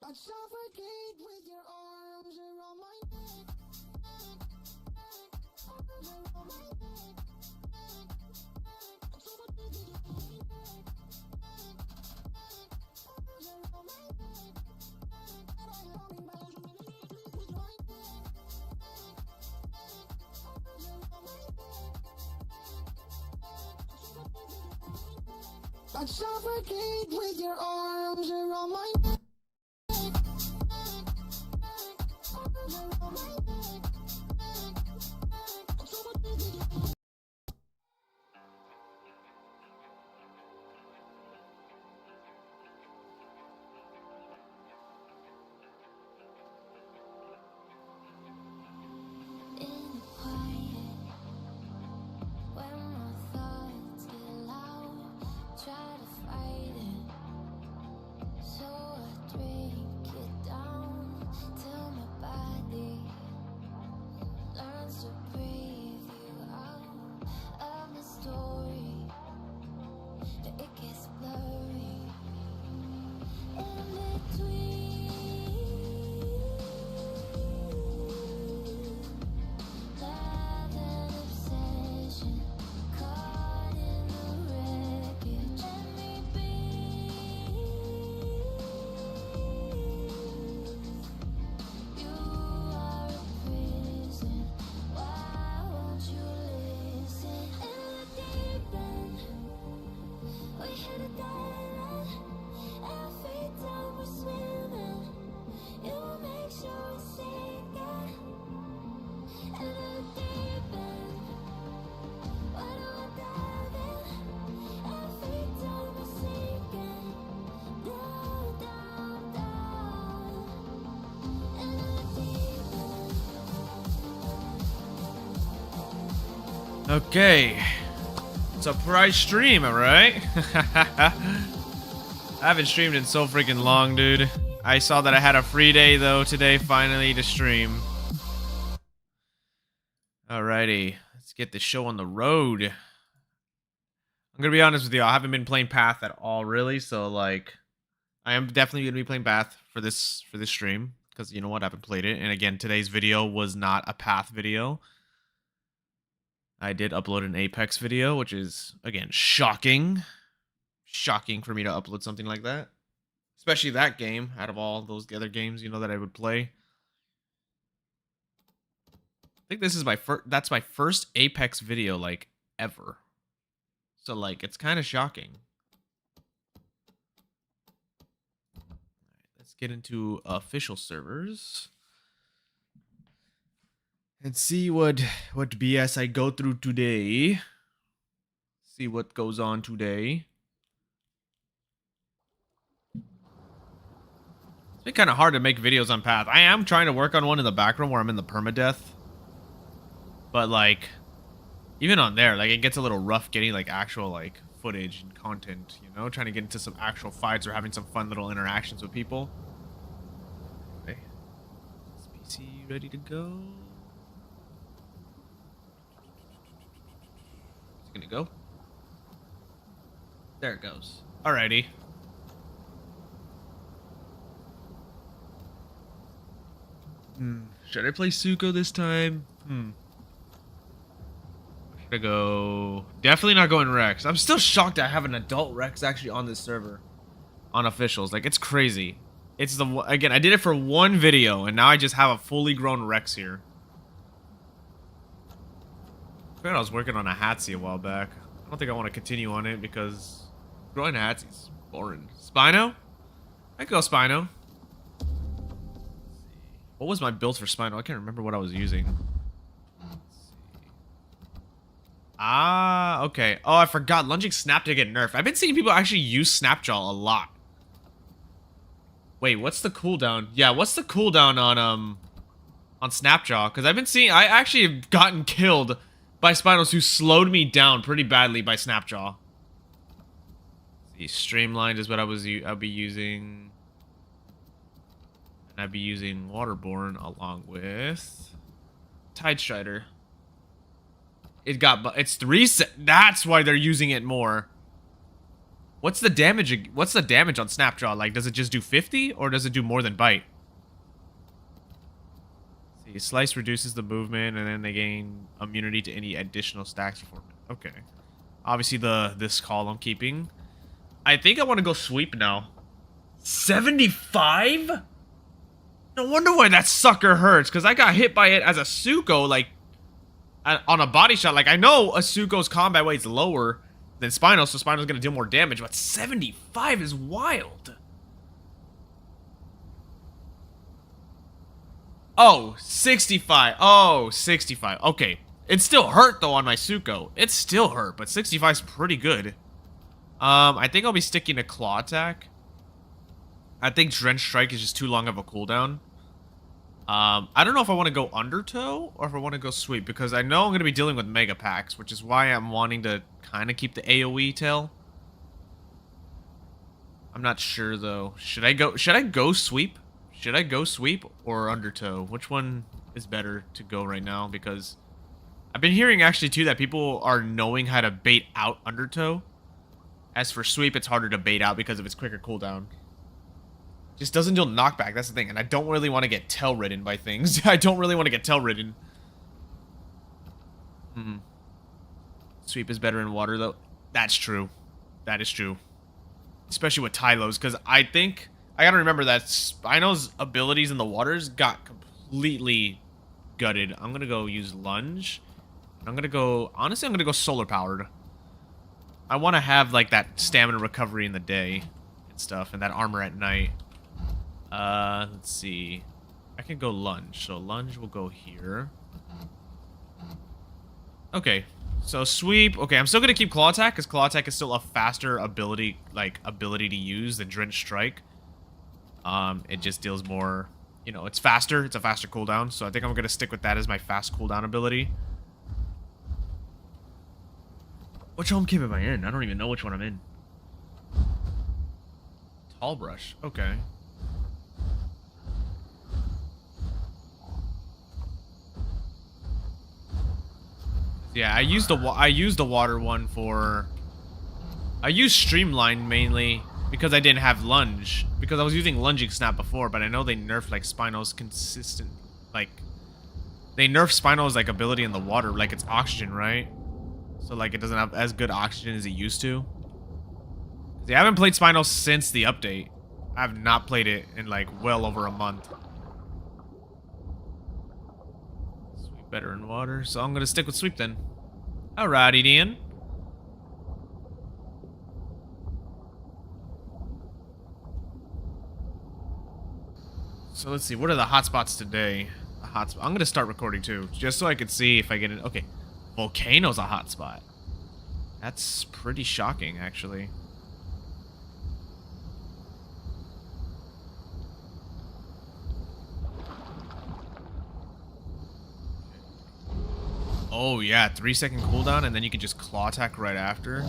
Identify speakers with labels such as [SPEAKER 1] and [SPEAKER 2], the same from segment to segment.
[SPEAKER 1] I'd suffocate with your arms around my neck. Arms around my neck. I'd suffocate with your arms around my neck. And I love you, but you with my neck. Arms around my neck. I'd suffocate with your arms around my neck.
[SPEAKER 2] Okay, surprise stream, alright? I haven't streamed in so freaking long, dude. I saw that I had a free day, though, today, finally, to stream. Alrighty, let's get the show on the road. I'm gonna be honest with you, I haven't been playing Path at all, really, so, like, I am definitely gonna be playing Path for this stream, because, you know what, I haven't played it, and again, today's video was not a Path video. I did upload an Apex video, which is, again, shocking. Shocking for me to upload something like that. Especially that game, out of all those other games, you know, that I would play. I think this is that's my first Apex video, like, ever. So, like, it's kind of shocking. Alright, let's get into official servers. And see what BS I go through today. See what goes on today. It's been kind of hard to make videos on Path. I am trying to work on one in the back room where I'm in the permadeath. But, like, even on there, like, it gets a little rough getting, like, actual, like, footage and content, you know? Trying to get into some actual fights or having some fun little interactions with people. Okay. Is PC ready to go? Gonna go. There it goes. Alrighty. Should I play Suko this time? Should I go? Definitely not going Rex. I'm still shocked I have an adult Rex actually on this server. On officials. Like, it's crazy. It's the... Again, I did it for one video, and now I just have a fully grown Rex here. I figured I was working on a Hatsi a while back. I don't think I want to continue on it because growing a Hatsi's boring. Spino? I could go Spino. What was my build for Spino? I can't remember what I was using. Let's see. Ah, okay. Oh, I forgot. Lunging Snap to get nerfed. I've been seeing people actually use Snapjaw a lot. Wait, what's the cooldown? Yeah, what's the cooldown on Snapjaw? Because I've been seeing... I actually have gotten killed by Spinos who slowed me down pretty badly by Snapjaw. See, Streamlined is what I'll be using. And I'd be using Waterborne along with Tidestrider. It's 3 That's why they're using it more. What's the damage? What's the damage on Snapjaw? Like, does it just do 50 or does it do more than bite? Let's see, slice reduces the movement, and then they gain immunity to any additional stacks before. Okay. Obviously, this call I'm keeping. I think I want to go sweep now. 75? No wonder why that sucker hurts, because I got hit by it as a Suko, like, on a body shot. Like, I know a Suko's combat weight's lower than Spino, so Spino's gonna deal more damage, but 75 is wild. Oh, 65. Oh, 65. Okay. It still hurt, though, on my Suko. It still hurt, but 65 is pretty good. I think I'll be sticking to Claw Attack. I think Drench Strike is just too long of a cooldown. I don't know if I want to go Undertow or if I want to go Sweep, because I know I'm going to be dealing with Mega Packs, which is why I'm wanting to kind of keep the AoE tail. I'm not sure, though. Should I go Sweep? Should I go Sweep or Undertow? Which one is better to go right now? Because I've been hearing, actually, too, that people are knowing how to bait out Undertow. As for Sweep, it's harder to bait out because of its quicker cooldown. Just doesn't deal knockback, that's the thing. And I don't really want to get tail-ridden by things. I don't really want to get tail-ridden. Sweep is better in water, though. That's true. That is true. Especially with Tylos, because I think... I gotta remember that Spino's abilities in the waters got completely gutted. I'm gonna go use Lunge. I'm gonna go... Honestly, I'm gonna go solar-powered. I want to have, like, that stamina recovery in the day and stuff, and that armor at night. Let's see. I can go Lunge. So Lunge will go here. Okay. So Sweep. Okay, I'm still going to keep Claw Attack, because Claw Attack is still a faster ability to use than Drench Strike. It just deals more, you know, it's faster. It's a faster cooldown. So I think I'm going to stick with that as my fast cooldown ability. Which home cave am I in? I don't even know which one I'm in. Tall Brush. Okay. Yeah, I used the water one for... I used Streamline mainly because I didn't have Lunge. Because I was using Lunging Snap before, but I know they nerfed, like, Spino's consistent... Like... They nerfed Spino's, like, ability in the water, like, it's oxygen, right? So, like, it doesn't have as good oxygen as it used to. See, I haven't played Spino since the update. I have not played it in, like, well over a month. Sweep better in water, so I'm gonna stick with Sweep then. Alrighty, then. So let's see, what are the hotspots today? I'm gonna start recording too, just so I can see if I get it. Okay, Volcano's a hotspot. That's pretty shocking, actually. Oh yeah, 3-second cooldown, and then you can just claw attack right after.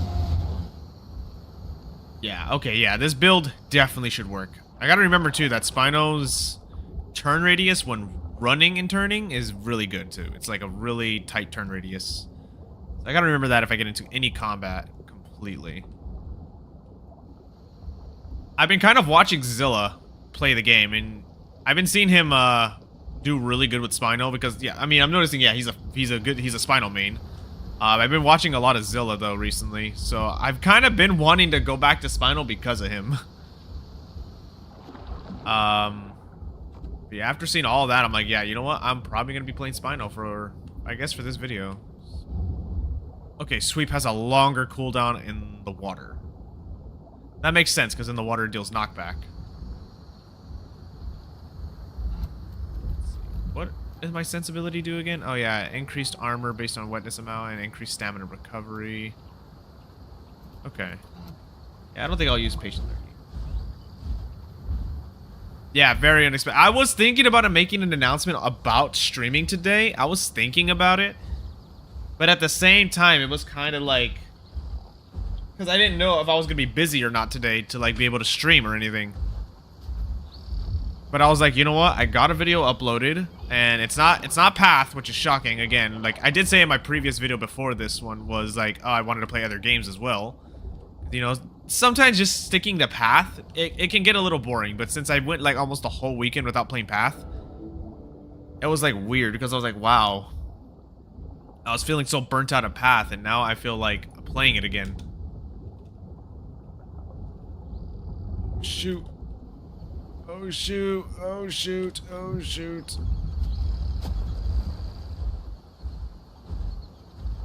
[SPEAKER 2] Yeah, okay, yeah, this build definitely should work. I gotta remember too that Spino's turn radius when running and turning is really good too. It's like a really tight turn radius. So I gotta remember that if I get into any combat completely. I've been kind of watching Zilla play the game, and I've been seeing him do really good with Spino because, yeah, I mean, I'm noticing, yeah, he's a Spino main. I've been watching a lot of Zilla though recently, so I've kind of been wanting to go back to Spino because of him. Yeah, after seeing all that, I'm like, yeah, you know what? I'm probably gonna be playing Spino for, I guess, for this video. Okay, Sweep has a longer cooldown in the water. That makes sense, because in the water it deals knockback. What does my sensibility do again? Oh yeah, increased armor based on wetness amount and increased stamina recovery. Okay. Yeah, I don't think I'll use Patient Learning. Yeah, very unexpected. I was thinking about making an announcement about streaming today. I was thinking about it. But at the same time, it was kind of like... Because I didn't know if I was going to be busy or not today to, like, be able to stream or anything. But I was like, you know what? I got a video uploaded, and it's not Path, which is shocking. Again, like, I did say in my previous video before this one was, like, oh, I wanted to play other games as well. You know, sometimes just sticking to Path, it can get a little boring. But since I went like almost a whole weekend without playing Path, it was like weird because I was like, wow. I was feeling so burnt out of Path, and now I feel like playing it again. Shoot. Oh shoot. Oh shoot. Oh shoot.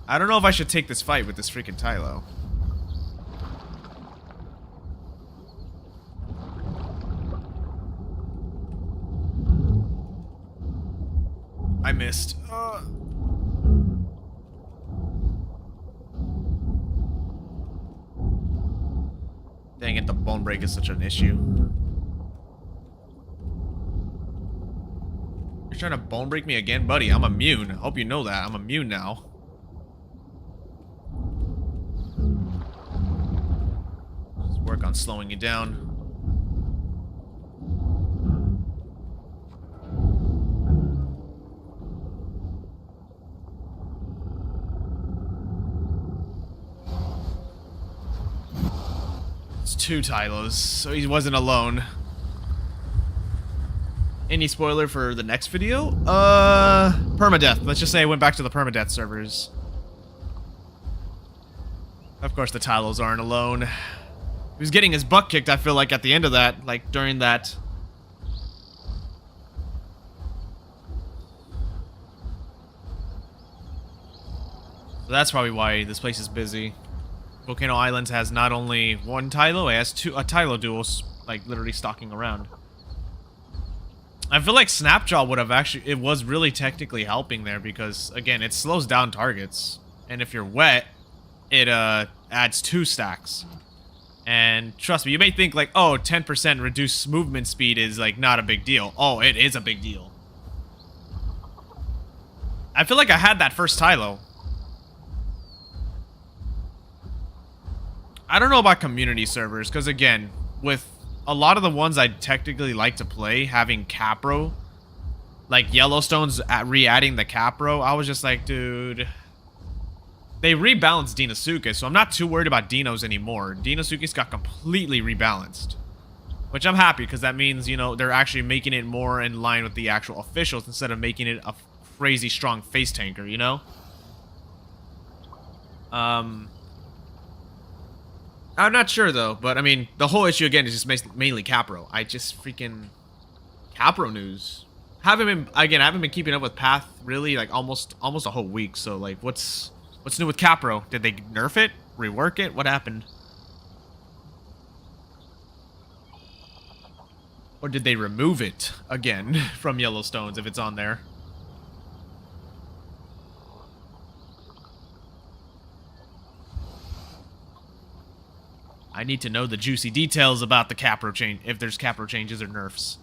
[SPEAKER 2] I don't know if I should take this fight with this freaking Tylo. I missed. Dang it, the bone break is such an issue. You're trying to bone break me again? Buddy, I'm immune. Hope you know that. I'm immune now. Just work on slowing you down. It's 2 Tylos, so he wasn't alone. Any spoiler for the next video? Permadeath. Let's just say I went back to the permadeath servers. Of course the Tylos aren't alone. He was getting his butt kicked, I feel like, at the end of that, like during that. So that's probably why this place is busy. Volcano Islands has not only 1 Tylo, it has a Tylo duel, like, literally stalking around. I feel like Snapjaw would have actually... It was really technically helping there because, again, it slows down targets. And if you're wet, it adds 2 stacks. And trust me, you may think, like, oh, 10% reduced movement speed is, like, not a big deal. Oh, it is a big deal. I feel like I had that first Tylo. I don't know about community servers, because again, with a lot of the ones I technically like to play, having Capro, like Yellowstone's re-adding the Capro, I was just like, dude, they rebalanced Deinosuke, so I'm not too worried about Dinos anymore. Deinosuke's got completely rebalanced, which I'm happy, because that means, you know, they're actually making it more in line with the actual officials, instead of making it a crazy strong face tanker, you know? I'm not sure, though, but, I mean, the whole issue, again, is just mainly Capro. I just freaking... Capro news. I haven't been keeping up with Path, really, like, almost a whole week, so, like, what's new with Capro? Did they nerf it? Rework it? What happened? Or did they remove it, again, from Yellowstone's, if it's on there? I need to know the juicy details about the Capro change, if there's Capro changes or nerfs.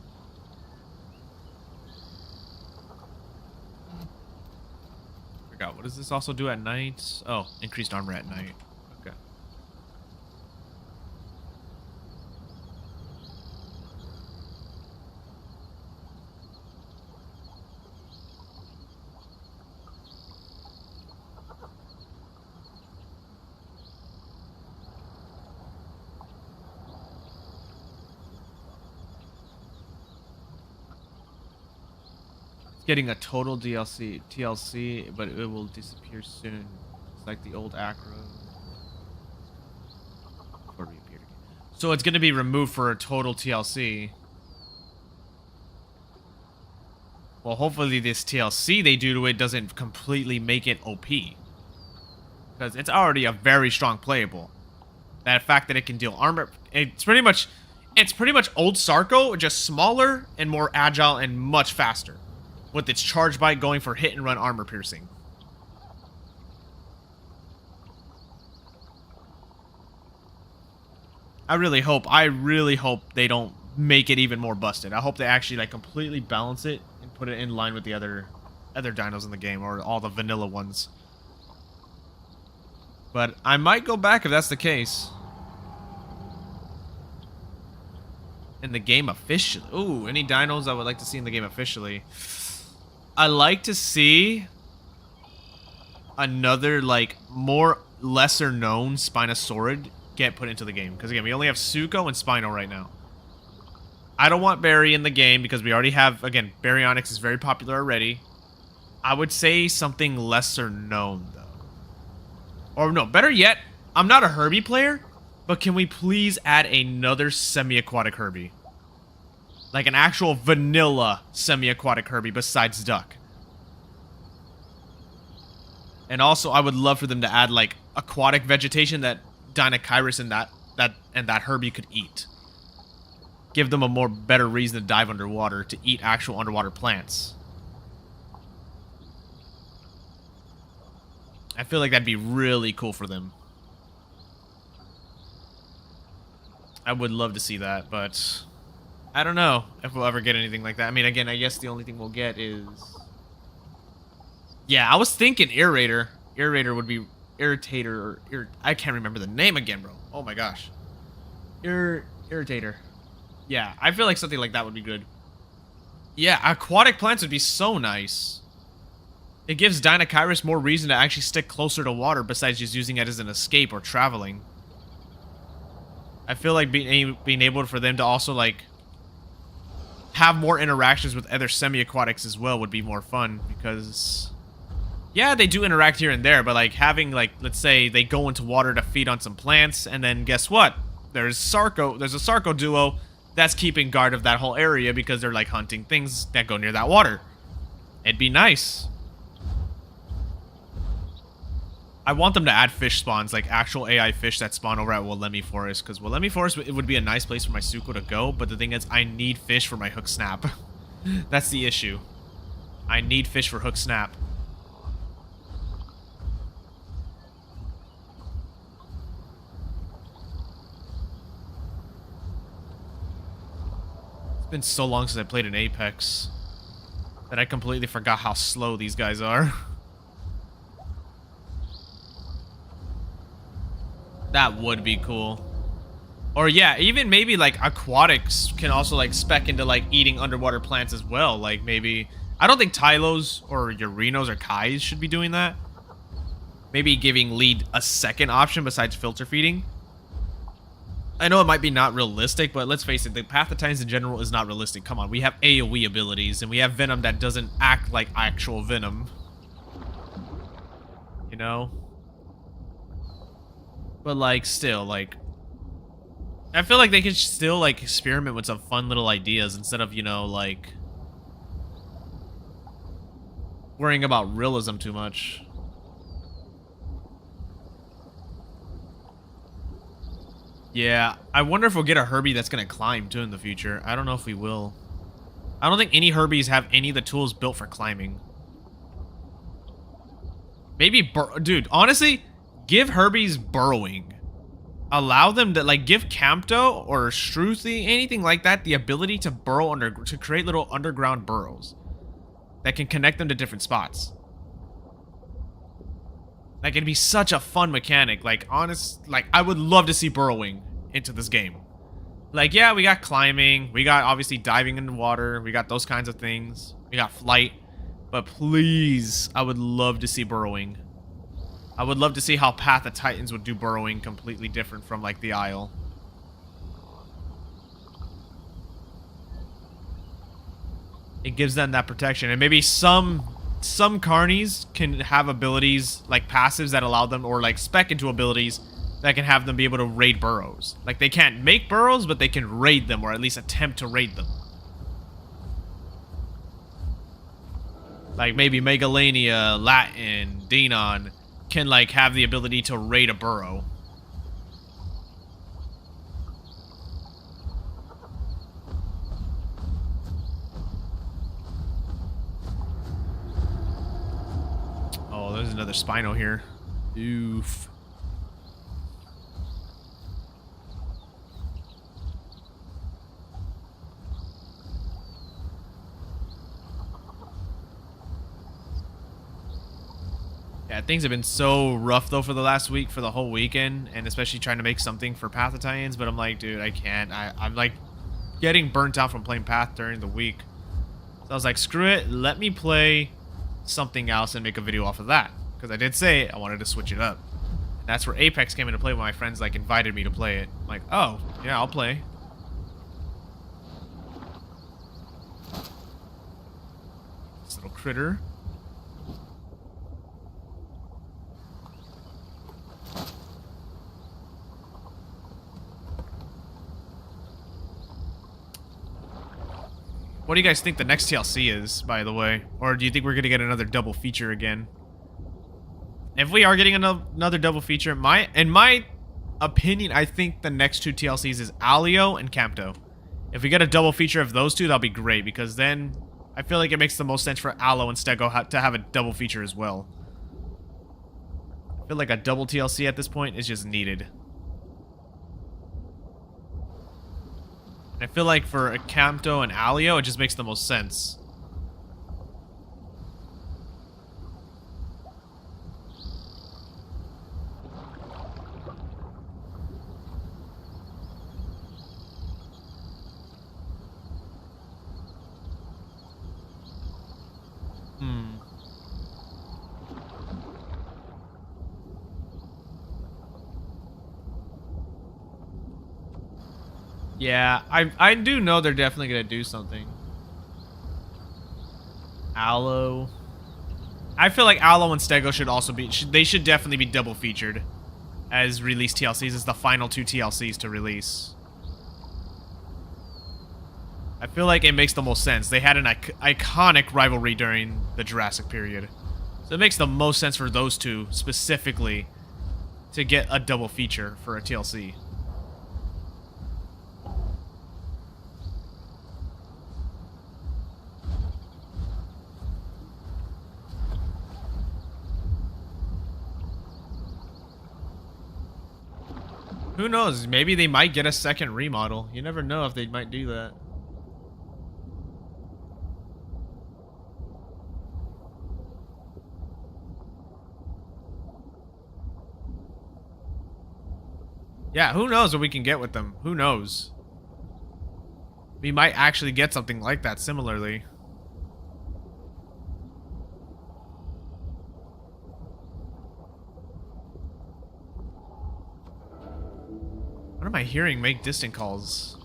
[SPEAKER 2] Forgot, what does this also do at night? Oh, increased armor at night. Okay. Getting a total TLC, but it will disappear soon. It's like the old Acro. Before it reappeared again. So it's going to be removed for a total TLC. Well, hopefully this TLC they do to it doesn't completely make it OP. Because it's already a very strong playable. That fact that it can deal armor, it's pretty much old Sarco, just smaller and more agile and much faster. With its charge bite going for hit and run armor piercing. I really hope they don't make it even more busted. I hope they actually like completely balance it and put it in line with the other dinos in the game, or all the vanilla ones. But I might go back if that's the case. In the game officially. Ooh, any dinos I would like to see in the game officially? I like to see another, like, more lesser known Spinosaurid get put into the game. Because again, we only have Suko and Spino right now. I don't want Barry in the game because we already have, again, Baryonyx is very popular already. I would say something lesser known, though. Or no, better yet, I'm not a Herbie player, but can we please add another semi-aquatic Herbie? Like an actual vanilla semi-aquatic Herbie besides Duck. And also, I would love for them to add, like, aquatic vegetation that Dinokairos and that Herbie could eat. Give them a more better reason to dive underwater to eat actual underwater plants. I feel like that'd be really cool for them. I would love to see that, but I don't know if we'll ever get anything like that. I mean, again, I guess the only thing we'll get is... Yeah, I was thinking Irritator. Irritator would be... Irritator or... I can't remember the name again, bro. Oh my gosh. Irritator. Yeah, I feel like something like that would be good. Yeah, aquatic plants would be so nice. It gives Dinokairos more reason to actually stick closer to water besides just using it as an escape or traveling. I feel like being able for them to also, like, have more interactions with other semi-aquatics as well would be more fun because... Yeah, they do interact here and there, but, like, having, like, let's say they go into water to feed on some plants, and then guess what? There's a Sarco duo that's keeping guard of that whole area because they're, like, hunting things that go near that water. It'd be nice. I want them to add fish spawns, like actual AI fish that spawn over at Walemi Forest, because Walemi Forest, it would be a nice place for my Suko to go, but the thing is, I need fish for my hook snap. That's the issue. I need fish for hook snap. It's been so long since I played an Apex that I completely forgot how slow these guys are. That would be cool. Or yeah, even maybe like aquatics can also like spec into like eating underwater plants as well. Like maybe, I don't think Tylos or Urinos or Kais should be doing that. Maybe giving lead a second option besides filter feeding. I know it might be not realistic, but let's face it, the Path of Titans in general is not realistic. Come on, we have AoE abilities and we have Venom that doesn't act like actual Venom. You know? But, like, still, like... I feel like they could still, like, experiment with some fun little ideas instead of, you know, like... worrying about realism too much. Yeah, I wonder if we'll get a Herbie that's gonna climb, too, in the future. I don't know if we will. I don't think any Herbies have any of the tools built for climbing. Maybe... Dude, honestly... Give Herbies burrowing. Allow them to, like, give Campto or Struthy, anything like that, the ability to burrow to create little underground burrows that can connect them to different spots. Like, it'd be such a fun mechanic. Like, I would love to see burrowing into this game. Like, yeah, we got climbing, we got obviously diving in the water, we got those kinds of things, we got flight, but please, I would love to see burrowing. I would love to see how Path of Titans would do burrowing completely different from, like, the Isle. It gives them that protection. And maybe some Carnies can have abilities, like, passives that allow them, or, like, spec into abilities that can have them be able to raid burrows. Like, they can't make burrows, but they can raid them, or at least attempt to raid them. Like, maybe Megalania, Latin, Denon... can, like, have the ability to raid a burrow. Oh, there's another Spino here. Oof. Yeah, things have been so rough, though, for the last week, for the whole weekend, and especially trying to make something for Path of Titans, but I'm like, dude, I can't. I'm, like, getting burnt out from playing Path during the week. So I was like, screw it, let me play something else and make a video off of that. Because I did say I wanted to switch it up. That's where Apex came into play when my friends like invited me to play it. I'm like, oh, yeah, I'll play. This little critter. What do you guys think the next TLC is, by the way? Or do you think we're gonna get another double feature again? If we are getting another double feature, in my opinion, I think the next two TLCs is Alio and Campto. If we get a double feature of those two, that'll be great, because then I feel like it makes the most sense for Allo and Stego to have a double feature as well. I feel like a double TLC at this point is just needed. I feel like for Campto and Alio, it just makes the most sense. Yeah, I do know they're definitely gonna do something. Allo. I feel like Allo and Stego should also be. They should definitely be double featured as release TLCs, as the final two TLCs to release. I feel like it makes the most sense. They had an iconic rivalry during the Jurassic period, so it makes the most sense for those two specifically to get a double feature for a TLC. Who knows? Maybe they might get a second remodel. You never know if they might do that. Yeah, who knows what we can get with them? Who knows? We might actually get something like that similarly. What am I hearing make distant calls?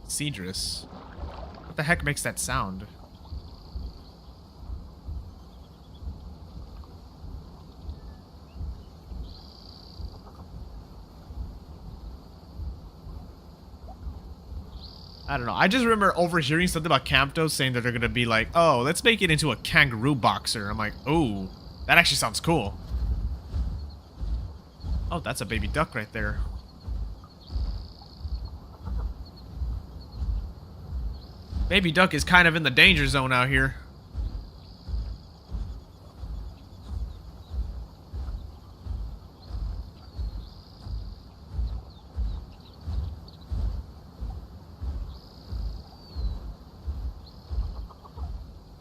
[SPEAKER 2] Cedrus. What the heck makes that sound? I don't know. I just remember overhearing something about Campto saying that they're gonna be like, oh, let's make it into a kangaroo boxer. I'm like, oh, that actually sounds cool. Oh, that's a baby duck right there. Baby duck is kind of in the danger zone out here.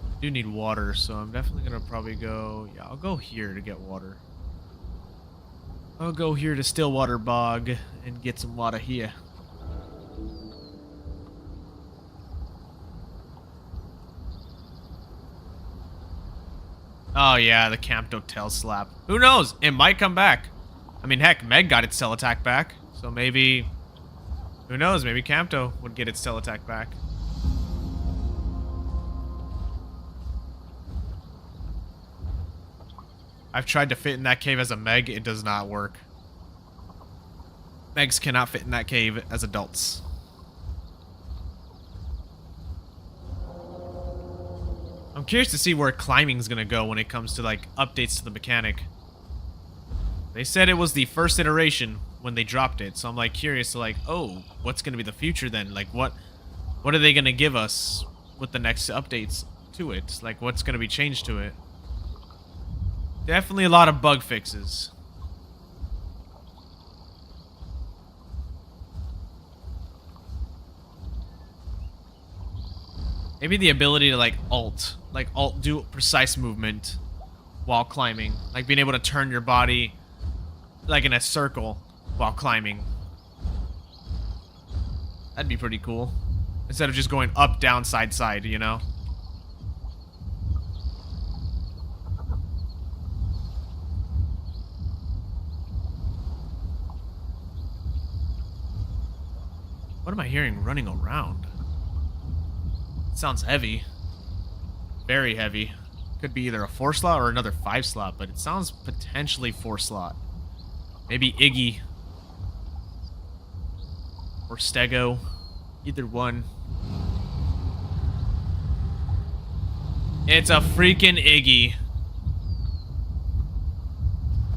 [SPEAKER 2] I do need water, so I'm definitely gonna probably go. Yeah, I'll go here to get water. I'll go here to Stillwater Bog and get some water here. Oh yeah, the Campto tail slap. Who knows? It might come back. I mean, heck, Meg got its tail attack back, so maybe. Who knows? Maybe Campto would get its tail attack back. I've tried to fit in that cave as a Meg. It does not work. Megs cannot fit in that cave as adults. I'm curious to see where climbing's gonna go when it comes to, like, updates to the mechanic. They said it was the first iteration when they dropped it, so I'm, like, curious to, like, oh, what's gonna be the future then? Like, what are they gonna give us with the next updates to it? Like, what's gonna be changed to it? Definitely a lot of bug fixes. Maybe the ability to, like, alt do precise movement while climbing. Like being able to turn your body like in a circle while climbing. That'd be pretty cool. Instead of just going up, down, side, side, you know? What am I hearing running around? Sounds heavy. Very heavy. Could be either a 4 slot or another 5 slot, but it sounds potentially 4 slot. Maybe Iggy. Or Stego. Either one. It's a freaking Iggy.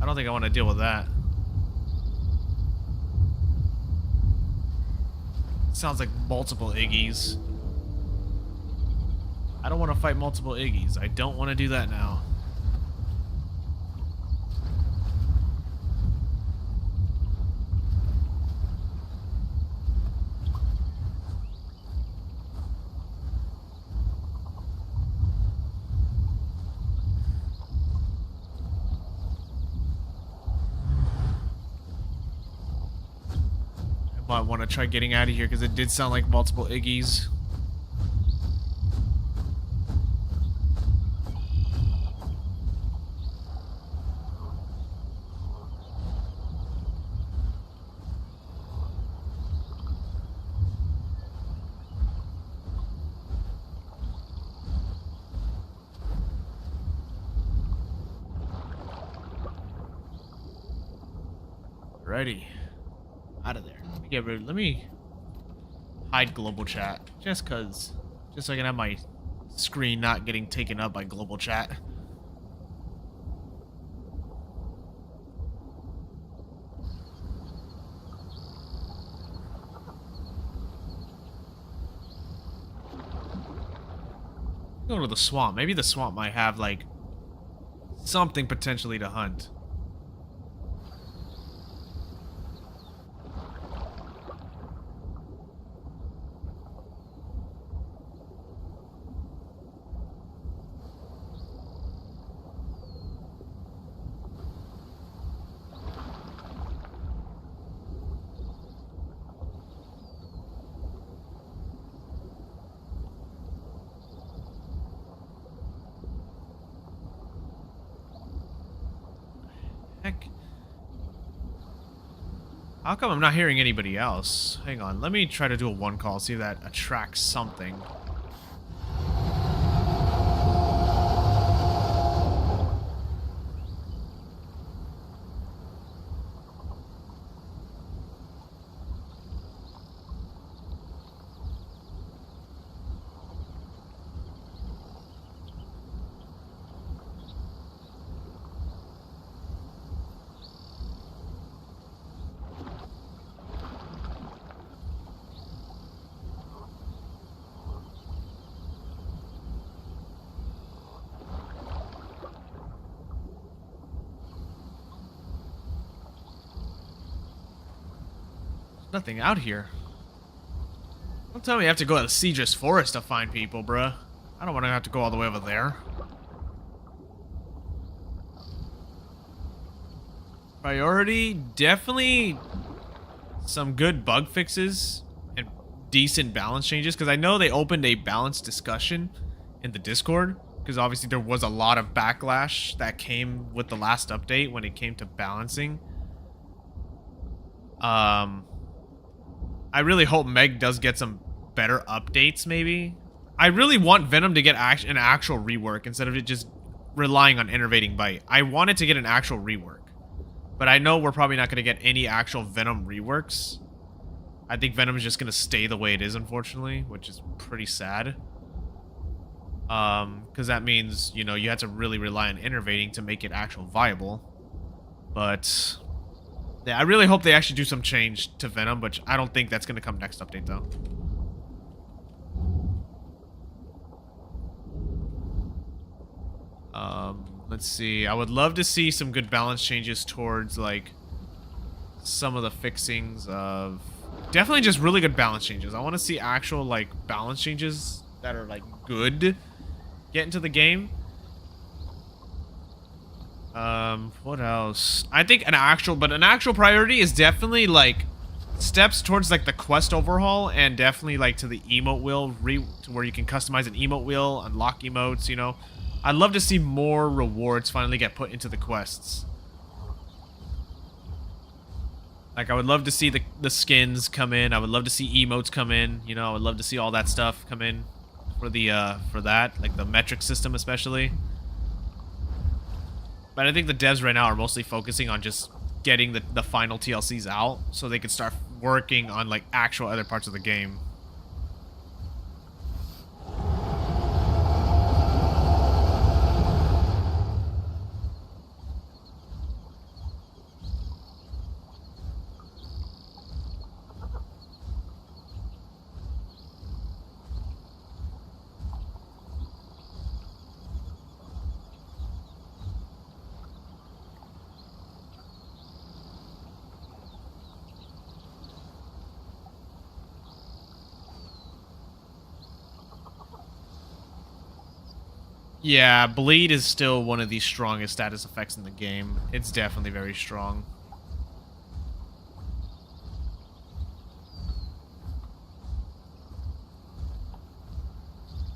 [SPEAKER 2] I don't think I want to deal with that. Sounds like multiple Iggies. I don't want to fight multiple Iggies. I don't want to do that now. I want to try getting out of here because it did sound like multiple Iggies. Alrighty. Out of there. Let me hide global chat. Just so I can have my screen not getting taken up by global chat. Go to the swamp. Maybe the swamp might have, like, something potentially to hunt. Heck. How come I'm not hearing anybody else? Hang on, let me try to do a one call, see if that attracts something. Nothing out here. Don't tell me I have to go to the Cedrus Forest to find people, bruh. I don't want to have to go all the way over there. Priority, definitely some good bug fixes and decent balance changes, because I know they opened a balance discussion in the Discord, because obviously there was a lot of backlash that came with the last update when it came to balancing. I really hope Meg does get some better updates, maybe. I really want Venom to get an actual rework instead of it just relying on Enervating Bite. I want it to get an actual rework. But I know we're probably not going to get any actual Venom reworks. I think Venom is just going to stay the way it is, unfortunately, which is pretty sad. Because that means, you know, you have to really rely on Enervating to make it actual viable. But yeah, I really hope they actually do some change to Venom, but I don't think that's going to come next update, though. Let's see. I would love to see some good balance changes towards, like, some of the fixings of... Definitely just really good balance changes. I want to see actual, like, balance changes that are, like, good get into the game. What else? I think an actual priority is definitely, like, steps towards, like, the quest overhaul, and definitely, like, to the emote wheel, to where you can customize an emote wheel, unlock emotes, you know. I'd love to see more rewards finally get put into the quests. Like, I would love to see the skins come in. I would love to see emotes come in. You know, I would love to see all that stuff come in for the for that, like the metric system especially. But I think the devs right now are mostly focusing on just getting the final TLCs out so they can start working on like actual other parts of the game. Yeah, Bleed is still one of the strongest status effects in the game. It's definitely very strong.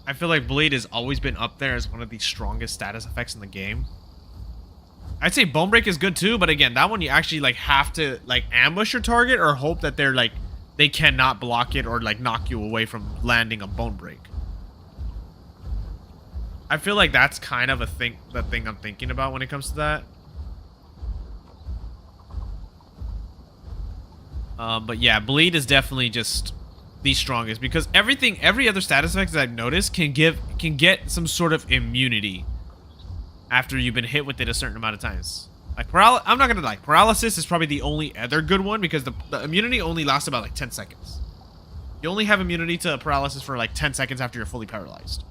[SPEAKER 2] I feel like Bleed has always been up there as one of the strongest status effects in the game. I'd say Bone Break is good too, but again, that one you actually like have to like ambush your target or hope that they're like they cannot block it or like knock you away from landing a Bone Break. I feel like that's kind of the thing I'm thinking about when it comes to that. But yeah, Bleed is definitely just the strongest because every other status effect that I've noticed can get some sort of immunity after you've been hit with it a certain amount of times. Like I'm not gonna lie, paralysis is probably the only other good one because the immunity only lasts about like 10 seconds. You only have immunity to paralysis for like 10 seconds after you're fully paralyzed.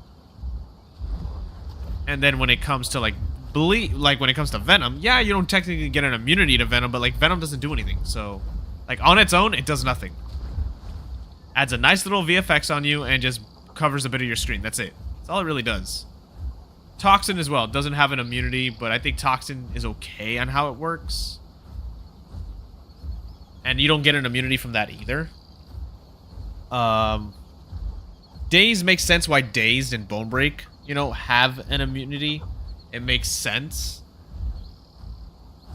[SPEAKER 2] And then when it comes to like Bleed, like when it comes to Venom, yeah, you don't technically get an immunity to Venom, but like Venom doesn't do anything. So like on its own, it does nothing. Adds a nice little VFX on you and just covers a bit of your screen. That's it. That's all it really does. Toxin as well doesn't have an immunity, but I think Toxin is okay on how it works. And you don't get an immunity from that either. Dazed makes sense why Dazed and Bone Break, you know, have an immunity. It makes sense.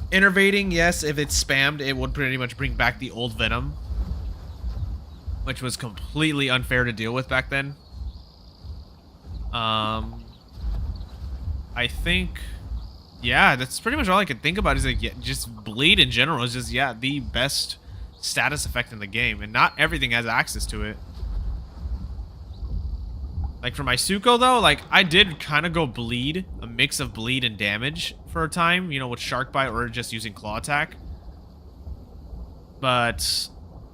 [SPEAKER 2] Innervating, yes, if it's spammed, it would pretty much bring back the old Venom, which was completely unfair to deal with back then. I think, yeah, that's pretty much all I could think about is like, yeah, just Bleed in general is just, yeah, the best status effect in the game, and not everything has access to it. Like for my Suko though, like I did kind of go Bleed, a mix of Bleed and damage for a time, you know, with Shark Bite or just using Claw Attack. But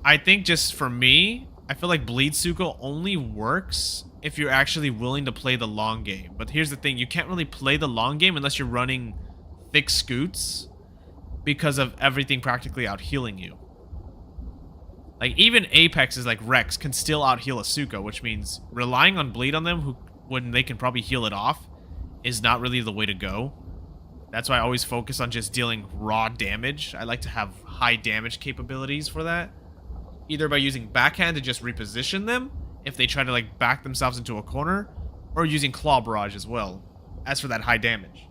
[SPEAKER 2] I think just for me, I feel like Bleed Suko only works if you're actually willing to play the long game. But here's the thing, you can't really play the long game unless you're running thick scoots because of everything practically out healing you. Like, even Apexes like Rex can still out-heal a Suko, which means relying on Bleed on them when they can probably heal it off is not really the way to go. That's why I always focus on just dealing raw damage. I like to have high damage capabilities for that. Either by using Backhand to just reposition them if they try to, like, back themselves into a corner, or using Claw Barrage as well, as for that high damage.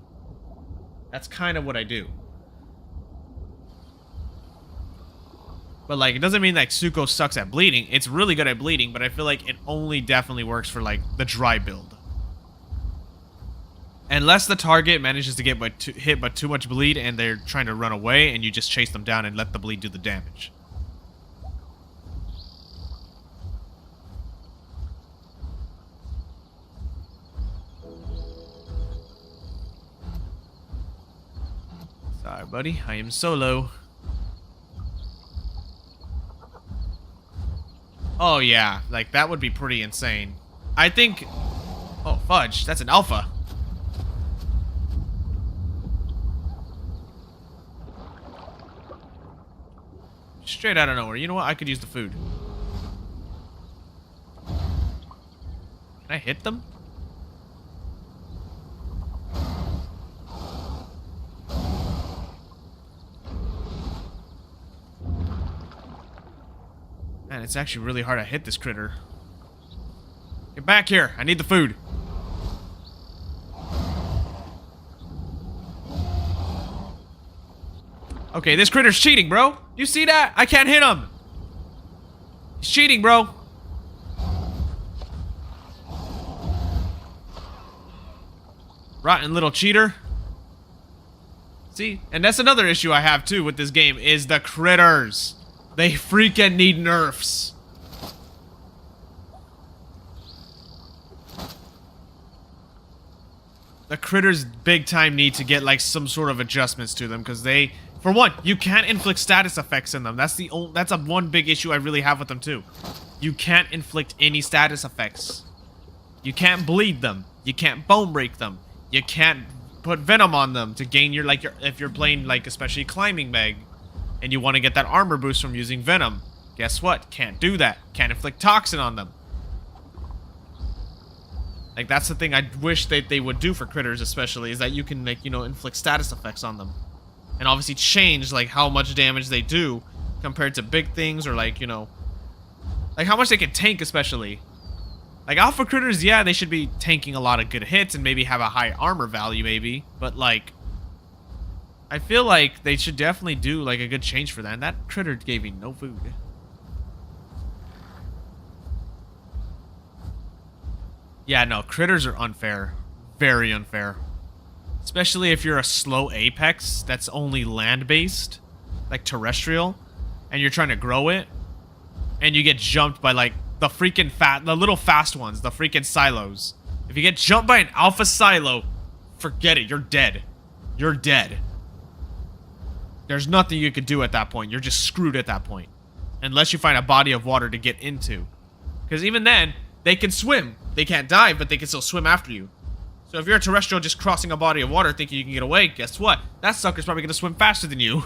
[SPEAKER 2] That's kind of what I do. But, like, it doesn't mean, like, Suko sucks at bleeding. It's really good at bleeding, but I feel like it only definitely works for, like, the dry build. Unless the target manages to get hit by too much bleed and they're trying to run away and you just chase them down and let the bleed do the damage. Sorry, buddy. I am solo. Oh, yeah. Like, that would be pretty insane. I think... Oh, fudge. That's an alpha. Straight out of nowhere. You know what? I could use the food. Can I hit them? Man, it's actually really hard to hit this critter. Get back here. I need the food. Okay, this critter's cheating, bro. You see that? I can't hit him. He's cheating, bro. Rotten little cheater. See? And that's another issue I have, too, with this game, is the critters. They freaking need nerfs. The critters big time need to get, like, some sort of adjustments to them, because they... For one, you can't inflict status effects in them. That's a one big issue I really have with them, too. You can't inflict any status effects. You can't bleed them. You can't bone break them. You can't put venom on them to gain your, like, if you're playing, like, especially climbing Meg, and you want to get that armor boost from using venom. Guess what? Can't do that. Can't inflict toxin on them. Like, that's the thing I wish that they would do for critters, especially, is that you can, like, you know, inflict status effects on them. And obviously change, like, how much damage they do compared to big things, or, like, you know, like, how much they can tank, especially. Like, alpha critters, yeah, they should be tanking a lot of good hits and maybe have a high armor value, maybe. But, like, I feel like they should definitely do, like, a good change for that. And that critter gave me no food. Yeah, no, critters are unfair. Very unfair. Especially if you're a slow apex that's only land-based, like terrestrial, and you're trying to grow it, and you get jumped by, like, the little fast ones, the freaking silos. If you get jumped by an alpha silo, forget it, you're dead. You're dead. There's nothing you could do at that point. You're just screwed at that point. Unless you find a body of water to get into. Because even then, they can swim. They can't dive, but they can still swim after you. So if you're a terrestrial just crossing a body of water thinking you can get away, guess what? That sucker's probably going to swim faster than you.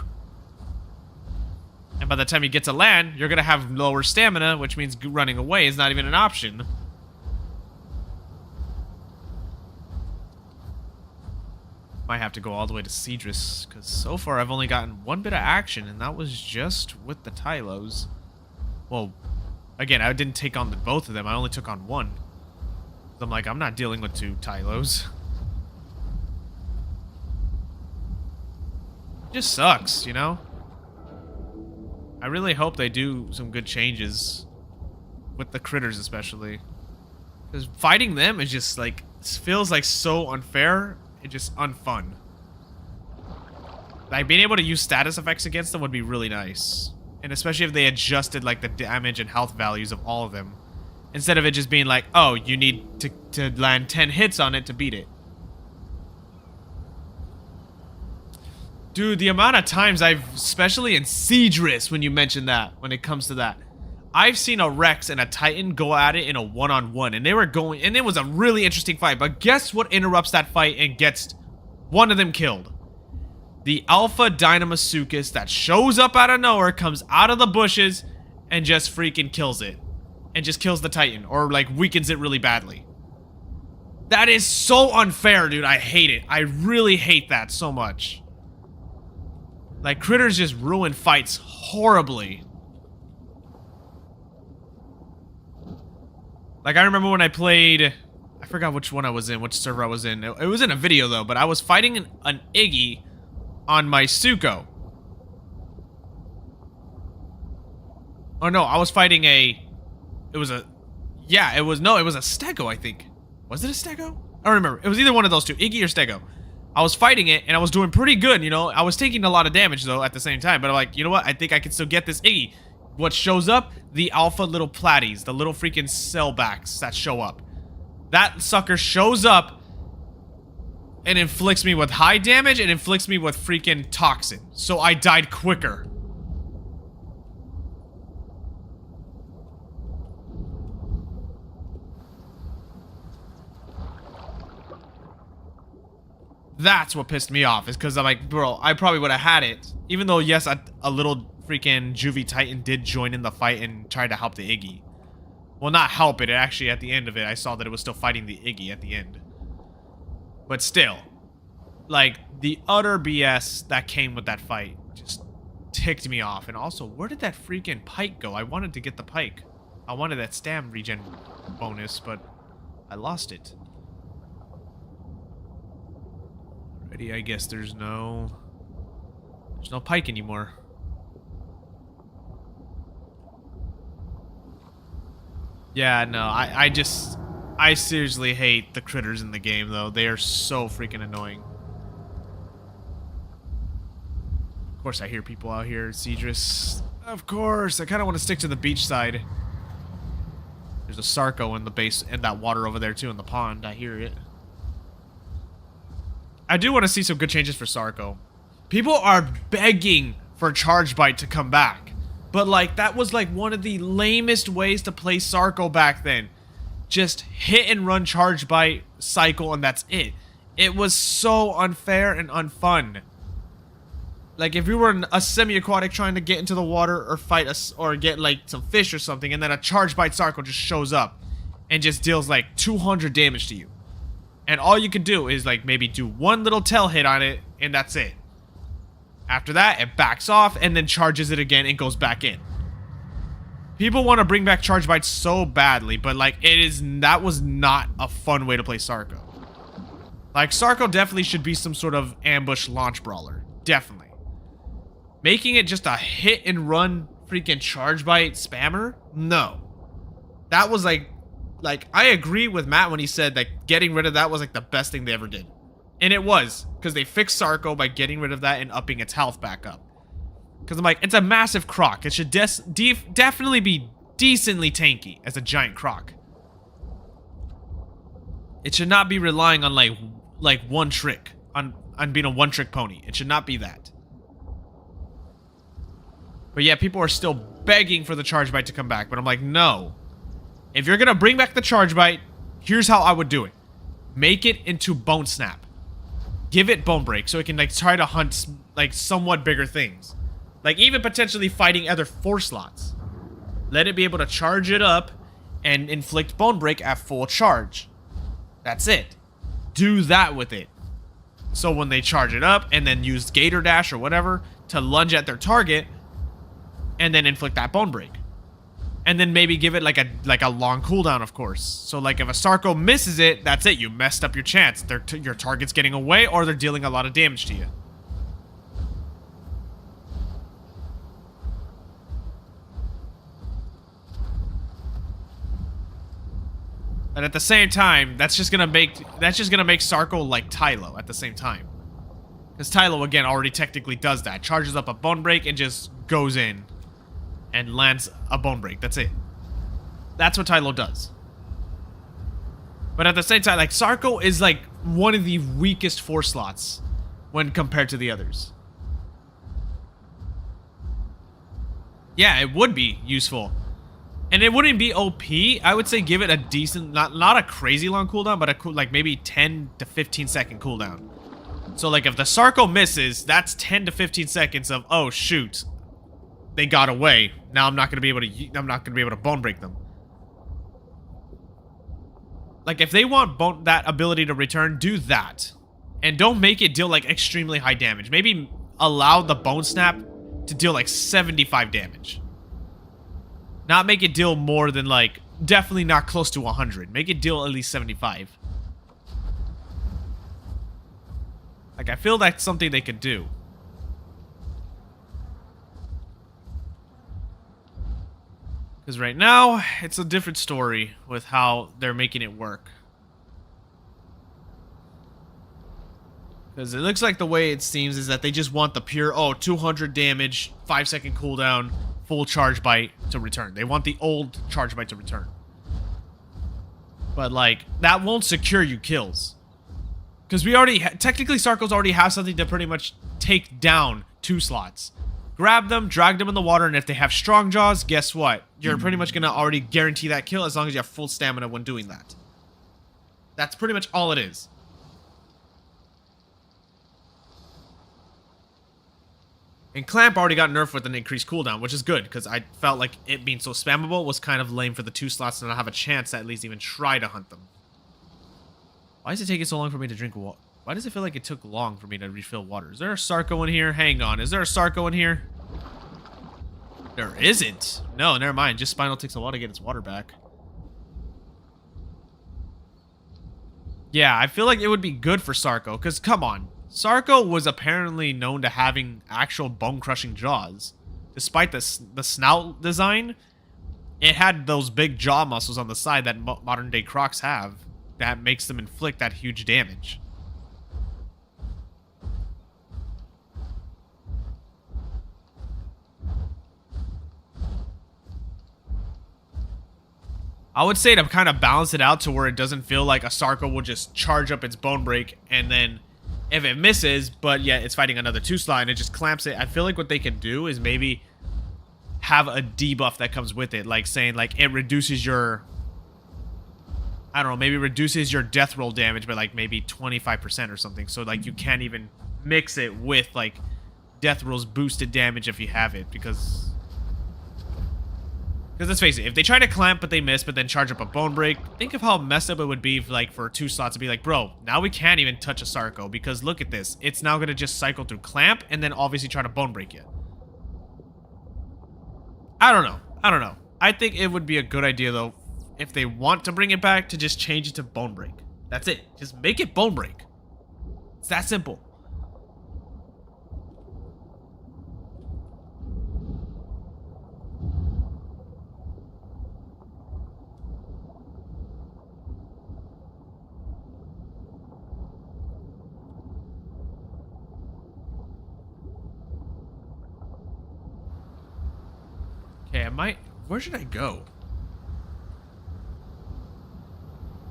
[SPEAKER 2] And by the time you get to land, you're going to have lower stamina, which means running away is not even an option. Might have to go all the way to Cedrus, because so far I've only gotten one bit of action, and that was just with the Tylos. Well, again, I didn't take on both of them, I only took on one. I'm like, I'm not dealing with two Tylos. It just sucks, you know? I really hope they do some good changes. With the critters, especially. Because fighting them is just, like, feels like so unfair. It's just unfun. Like, being able to use status effects against them would be really nice. And especially if they adjusted, like, the damage and health values of all of them. Instead of it just being like, oh, you need to land 10 hits on it to beat it. Dude, the amount of times especially in Cedrus, when you mention that, when it comes to that, I've seen a Rex and a Titan go at it in a one-on-one, and they were going, and it was a really interesting fight, but guess what interrupts that fight and gets one of them killed? The Alpha Dynamasuchus that shows up out of nowhere, comes out of the bushes, and just freaking kills it. And just kills the Titan, or, like, weakens it really badly. That is so unfair, dude. I hate it. I really hate that so much. Like, critters just ruin fights horribly. Like, I remember when I played... I forgot which one I was in, which server I was in. It was in a video, though, but I was fighting an Iggy on my Suko. Oh, no, I was fighting a... It was a... Yeah, it was... No, it was a Stego, I think. Was it a Stego? I don't remember. It was either one of those two. Iggy or Stego. I was fighting it, and I was doing pretty good, you know? I was taking a lot of damage, though, at the same time. But I'm like, you know what? I think I can still get this Iggy. What shows up? The alpha little platies. The little freaking cellbacks that show up. That sucker shows up and inflicts me with high damage and inflicts me with freaking toxin. So I died quicker. That's what pissed me off, is because I'm like, bro, I probably would have had it. Even though, yes, a little freaking Juvie Titan did join in the fight and try to help the Iggy. Well, not help it. Actually, at the end of it, I saw that it was still fighting the Iggy at the end. But still, like, the utter BS that came with that fight just ticked me off. And also, where did that freaking pike go? I wanted to get the pike. I wanted that stam regen bonus, but I lost it. I guess there's no There's no pike anymore. Yeah, no, I seriously hate the critters in the game, though. They are so freaking annoying. Of course, I hear people out here, Cedrus. Of course, I kind of want to stick to the beach side. There's a Sarco in the base, and that water over there, too, in the pond. I hear it. I do want to see some good changes for Sarco. People are begging for Charge Bite to come back. But, like, that was, like, one of the lamest ways to play Sarco back then. Just hit and run Charge Bite cycle, and that's it. It was so unfair and unfun. Like, if you were a semi-aquatic trying to get into the water or fight us or get, like, some fish or something, and then a Charge Bite Sarco just shows up and just deals, like, 200 damage to you. And all you can do is, like, maybe do one little tail hit on it, and that's it. After that, it backs off and then charges it again and goes back in. People want to bring back Charge Bites so badly, but, like, that was not a fun way to play Sarco. Like, Sarco definitely should be some sort of ambush launch brawler. Definitely. Making it just a hit and run freaking Charge Bite spammer? No. That was like, I agree with Matt when he said that getting rid of that was like the best thing they ever did. And it was, because they fixed Sarco by getting rid of that and upping its health back up. Because I'm like, it's a massive croc. It should definitely be decently tanky as a giant croc. It should not be relying on like one trick, on being a one-trick pony. It should not be that. But yeah, people are still begging for the Charge Bite to come back. But I'm like, no. If you're going to bring back the Charge Bite, here's how I would do it. Make it into Bone Snap. Give it Bone Break so it can, like, try to hunt, like, somewhat bigger things. Like, even potentially fighting other 4 slots. Let it be able to charge it up and inflict Bone Break at full charge. That's it. Do that with it. So when they charge it up and then use Gator Dash or whatever to lunge at their target and then inflict that Bone Break. And then maybe give it like a long cooldown, of course. So like if a Sarco misses it, that's it. You messed up your chance. Your target's getting away or they're dealing a lot of damage to you. But at the same time, that's just gonna make Sarco like Tylo at the same time. Because Tylo, again, already technically does that. Charges up a Bone Break and just goes in and lands a Bone Break. That's it. That's what Tylo does. But at the same time, like, Sarco is like one of the weakest 4 slots when compared to the others. Yeah, it would be useful. And it wouldn't be OP. I would say give it a decent, not a crazy long cooldown, but like maybe 10 to 15 second cooldown. So like if the Sarco misses, that's 10 to 15 seconds of, oh shoot, they got away. Now I'm not gonna be able to Bone Break them. Like if they want that ability to return, do that. And don't make it deal like extremely high damage. Maybe allow the Bone Snap to deal like 75 damage. Not make it deal more than, like, definitely not close to 100. Make it deal at least 75. Like, I feel that's something they could do. Because right now, it's a different story with how they're making it work. Because it looks like the way it seems is that they just want the pure, 200 damage, 5-second cooldown, full Charge Bite to return. They want the old Charge Bite to return. But, like, that won't secure you kills. Because we already, technically Sarcos already have something to pretty much take down 2 slots. Grab them, drag them in the water, and if they have strong jaws, guess what? You're pretty much going to already guarantee that kill as long as you have full stamina when doing that. That's pretty much all it is. And Clamp already got nerfed with an increased cooldown, which is good, because I felt like it being so spammable was kind of lame for the 2 slots to not have a chance to at least even try to hunt them. Why is it taking so long for me to drink water? Why does it feel like it took long for me to refill water? Is there a Sarco in here? Hang on. Is there a Sarco in here? There isn't. No, never mind. Just Spinal takes a while to get its water back. Yeah, I feel like it would be good for Sarco, because come on. Sarko was apparently known to having actual bone-crushing jaws. Despite the snout design, it had those big jaw muscles on the side that modern-day crocs have that makes them inflict that huge damage. I would say to kind of balance it out to where it doesn't feel like a Sarko will just charge up its bone break and then if it misses, but yet it's fighting another 2-slot and it just clamps it. I feel like what they can do is maybe have a debuff that comes with it. Like saying like it reduces your, I don't know, maybe reduces your death roll damage by like maybe 25% or something. So like you can't even mix it with like death rolls boosted damage if you have it because let's face it, if they try to clamp but they miss, but then charge up a bone break, think of how messed up it would be for, like, for 2 slots to be like, bro, now we can't even touch a Sarko because look at this. It's now going to just cycle through clamp and then obviously try to bone break you. I don't know. I think it would be a good idea, though, if they want to bring it back, to just change it to bone break. That's it. Just make it bone break. It's that simple. Okay, where should I go?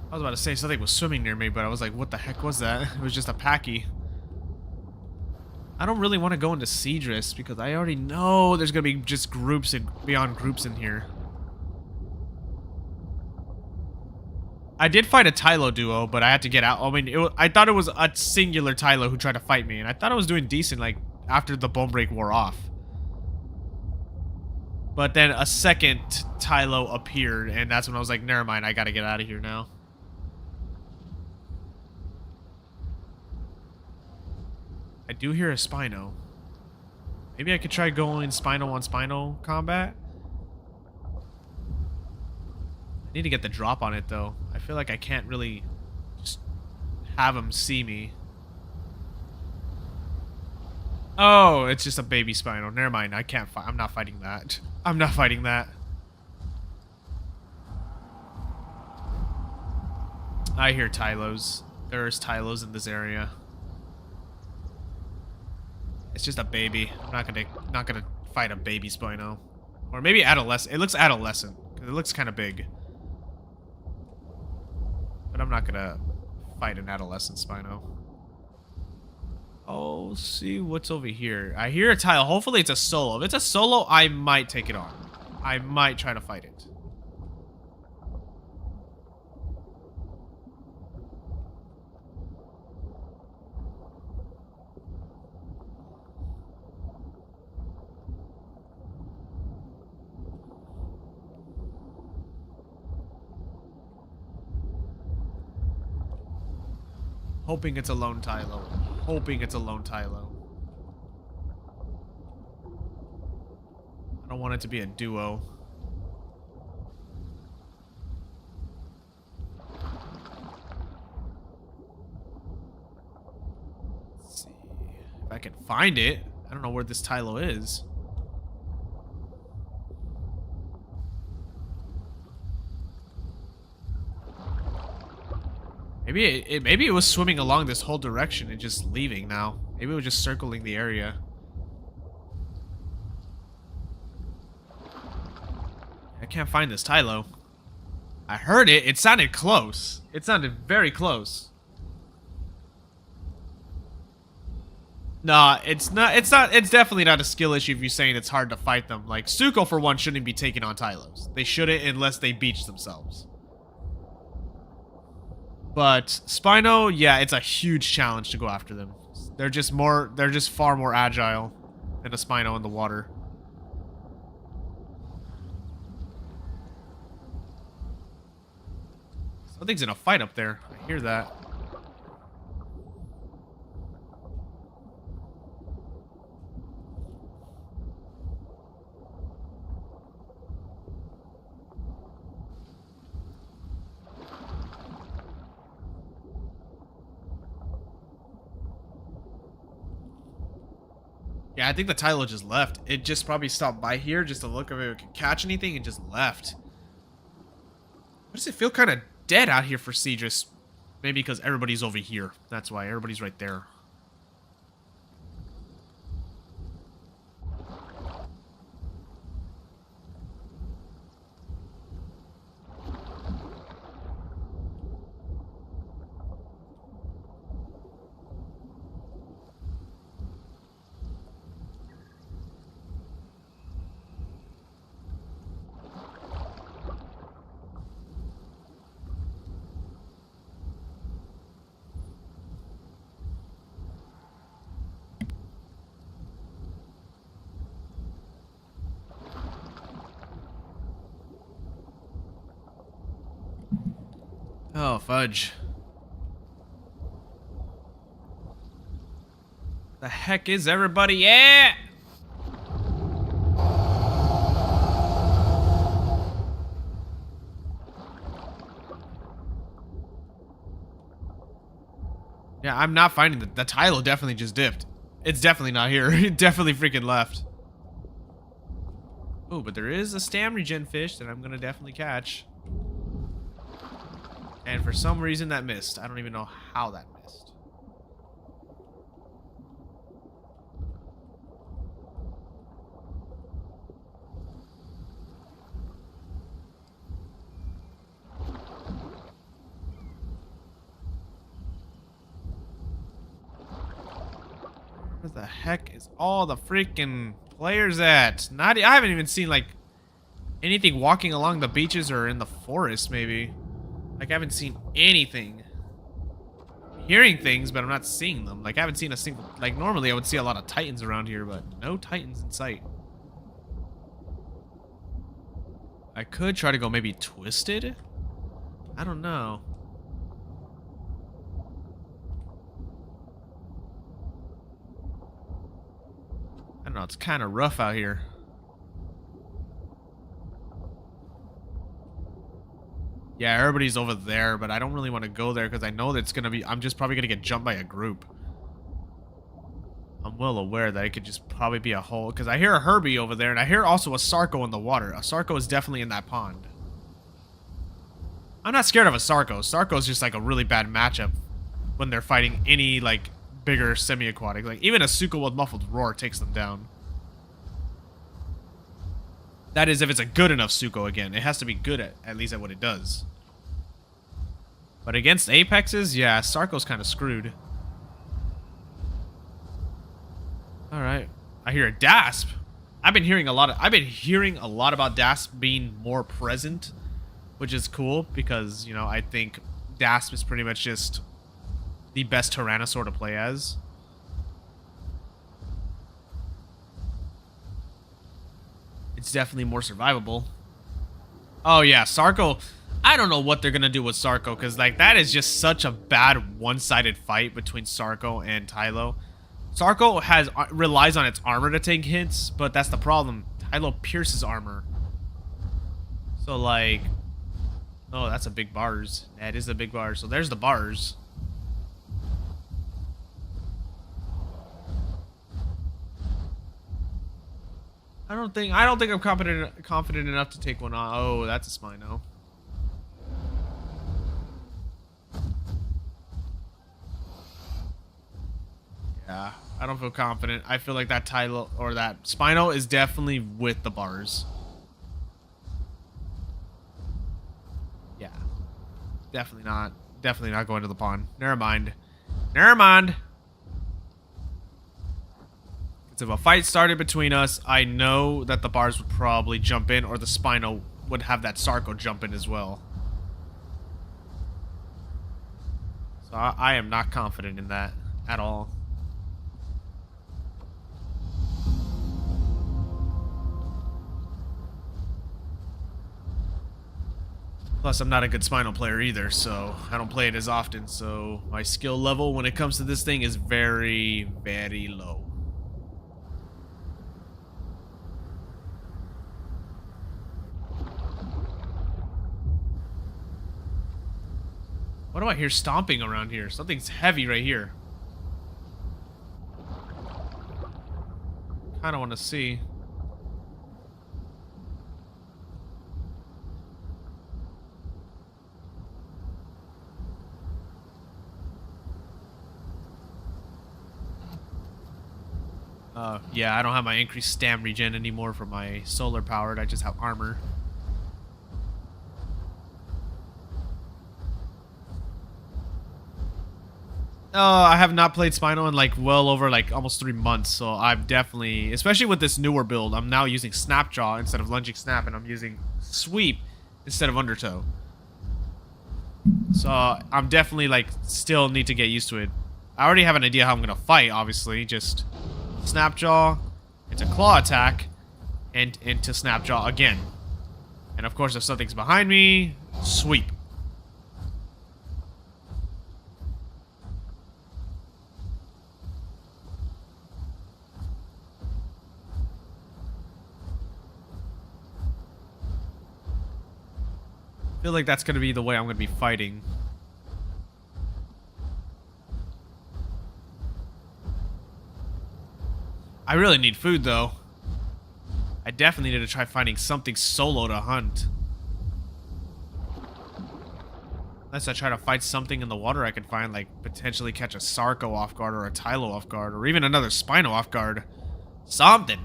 [SPEAKER 2] I was about to say something was swimming near me, but I was like, what the heck was that? It was just a Packy. I don't really want to go into Seadris because I already know there's going to be just groups and beyond groups in here. I did fight a Tylo duo, but I had to get out. I mean, I thought it was a singular Tylo who tried to fight me, and I thought I was doing decent, like, after the bone break wore off. But then a second Tylo appeared, and that's when I was like, never mind, I gotta get out of here now. I do hear a Spino. Maybe I could try going Spino on Spino combat? I need to get the drop on it, though. I feel like I can't really just have him see me. Oh, it's just a baby Spino. Never mind, I can't fight. I'm not fighting that. I'm not fighting that. I hear Tylos. There's Tylos in this area. It's just a baby. I'm not gonna fight a baby Spino. Or maybe adolescent. It looks adolescent. It looks kind of big. But I'm not gonna fight an adolescent Spino. Oh, see what's over here. I hear a tile. Hopefully it's a solo. If it's a solo, I might take it on. I might try to fight it. Hoping it's a lone Tylo. Hoping it's a lone Tylo. I don't want it to be a duo. Let's see if I can find it. I don't know where this Tylo is. Maybe it was swimming along this whole direction and just leaving now. Maybe it was just circling the area. I can't find this Tylo. I heard it. It sounded close. It sounded very close. Nah, it's not. It's definitely not a skill issue if you're saying it's hard to fight them. Like, Suko, for one, shouldn't be taking on Tylos. They shouldn't unless they beach themselves. But Spino, yeah, it's a huge challenge to go after them. They're just far more agile than a Spino in the water. Something's in a fight up there. I hear that. Yeah, I think the Tylo just left. It just probably stopped by here just to look if it could catch anything and just left. Why does it feel kind of dead out here for Seadris? Maybe because everybody's over here. That's why everybody's right there. Oh, fudge. The heck is everybody? Yeah! Yeah, I'm not finding the Tylo definitely just dipped. It's definitely not here. It definitely freaking left. Oh, but there is a stam regen fish that I'm gonna definitely catch. And for some reason that missed. I don't even know how that missed. Where the heck is all the freaking players at? I haven't even seen like anything walking along the beaches or in the forest maybe. Like I haven't seen anything. I'm hearing things, but I'm not seeing them. Like I haven't seen a single, like normally I would see a lot of Titans around here, but no Titans in sight. I could try to go maybe Twisted. I don't know. I don't know, it's kind of rough out here. Yeah, everybody's over there, but I don't really want to go there because I know that it's going to be... I'm just probably going to get jumped by a group. I'm well aware that it could just probably be a hole because I hear a Herbie over there and I hear also a Sarco in the water. A Sarco is definitely in that pond. I'm not scared of a Sarco. Sarco's just like a really bad matchup when they're fighting any like bigger semi-aquatic. Like even a Suko with Muffled Roar takes them down. That is if it's a good enough Suko again. It has to be good at least at what it does. But against Apexes, yeah, Sarco's kind of screwed. Alright. I hear a Dasp. I've been hearing a lot about Dasp being more present, which is cool because, you know, I think Dasp is pretty much just the best Tyrannosaur to play as. It's definitely more survivable. Oh yeah, Sarco. I don't know what they're gonna do with Sarco because like that is just such a bad one-sided fight between Sarco and Tylo. Sarco relies on its armor to take hits, but that's the problem. Tylo pierces armor. So like, oh, that's a big bars. That is a big bars. So there's the bars. I don't think I'm confident enough to take one on. Oh, that's a Spino. Yeah, I don't feel confident. I feel like that Tylo or that Spino is definitely with the bars. Yeah. Definitely not going to the pond. Never mind. Never mind. If a fight started between us, I know that the bars would probably jump in, or the Spino would have that Sarco jump in as well. So I am not confident in that at all. Plus, I'm not a good Spino player either, so I don't play it as often, so my skill level when it comes to this thing is very, very low. What do I hear stomping around here? Something's heavy right here. kind of want to see. Yeah, I don't have my increased stam regen anymore for my solar powered. I just have armor. I have not played Spino in like well over like almost 3 months, so I'm definitely, especially with this newer build, I'm now using Snapjaw instead of lunging snap, and I'm using sweep instead of undertow. So I'm definitely like still need to get used to it. I already have an idea how I'm gonna fight, obviously, just Snapjaw into claw attack and into Snapjaw again. And of course if something's behind me, sweep. I feel like that's gonna be the way I'm gonna be fighting. I really need food though. I definitely need to try finding something solo to hunt. Unless I try to fight something in the water I can find, like potentially catch a Sarco off guard or a Tylo off guard or even another Spino off guard. Something.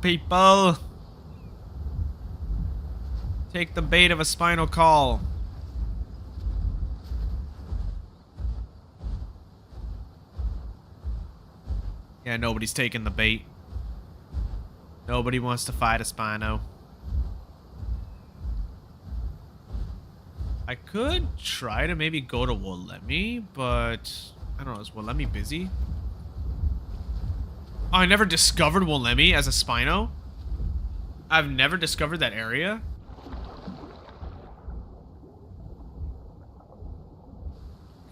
[SPEAKER 2] People, take the bait of a Spino call. Yeah, nobody's taking the bait. Nobody wants to fight a Spino. I could try to maybe go to Wolemi, but I don't know, is Wolemi busy? Oh, I never discovered Wolemi as a Spino. I've never discovered that area.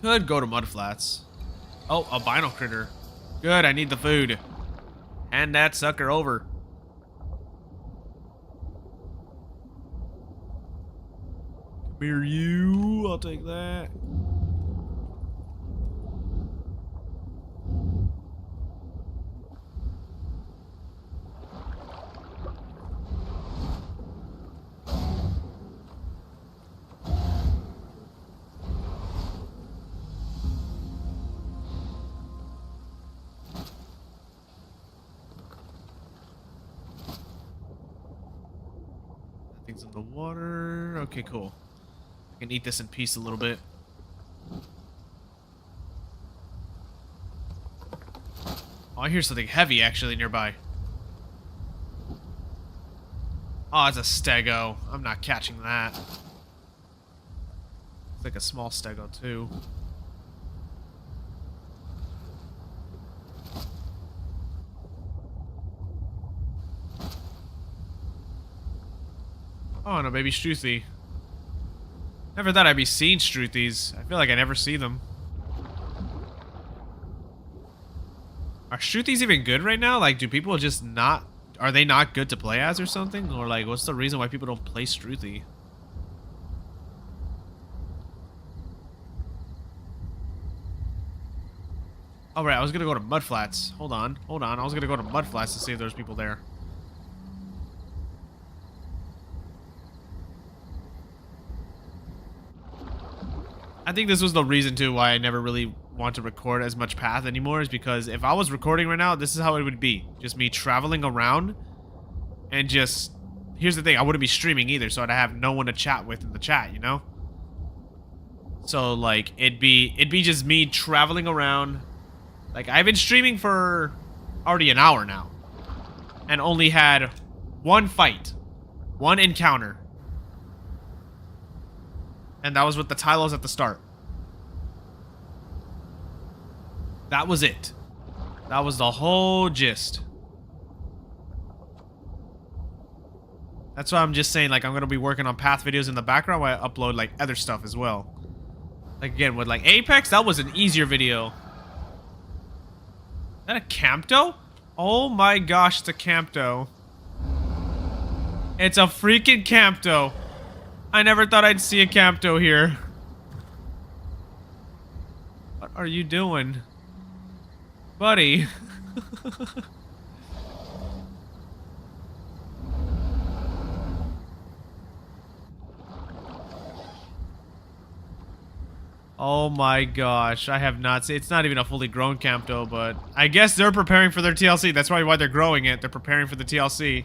[SPEAKER 2] Could go to Mudflats. Oh, albino critter. Good, I need the food. Hand that sucker over. Come here, you. I'll take that. Things in the water. Okay, cool. I can eat this in peace a little bit. Oh, I hear something heavy actually nearby. Oh, it's a stego. I'm not catching that. It's like a small stego too. Oh, no, baby Struthi. Never thought I'd be seeing Struthies. I feel like I never see them. Are Struthies even good right now? Like, do people just not... Are they not good to play as or something? Or, like, what's the reason why people don't play Struthi? Oh, right, I was gonna go to Mudflats. Hold on. I was gonna go to Mudflats to see if there's people there. I think this was the reason too why I never really want to record as much Path anymore, is because if I was recording right now, this is how it would be. Just me traveling around and just... Here's the thing, I wouldn't be streaming either, so I'd have no one to chat with in the chat, you know? So, like, it'd be just me traveling around. Like, I've been streaming for already an hour now. And only had one fight. One encounter. And that was with the Tylos at the start. That was it. That was the whole gist. That's why I'm just saying, like, I'm gonna be working on path videos in the background while I upload, like, other stuff as well. Like, again, with, like, Apex, that was an easier video. Is that a Campto? Oh my gosh, it's a Campto. It's a freaking Campto. I never thought I'd see a Campto here. What are you doing? Buddy. Oh my gosh, I have not seen. It's not even a fully grown Campto, but I guess they're preparing for their TLC. That's probably why they're growing it. They're preparing for the TLC.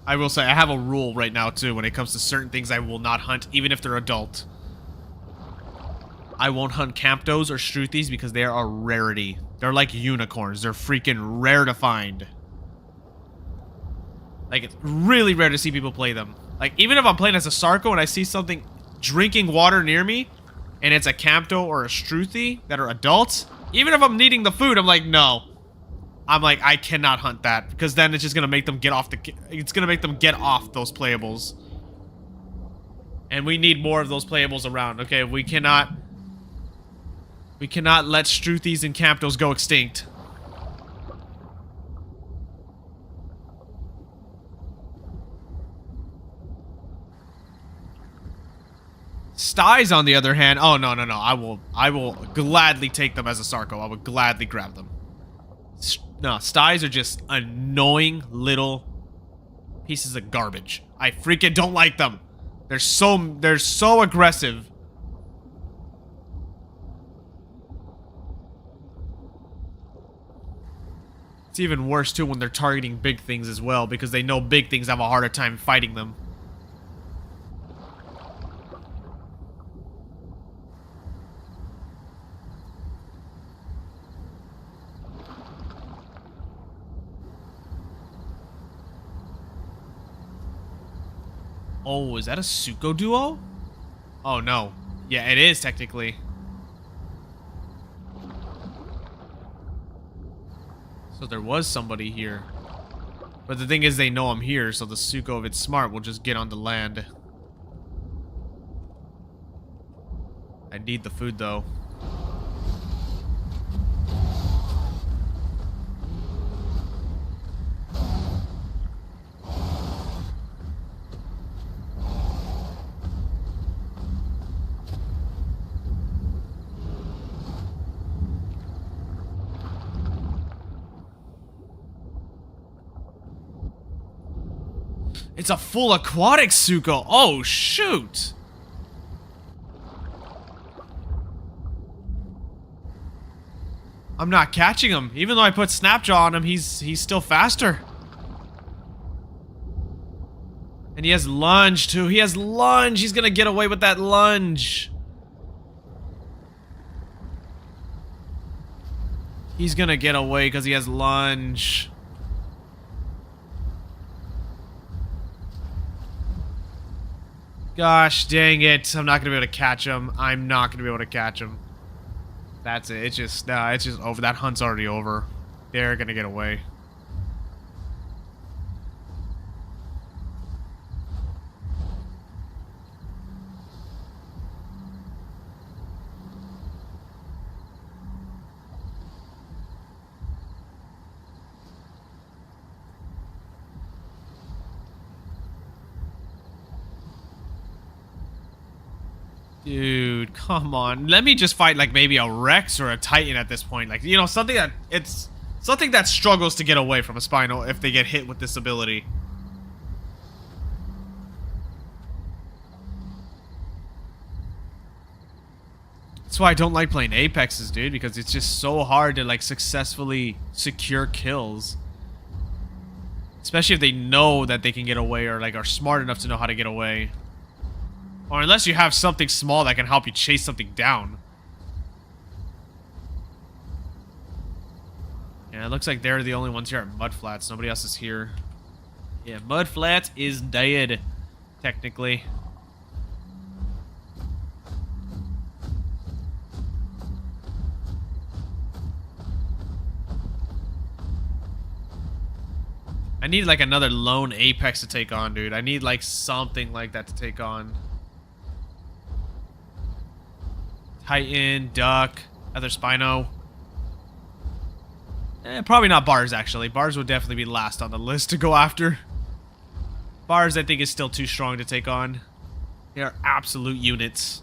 [SPEAKER 2] I will say, I have a rule right now, too, when it comes to certain things I will not hunt, even if they're adult. I won't hunt Camptos or Struthies because they are a rarity. They're like unicorns. They're freaking rare to find. Like, it's really rare to see people play them. Like, even if I'm playing as a Sarco and I see something drinking water near me, and it's a Campto or a Struthie that are adults, even if I'm needing the food, I'm like, no. I'm like, I cannot hunt that, because then it's just gonna make them get off the... It's gonna make them get off those playables. And we need more of those playables around, okay? We cannot let Struthies and Camptos go extinct. Styes, on the other hand, oh no. I will gladly take them as a Sarco. I would gladly grab them. No, Styes are just annoying little pieces of garbage. I freaking don't like them. They're so aggressive. It's even worse too when they're targeting big things as well, because they know big things have a harder time fighting them. Oh, is that a Suko duo? Oh, no. Yeah, it is, technically. So there was somebody here. But the thing is, they know I'm here, so the Suko, if it's smart, will just get on the land. I need the food, though. It's a full aquatic Suko. Oh, shoot. I'm not catching him. Even though I put Snapjaw on him, he's still faster. And he has lunge, too. He has lunge. He's gonna get away with that lunge. He's gonna get away because he has lunge. Gosh dang it. I'm not gonna be able to catch him. I'm not gonna be able to catch him. That's it. It's just over. That hunt's already over. They're gonna get away. Dude, come on. Let me just fight like maybe a Rex or a Titan at this point. Like, you know, something that struggles to get away from a Spino if they get hit with this ability. That's why I don't like playing Apexes, dude, because it's just so hard to like successfully secure kills. Especially if they know that they can get away or like are smart enough to know how to get away. Or unless you have something small that can help you chase something down. Yeah, it looks like they're the only ones here at Mudflats. Nobody else is here. Yeah, Mudflats is dead, technically. I need like another lone Apex to take on, dude. I need like something like that to take on. Titan, Duck, other Spino. Probably not Bars, actually. Bars would definitely be last on the list to go after. Bars, I think, is still too strong to take on. They are absolute units.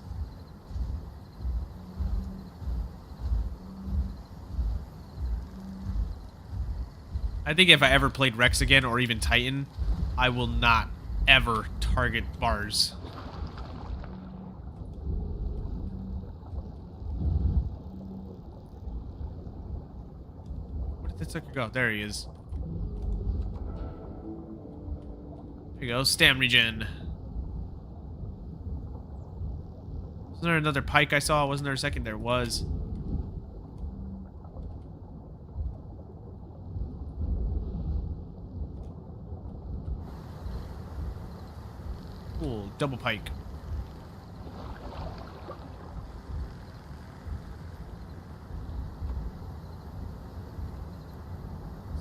[SPEAKER 2] I think if I ever played Rex again, or even Titan, I will not ever target Bars. Where did this sucker go? There he is. There you go, stam regen. Wasn't there another pike I saw? Wasn't there a second? There was. Cool, double pike.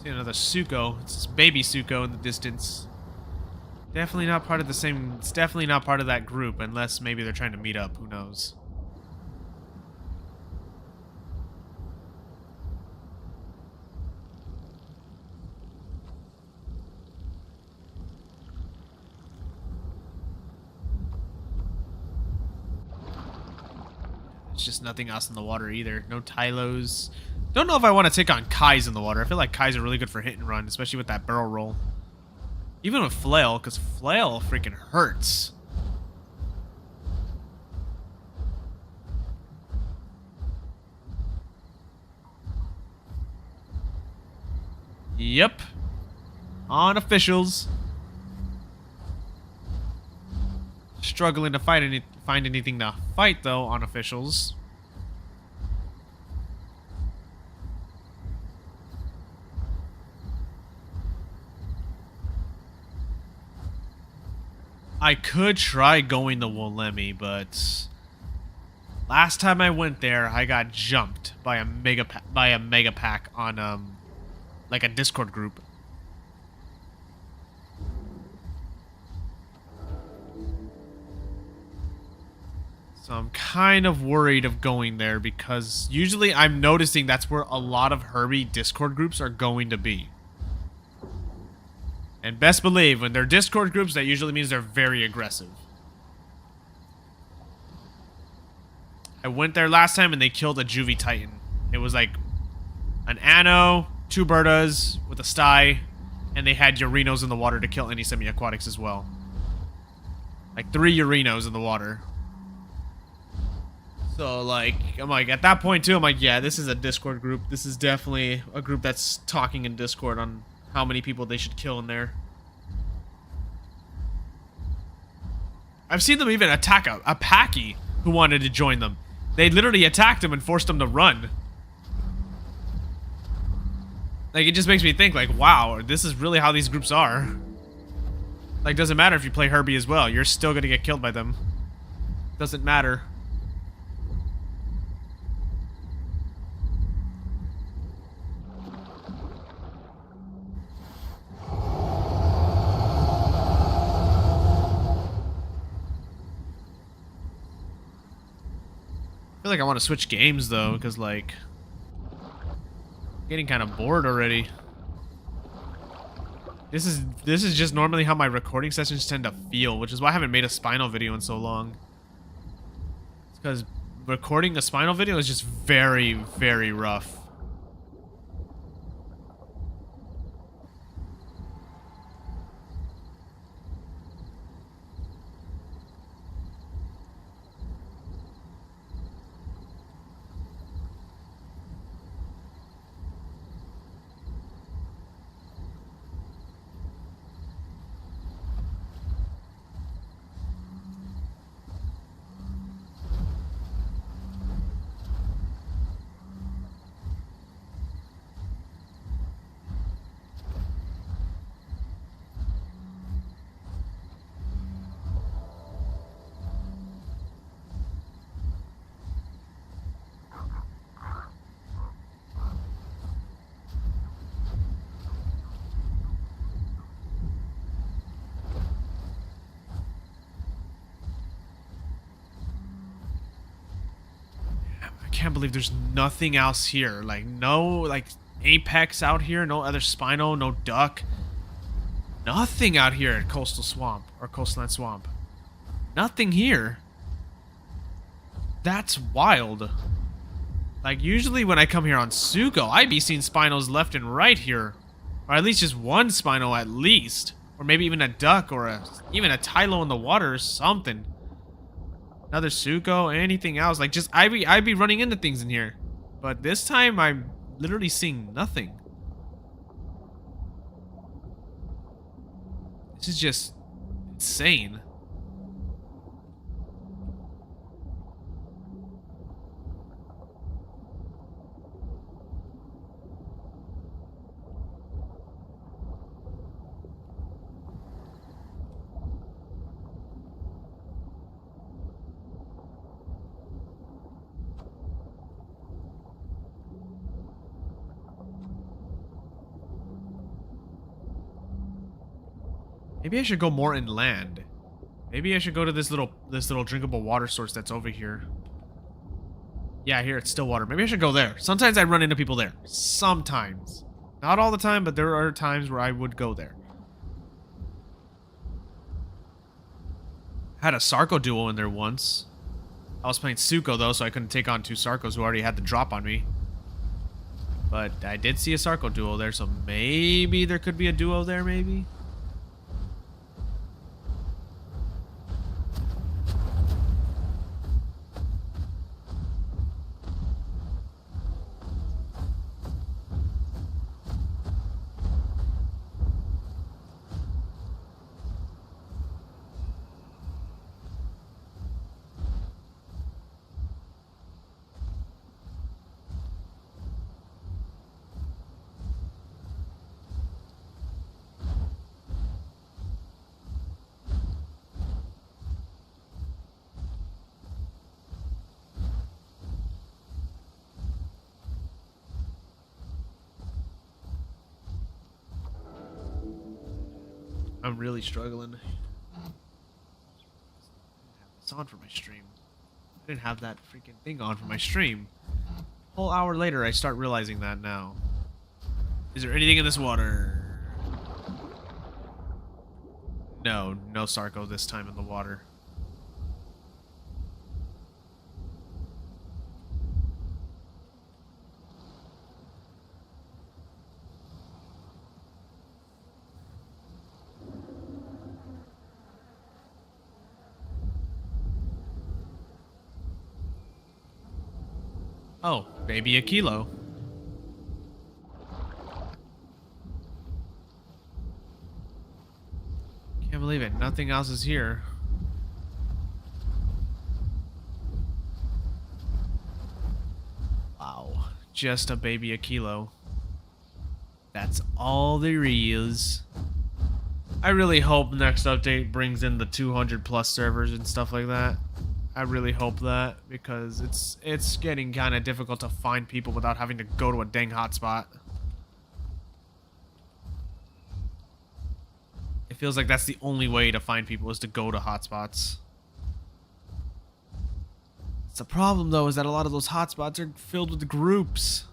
[SPEAKER 2] See another Suko. It's baby Suko in the distance. Definitely not part of the same. It's definitely not part of that group, unless maybe they're trying to meet up. Who knows? There's just nothing else in the water either. No Tylos. Don't know if I want to take on Kais in the water. I feel like Kais are really good for hit and run, especially with that barrel roll. Even with Flail, because Flail freaking hurts. Yep. On officials. Struggling to find anything to fight, though, on officials. I could try going to Wolemi, but last time I went there, I got jumped by a mega pack on like a Discord group. So I'm kind of worried of going there because usually I'm noticing that's where a lot of Herbie Discord groups are going to be. And best believe, when they're Discord groups, that usually means they're very aggressive. I went there last time and they killed a Juvie Titan. It was like an Anno, 2 Bertas with a Sty, and they had Urinos in the water to kill any semi-aquatics as well. Like 3 Urinos in the water. So, like, I'm like, at that point too, I'm like, yeah, this is a Discord group. This is definitely a group that's talking in Discord on how many people they should kill in there. I've seen them even attack a Packy who wanted to join them. They literally attacked him and forced him to run. Like, it just makes me think, like, wow, this is really how these groups are. Like, doesn't matter if you play Herbie as well. You're still gonna get killed by them. Doesn't matter. I feel like I want to switch games though, because like I'm getting kind of bored already. This is just normally how my recording sessions tend to feel, which is why I haven't made a Spinal video in so long. It's because recording a Spinal video is just very, very rough. can't believe there's nothing else here. Like, no, like, apex out here. No other Spino, no duck. Nothing out here at Coastal Swamp, or Coastline Swamp. Nothing here. That's wild. Like, usually when I come here on Suko, I be seeing Spinos left and right here. Or at least just one Spino at least. Or maybe even a duck, or even a Tylo in the water or something. Another Suko, anything else. Like, just, I be running into things in here. But this time, I'm literally seeing nothing. This is just insane. Maybe I should go more inland. Maybe I should go to this little drinkable water source that's over here. Yeah, here it's still water. Maybe I should go there. Sometimes I run into people there. Sometimes. Not all the time, but there are times where I would go there. I had a Sarco duo in there once. I was playing Suko though, so I couldn't take on two Sarcos who already had the drop on me. But I did see a Sarco duo there, so maybe there could be a duo there, maybe? I'm really struggling. It's on for my stream. I didn't have that freaking thing on for my stream. A whole hour later, I start realizing that now. Is there anything in this water? No, no Sarco this time in the water. Oh, maybe a kilo. Can't believe it. Nothing else is here. Wow. Just a baby a kilo. That's all there is. I really hope next update brings in the 200 plus servers and stuff like that. I really hope that, because it's getting kind of difficult to find people without having to go to a dang hotspot. It feels like that's the only way to find people, is to go to hotspots. It's the problem though, is that a lot of those hotspots are filled with groups.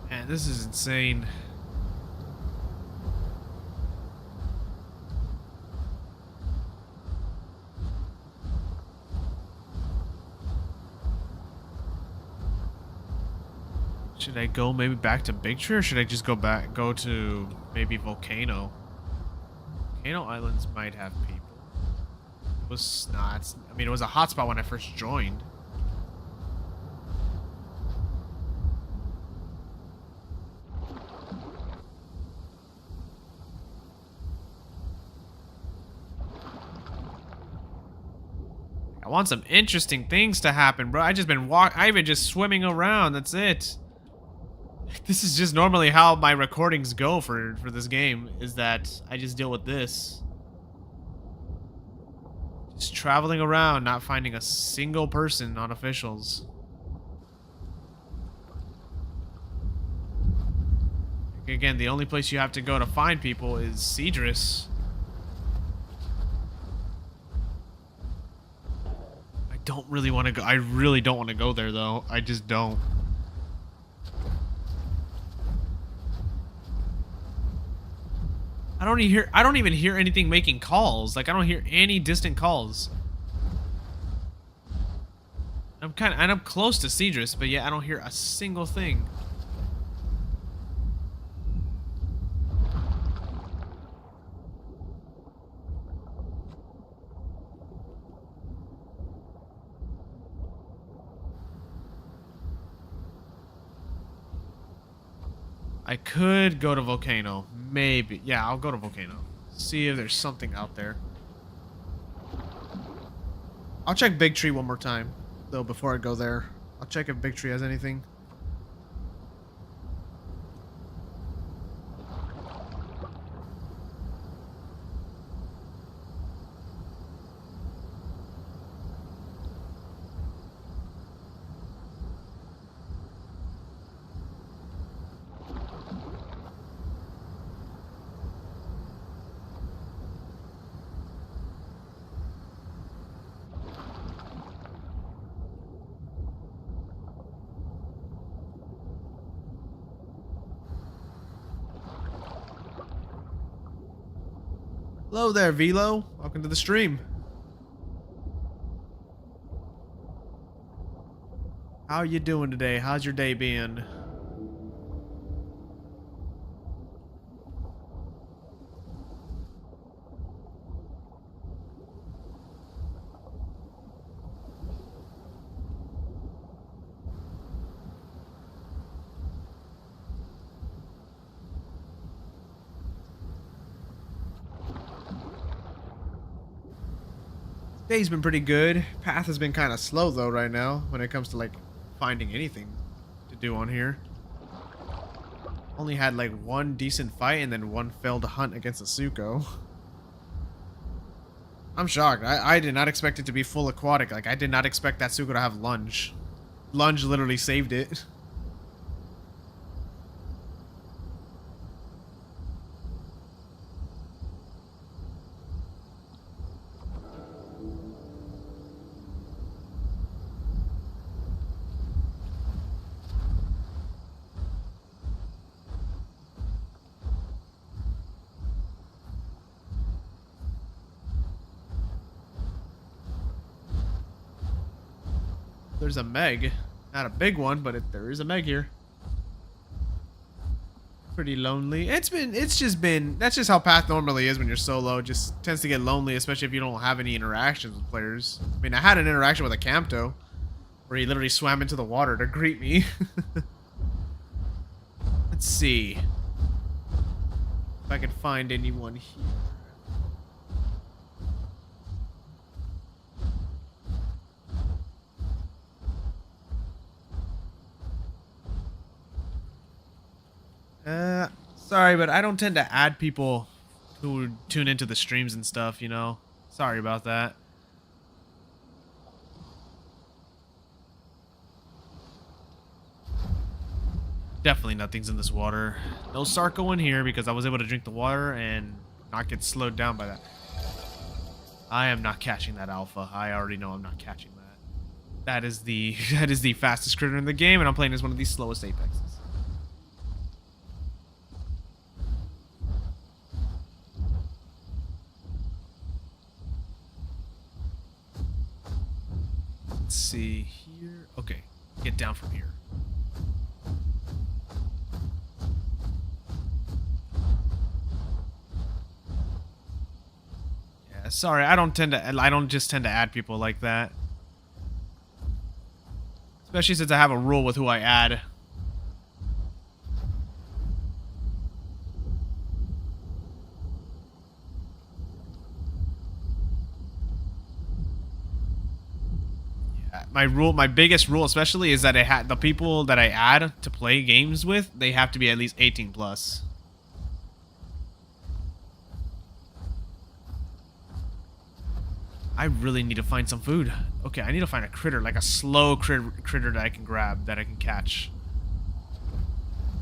[SPEAKER 2] Man, this is insane. Should I go maybe back to Big Tree, or should I just go to maybe Volcano? Volcano Islands might have people. It was not. I mean, it was a hotspot when I first joined. I want some interesting things to happen, bro. I've been just swimming around. That's it. This is just normally how my recordings go for this game, is that I just deal with this. Just traveling around, not finding a single person on officials. Again, the only place you have to go to find people is Cedrus. I don't really want to go. I really don't want to go there, though. I just don't. I don't even hear anything making calls. Like, I don't hear any distant calls. I'm close to Cedrus, but yeah, I don't hear a single thing. I could go to Volcano. Maybe. Yeah, I'll go to Volcano. See if there's something out there. I'll check Big Tree one more time, though, before I go there. I'll check if Big Tree has anything. Hello there, Velo. Welcome to the stream. How you doing today? How's your day been? Day's been pretty good. Path has been kind of slow though right now when it comes to like finding anything to do on here. Only had like one decent fight and then one failed hunt against a Suko. I'm shocked. I did not expect it to be full aquatic. Like, I did not expect that Suko to have lunge. Lunge literally saved it. There's a Meg. Not a big one, but there is a Meg here. Pretty lonely. That's just how Path normally is when you're solo. It just tends to get lonely, especially if you don't have any interactions with players. I mean, I had an interaction with a Campto, where he literally swam into the water to greet me. Let's see if I can find anyone here. Sorry, but I don't tend to add people who tune into the streams and stuff, you know? Sorry about that. Definitely nothing's in this water. No Sarco in here because I was able to drink the water and not get slowed down by that. I am not catching that alpha. I already know I'm not catching that. That is the fastest critter in the game, and I'm playing as one of the slowest apexes. Let's see here. Okay, get down from here. Yeah, sorry, I don't just tend to add people like that. Especially since I have a rule with who I add. My biggest rule especially is that the people that I add to play games with, they have to be at least 18 plus. I really need to find some food. Okay, I need to find a critter, like a slow critter that I can grab, that I can catch.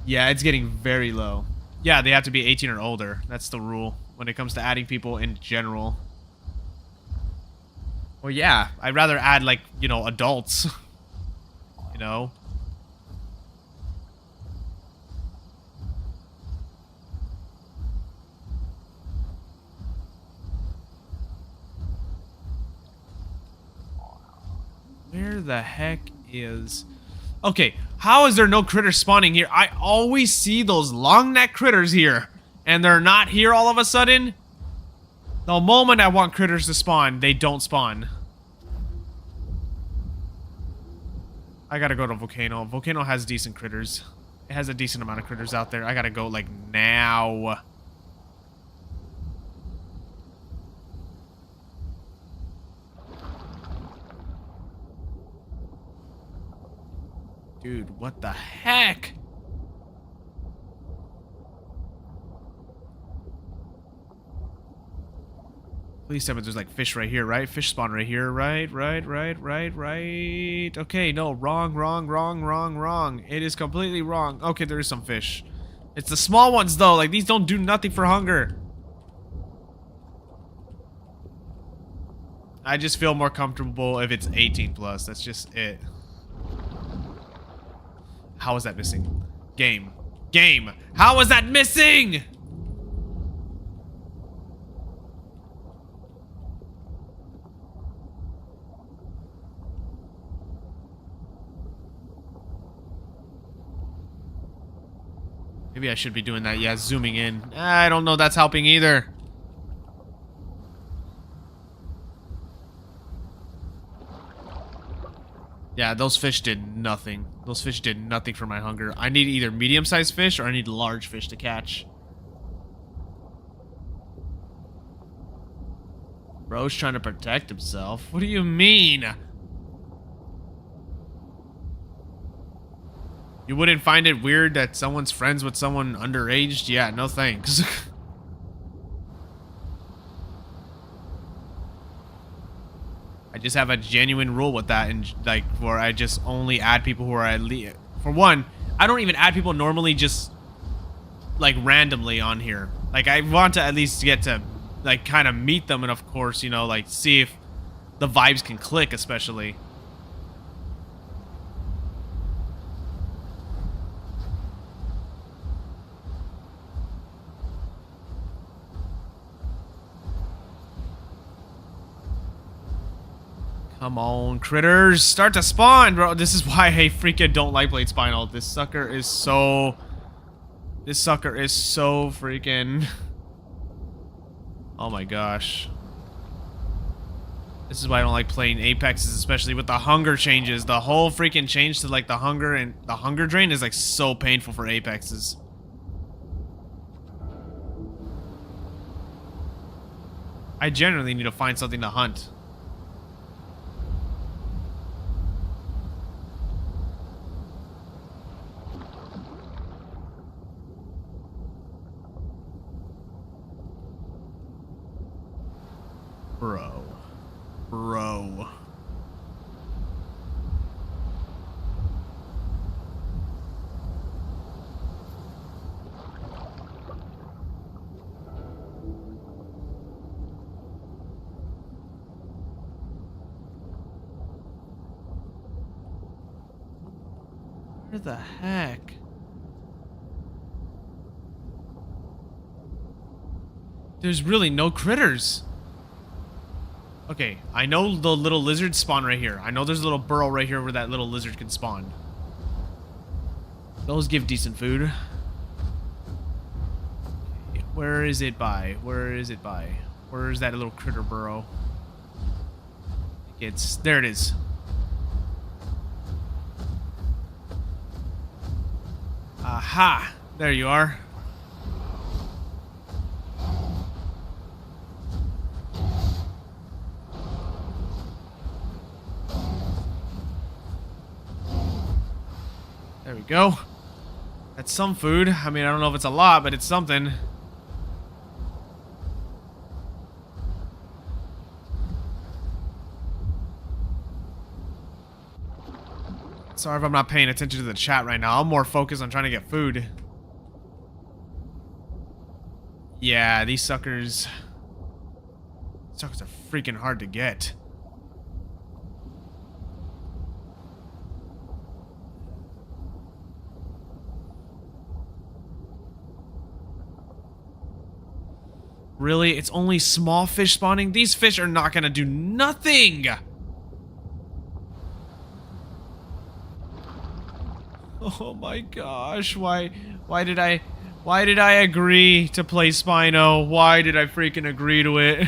[SPEAKER 2] Yeah, it's getting very low. Yeah, they have to be 18 or older. That's the rule when it comes to adding people in general. Well, yeah, I'd rather add, like, you know, adults. You know? Where the heck is... Okay, how is there no critters spawning here? I always see those long neck critters here, and they're not here all of a sudden. The moment I want critters to spawn, they don't spawn. I gotta go to Volcano. Volcano has decent critters. It has a decent amount of critters out there. I gotta go, like, now. Dude, what the heck? Please tell me there's like fish right here, right? Fish spawn right here, right? Okay, no, wrong. It is completely wrong. Okay, there is some fish. It's the small ones though, like these don't do nothing for hunger. I just feel more comfortable if it's 18 plus, that's just it. How is that missing? Game. How is that missing? Maybe I should be doing that. Yeah, zooming in. I don't know that's helping either. Yeah, those fish did nothing. Those fish did nothing for my hunger. I need either medium-sized fish or I need large fish to catch. Bro's trying to protect himself. What do you mean? You wouldn't find it weird that someone's friends with someone underage? Yeah, no thanks. I just have a genuine rule with that, and like where I just only add people who are at least. For one, I don't even add people normally just like randomly on here. Like I want to at least get to like kind of meet them, and of course, you know, like see if the vibes can click, especially. Come on, critters. Start to spawn, bro. This is why I freaking don't like Blade Spinal. This sucker is so freaking... Oh my gosh. This is why I don't like playing Apexes, especially with the hunger changes. The whole freaking change to like the hunger and the hunger drain is like so painful for Apexes. I generally need to find something to hunt. Bro. Where the heck? There's really no critters. Okay, I know the little lizards spawn right here. I know there's a little burrow right here where that little lizard can spawn. Those give decent food. Okay, where is it by? Where is it by? Where's that little critter burrow? There it is. Aha! There you are. There we go. That's some food. I mean, I don't know if it's a lot, but it's something. Sorry if I'm not paying attention to the chat right now. I'm more focused on trying to get food. Yeah, these suckers... Suckers are freaking hard to get. Really? It's only small fish spawning? These fish are not gonna do nothing! Oh my gosh, why did I agree to play Spino? Why did I freaking agree to it?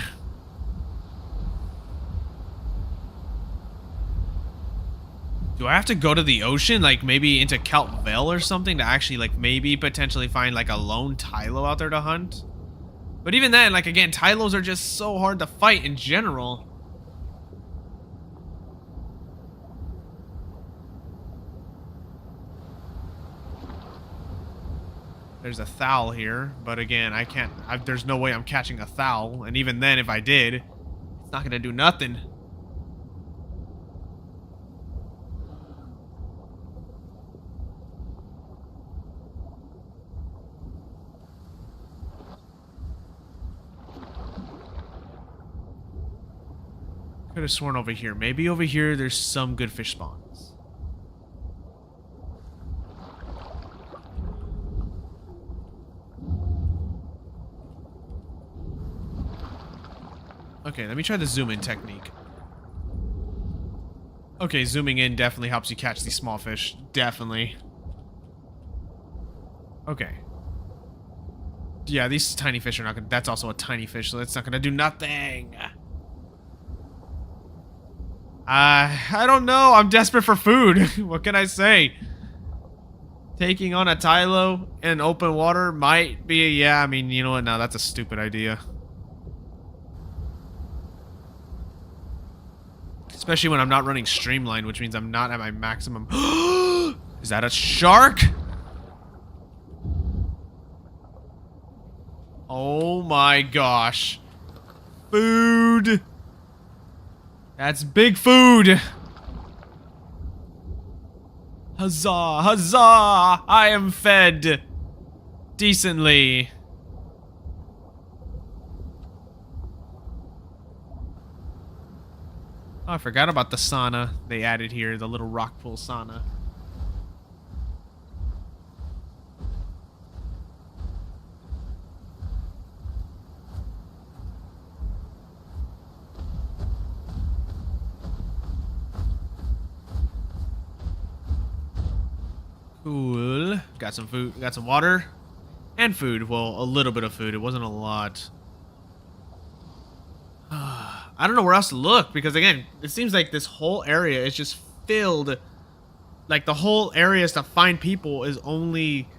[SPEAKER 2] Do I have to go to the ocean, like maybe into Kelp Vale or something to actually like maybe potentially find like a lone Tylo out there to hunt? But even then, like again, Tylos are just so hard to fight in general. There's a Thal here, but again, I can't, there's no way I'm catching a Thal, and even then, if I did, it's not gonna do nothing. Could have sworn over here. Maybe over here there's some good fish spawns. Okay, let me try the zoom in technique. Okay, zooming in definitely helps you catch these small fish. Definitely. Okay. Yeah, these tiny fish are not gonna... That's also a tiny fish, so that's not gonna do nothing. I don't know. I'm desperate for food. What can I say? Taking on a Tylo in open water might be... Yeah, I mean, you know what? No, that's a stupid idea. Especially when I'm not running Streamline, which means I'm not at my maximum. Is that a shark? Oh my gosh. Food. That's big food. Huzzah, huzzah. I am fed decently. Oh, I forgot about the sauna they added here, the little rock pool sauna. Cool. Got some food, got some water and food. Well, a little bit of food. It wasn't a lot. I don't know where else to look because again, it seems like this whole area is just filled. Like the whole areas to find people is only,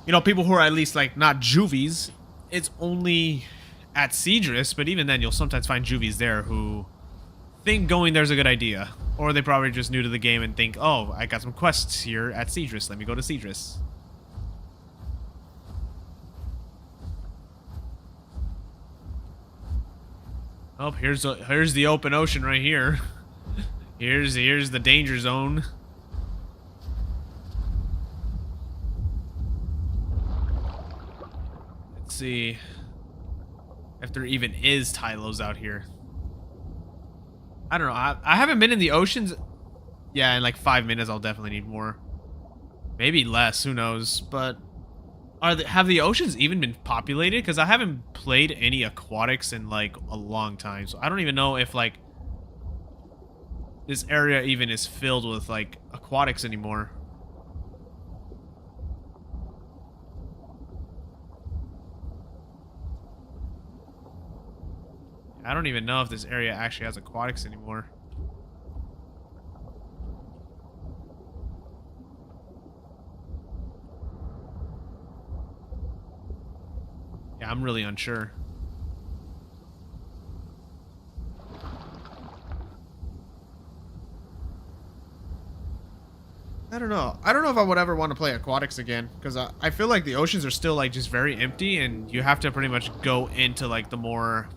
[SPEAKER 2] you know, people who are at least like not juvies. It's only at Cedrus, but even then you'll sometimes find juvies there who think going there's a good idea. Or they probably just new to the game and think, oh, I got some quests here at Cedrus. Let me go to Cedrus. Oh, here's the open ocean right here. Here's the danger zone. Let's see if there even is Tylos out here. I don't know. I haven't been in the oceans. Yeah, in like 5 minutes I'll definitely need more. Maybe less, who knows. But have the oceans even been populated? Because I haven't played any aquatics in like a long time. So I don't even know if like this area even is filled with like aquatics anymore. I don't even know if this area actually has aquatics anymore. Yeah, I'm really unsure. I don't know. I don't know if I would ever want to play aquatics again, because I feel like the oceans are still like just very empty, and you have to pretty much go into like the more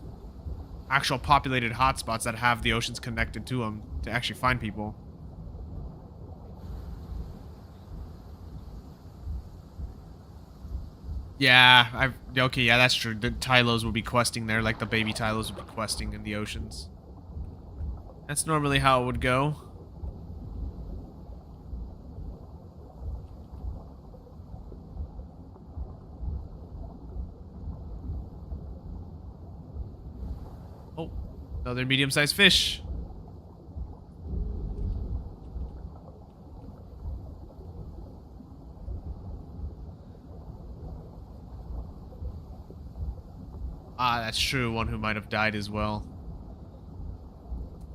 [SPEAKER 2] actual populated hotspots that have the oceans connected to them to actually find people. Yeah, okay, yeah, that's true. The Tylos will be questing there, like the baby Tylos will be questing in the oceans. That's normally how it would go. Oh, another medium-sized fish. Ah, that's true. One who might have died as well.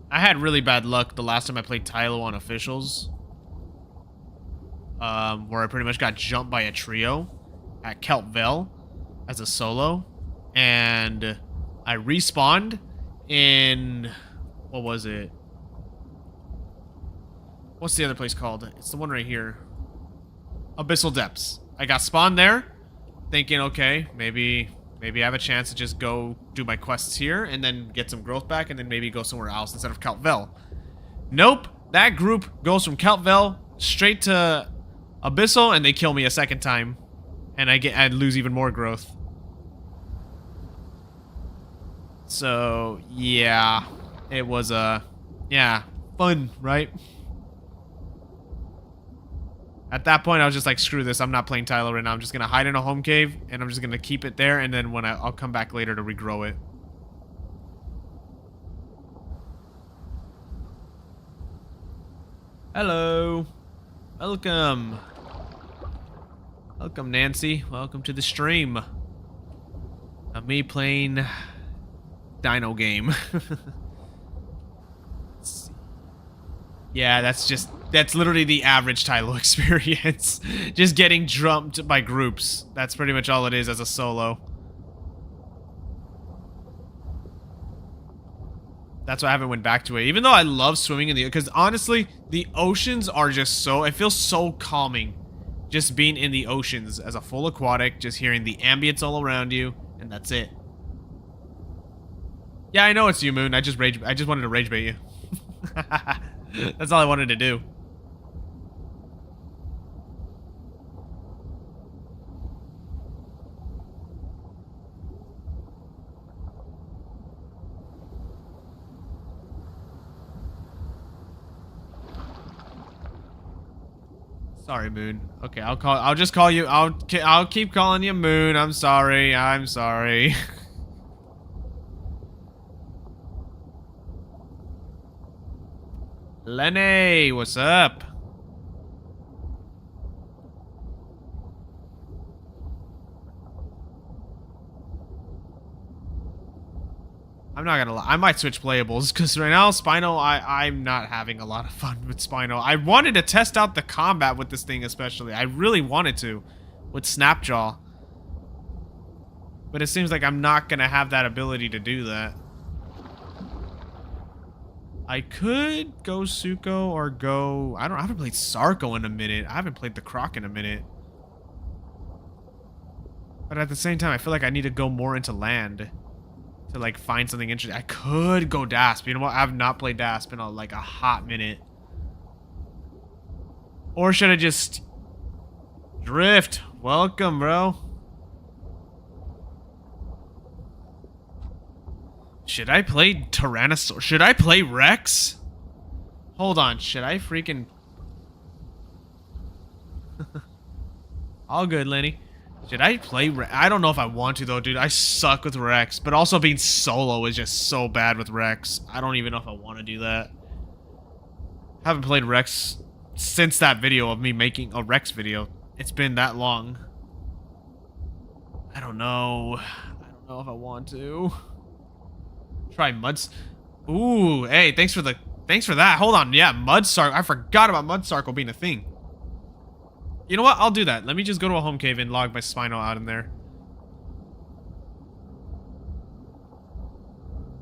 [SPEAKER 2] I had really bad luck the last time I played Tylo on officials. Where I pretty much got jumped by a trio at Kelpville as a solo. And I respawned in... What was it? What's the other place called? It's the one right here. Abyssal Depths. I got spawned there, thinking, okay, maybe I have a chance to just go do my quests here and then get some growth back and then maybe go somewhere else instead of Kelpville. Nope. That group goes from Kelpville straight to Abyssal and they kill me a second time. And I lose even more growth. So, yeah. It was, yeah, fun, right? At that point, I was just like, screw this. I'm not playing Tylo right now. I'm just going to hide in a home cave, and I'm just going to keep it there, and then when I'll come back later to regrow it. Hello. Welcome. Welcome, Nancy. Welcome to the stream. Of me playing Dino game. Yeah, that's literally the average Tylo experience. Just getting jumped by groups. That's pretty much all it is as a solo. That's why I haven't went back to it. Even though I love swimming in the... Because honestly, the oceans are just so... It feels so calming. Just being in the oceans as a full aquatic. Just hearing the ambience all around you. And that's it. Yeah, I know it's you, Moon. I just wanted to rage bait you. That's all I wanted to do. Sorry, Moon. Okay, I'll just call you. I'll keep calling you Moon. I'm sorry. I'm sorry. Lenny, what's up? I'm not gonna lie, I might switch playables, because right now, Spino, I'm not having a lot of fun with Spino. I wanted to test out the combat with this thing especially. I really wanted to, with Snapjaw. But it seems like I'm not gonna have that ability to do that. I could go Suko or go... I haven't played Sarko in a minute. I haven't played the Croc in a minute. But at the same time, I feel like I need to go more into land to like find something interesting. I could go Dasp. You know what? I have not played Dasp in like a hot minute. Or should I just drift? Welcome, bro. Should I play Tyrannosaurus? Should I play Rex? Hold on. Should I freaking... All good, Lenny. Should I play Rex? I don't know if I want to, though, dude. I suck with Rex. But also being solo is just so bad with Rex. I don't even know if I want to do that. I haven't played Rex since that video of me making a Rex video. It's been that long. I don't know. I don't know if I want to. Try Muds. Ooh, hey, thanks for that. Hold on, yeah, Mudsarkle. I forgot about Mudsarkle being a thing. You know what? I'll do that. Let me just go to a home cave and log my Spino out in there.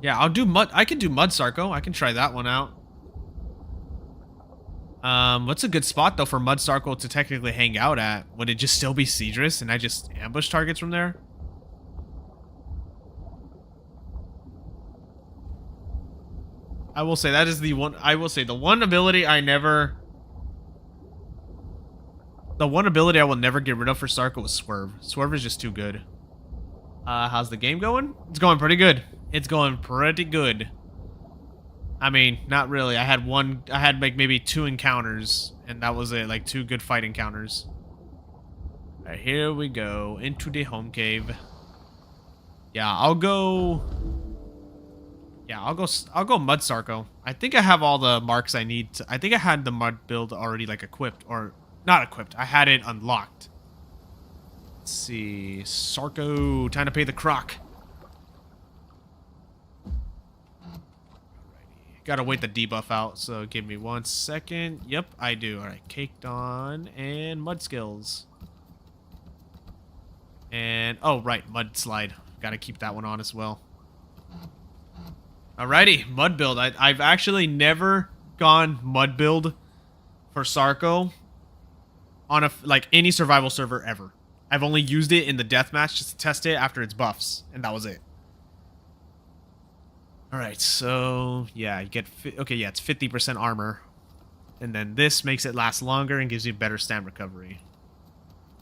[SPEAKER 2] Yeah, I'll do I can do Mudsarkle. I can try that one out. What's a good spot though for Mudsarkle to technically hang out at? Would it just still be Seadris and I just ambush targets from there? I will say that is the one. I will say the one ability I never. The one ability I will never get rid of for Sarkle is Swerve. Swerve is just too good. How's the game going? It's going pretty good. It's going pretty good. I mean, not really. I had like maybe 2 encounters, and that was it. Like 2 good fight encounters. Alright, here we go. Into the home cave. Yeah, I'll go Mudsarkle. I think I have all the marks I need to, I think I had the mud build already like equipped, or not equipped. I had it unlocked. Let's see. Sarko, time to pay the croc. Alrighty. Gotta wait the debuff out, so give me 1 second. Yep, I do. Alright, Caked On and Mud Skills. And, oh, right, Mudslide. Gotta keep that one on as well. Alrighty, Mud Build. I've actually never gone Mud Build for Sarko on like any survival server ever. I've only used it in the deathmatch just to test it after its buffs, and that was it. Alright, so, yeah, you get, okay, yeah, it's 50% armor. And then this makes it last longer and gives you better stam recovery.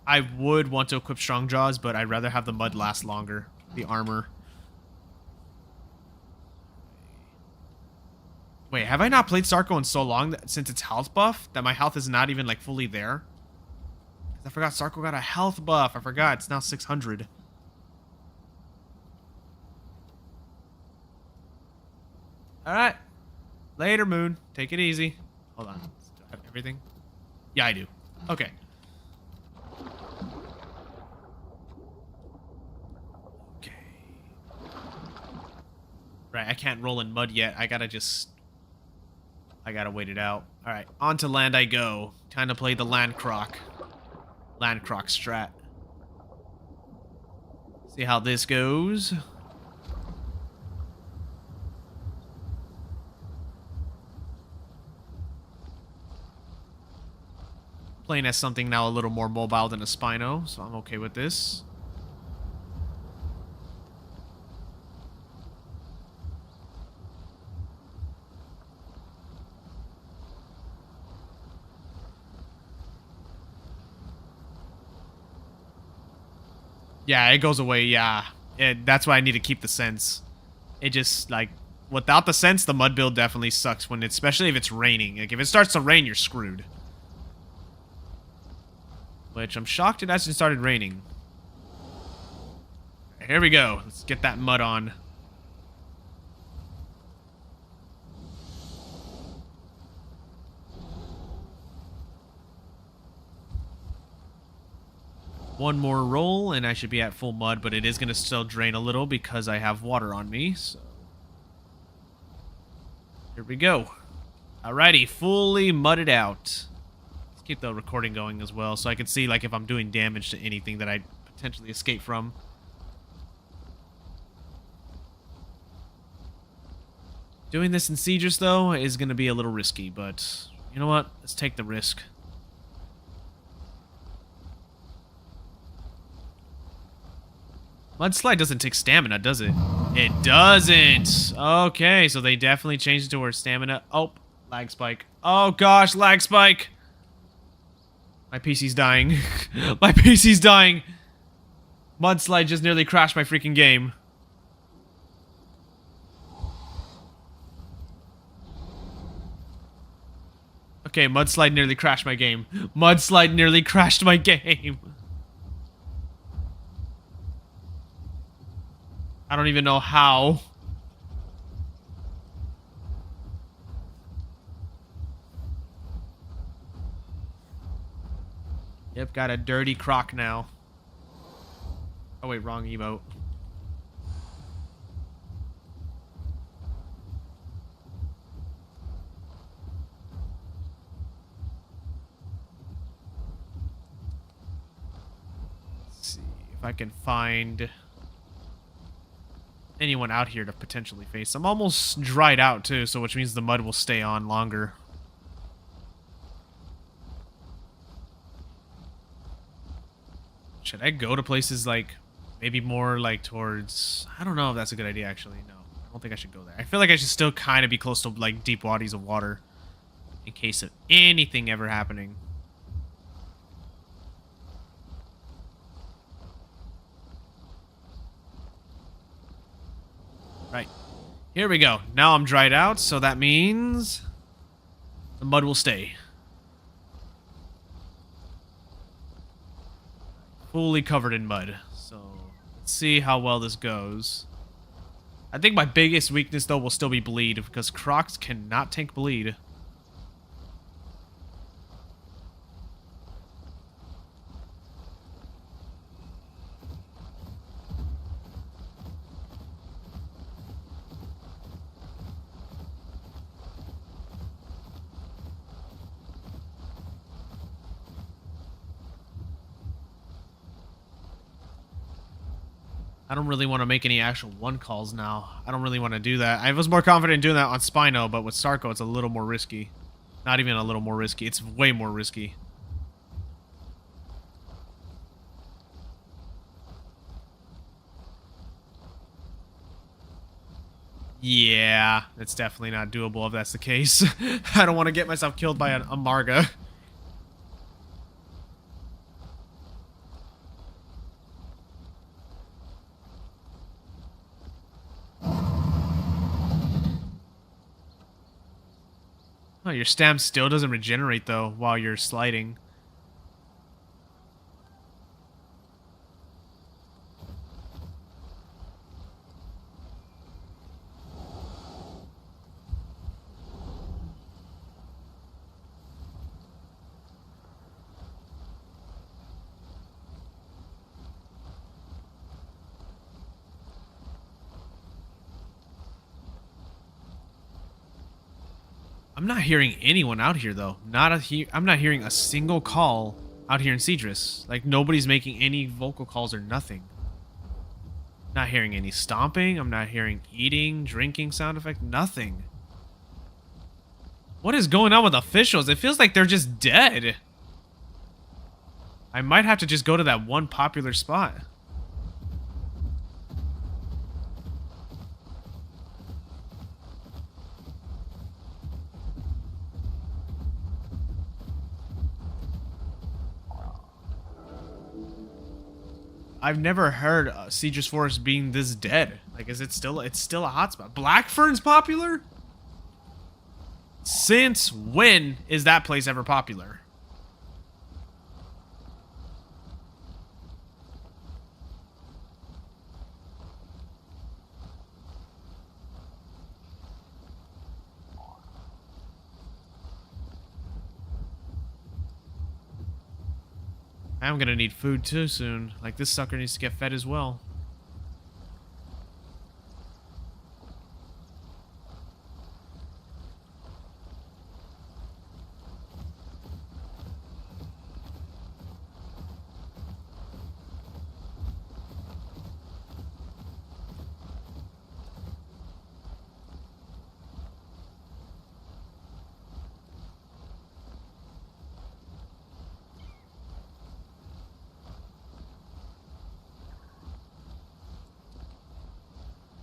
[SPEAKER 2] I would want to equip Strong Jaws, but I'd rather have the mud last longer. The armor. Wait, have I not played Sarko in so long since its health buff that my health is not even like fully there? I forgot Sarko got a health buff. I forgot. It's now 600. Alright. Later, Moon. Take it easy. Hold on. Do I have everything? Yeah, I do. Okay. Right, I can't roll in mud yet. I gotta wait it out. Alright, on to land I go. Time to play the Land Croc. Land Croc strat. See how this goes. Playing as something now a little more mobile than a Spino, so I'm okay with this. Yeah, it goes away, yeah. That's why I need to keep the sense. It just, like, without the sense, the mud build definitely sucks, when especially if it's raining. Like, if it starts to rain, you're screwed. Which, I'm shocked it hasn't started raining. Here we go. Let's get that mud on. One more roll, and I should be at full mud, but it is going to still drain a little because I have water on me, so... Here we go. Alrighty, fully mudded out. Let's keep the recording going as well, so I can see, like, if I'm doing damage to anything that I potentially escape from. Doing this in Seadris, though, is going to be a little risky, but... You know what? Let's take the risk. Mudslide doesn't take stamina, does it? It doesn't! Okay, so they definitely changed it to where stamina... Oh, lag spike. Oh gosh, lag spike! My PC's dying. My PC's dying! Mudslide just nearly crashed my freaking game. Okay, Mudslide nearly crashed my game. Mudslide nearly crashed my game. I don't even know how. Yep, got a dirty croc now. Oh wait, wrong emote. If I can find anyone out here to potentially face. I'm almost dried out too, so which means the mud will stay on longer. Should I go to places like maybe more like towards, I don't know if that's a good idea actually. No, I don't think I should go there. I feel like I should still kind of be close to like deep bodies of water in case of anything ever happening. Right. Here we go. Now I'm dried out, so that means the mud will stay. Fully covered in mud. So let's see how well this goes. I think my biggest weakness though will still be bleed because Crocs cannot tank bleed. I don't really want to make any actual one calls now. I don't really want to do that. I was more confident in doing that on Spino, but with Sarco, it's a little more risky. Not even a little more risky. It's way more risky. Yeah, it's definitely not doable if that's the case. I don't want to get myself killed by an Amarga. Oh, your stam still doesn't regenerate, though, while you're sliding. I'm not hearing anyone out here, though. I'm not hearing a single call out here in Cedrus. Like, nobody's making any vocal calls or nothing. Not hearing any stomping. I'm not hearing eating, drinking sound effect. Nothing. What is going on with officials? It feels like they're just dead. I might have to just go to that one popular spot. I've never heard Cedrus Forest being this dead. Like, is it still? It's still a hotspot. Blackfern's popular? Since when is that place ever popular? I'm gonna need food too soon. Like, this sucker needs to get fed as well.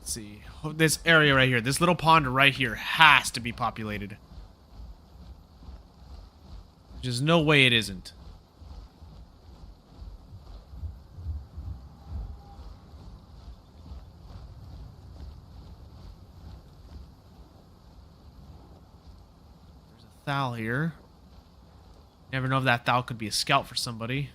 [SPEAKER 2] Let's see. This area right here, this little pond right here has to be populated. There's no way it isn't. There's a Thal here. Never know if that Thal could be a scout for somebody.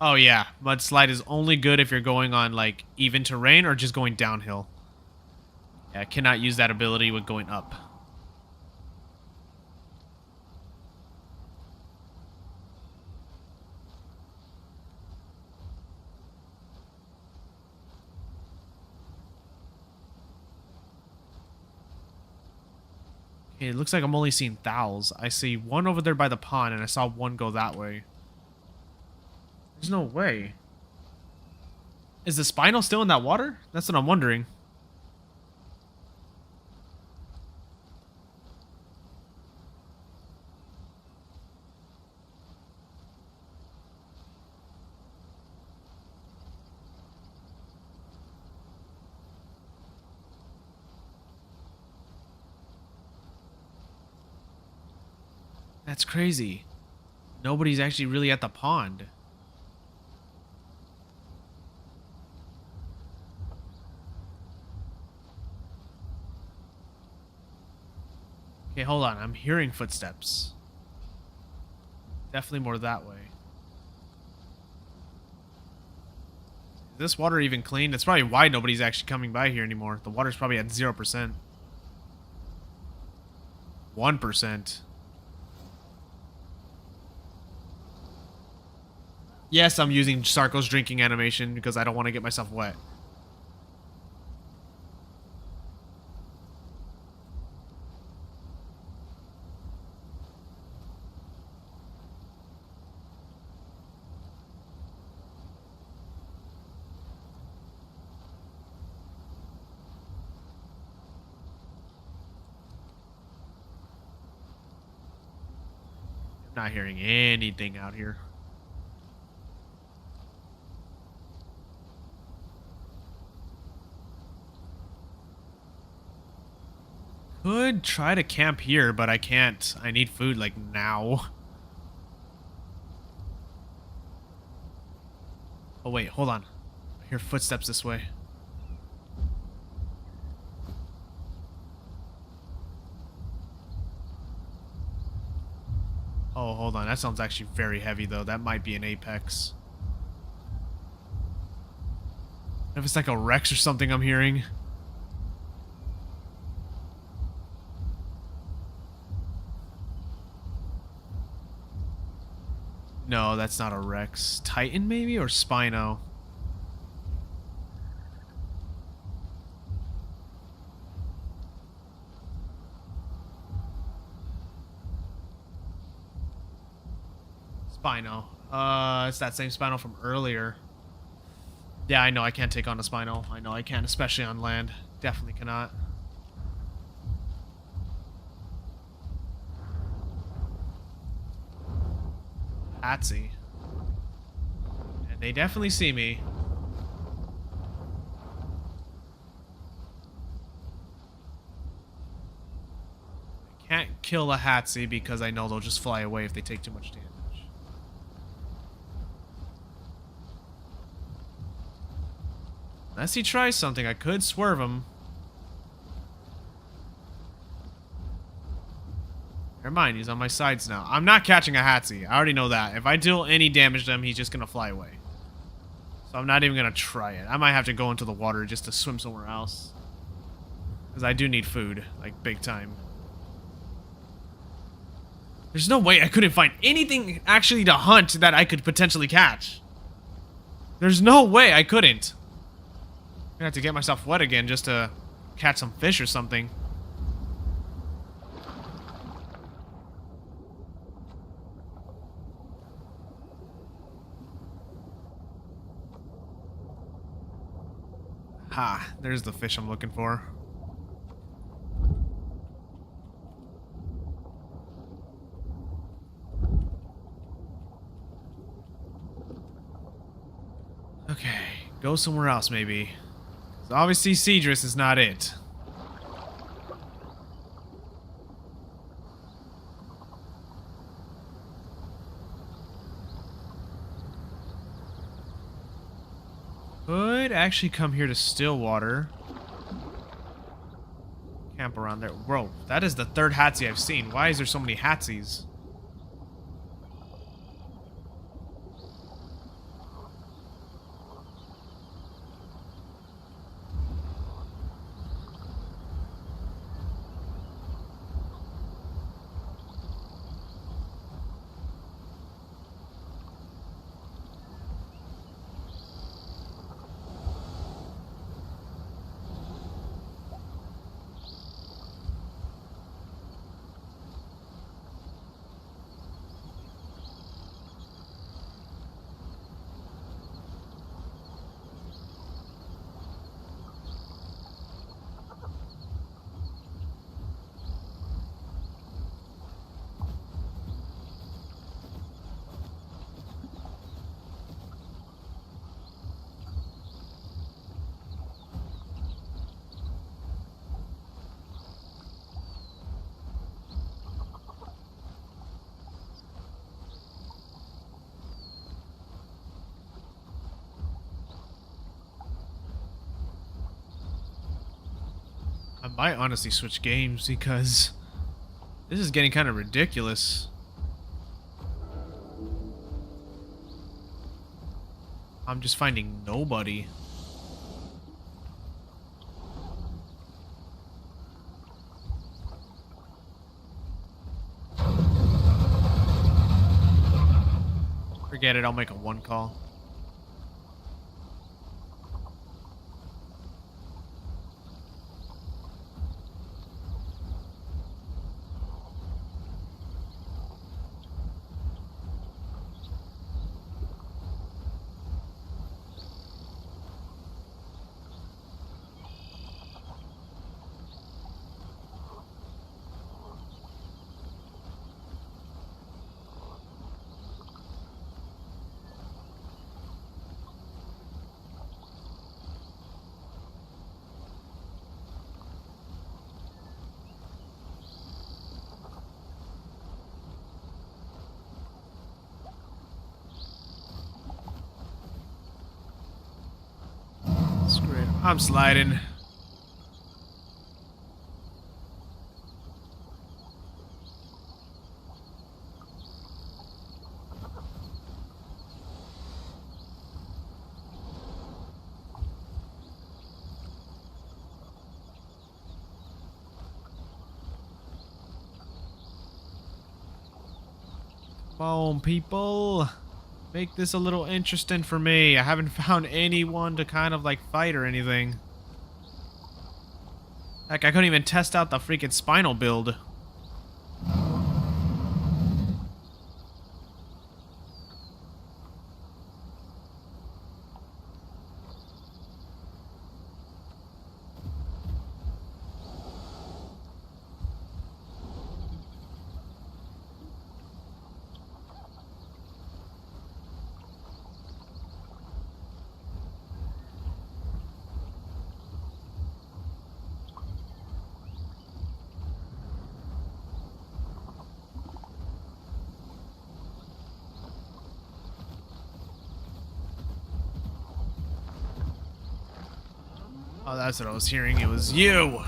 [SPEAKER 2] Oh yeah, mudslide is only good if you're going on like even terrain or just going downhill. Yeah, I cannot use that ability with going up. Okay, it looks like I'm only seeing thals. I see one over there by the pond, and I saw one go that way. There's no way. Is the spinal still in that water? That's what I'm wondering. That's crazy. Nobody's actually really at the pond. Okay, hold on. I'm hearing footsteps. Definitely more that way. Is this water even clean? That's probably why nobody's actually coming by here anymore. The water's probably at 0%. 1%. Yes, I'm using Sarko's drinking animation because I don't want to get myself wet. I'm not hearing anything out here. Could try to camp here, but I can't. I need food, like, now. Oh, wait, hold on. I hear footsteps this way. Oh, hold on. That sounds actually very heavy, though. That might be an apex. If it's like a Rex or something I'm hearing. No, that's not a Rex. Titan, maybe? Or Spino? Spino. It's that same Spino from earlier. Yeah, I know I can't take on a Spino. I know I can't, especially on land. Definitely cannot. Patsy. And they definitely see me. I can't kill a Hatsi because I know they'll just fly away if they take too much damage. Unless he tries something, I could swerve him. Never mind, he's on my sides now. I'm not catching a Hatsi. I already know that. If I deal any damage to him, he's just gonna fly away. So I'm not even gonna try it. I might have to go into the water just to swim somewhere else. Because I do need food, like big time. There's no way I couldn't find anything actually to hunt that I could potentially catch. There's no way I couldn't. I'm gonna have to get myself wet again just to catch some fish or something. Ha, there's the fish I'm looking for. Okay, go somewhere else maybe. 'Cause obviously Cedrus is not it. Could actually come here to Stillwater. Camp around there. Bro, that is the third Hatsi I've seen. Why is there so many Hatsis? I might honestly switch games because this is getting kind of ridiculous. I'm just finding nobody. Forget it, I'll make a one call. Screw it. I'm sliding. Come on, people. Make this a little interesting for me. I haven't found anyone to kind of like fight or anything. Heck, I couldn't even test out the freaking spinal build. Oh, that's what I was hearing. It was you.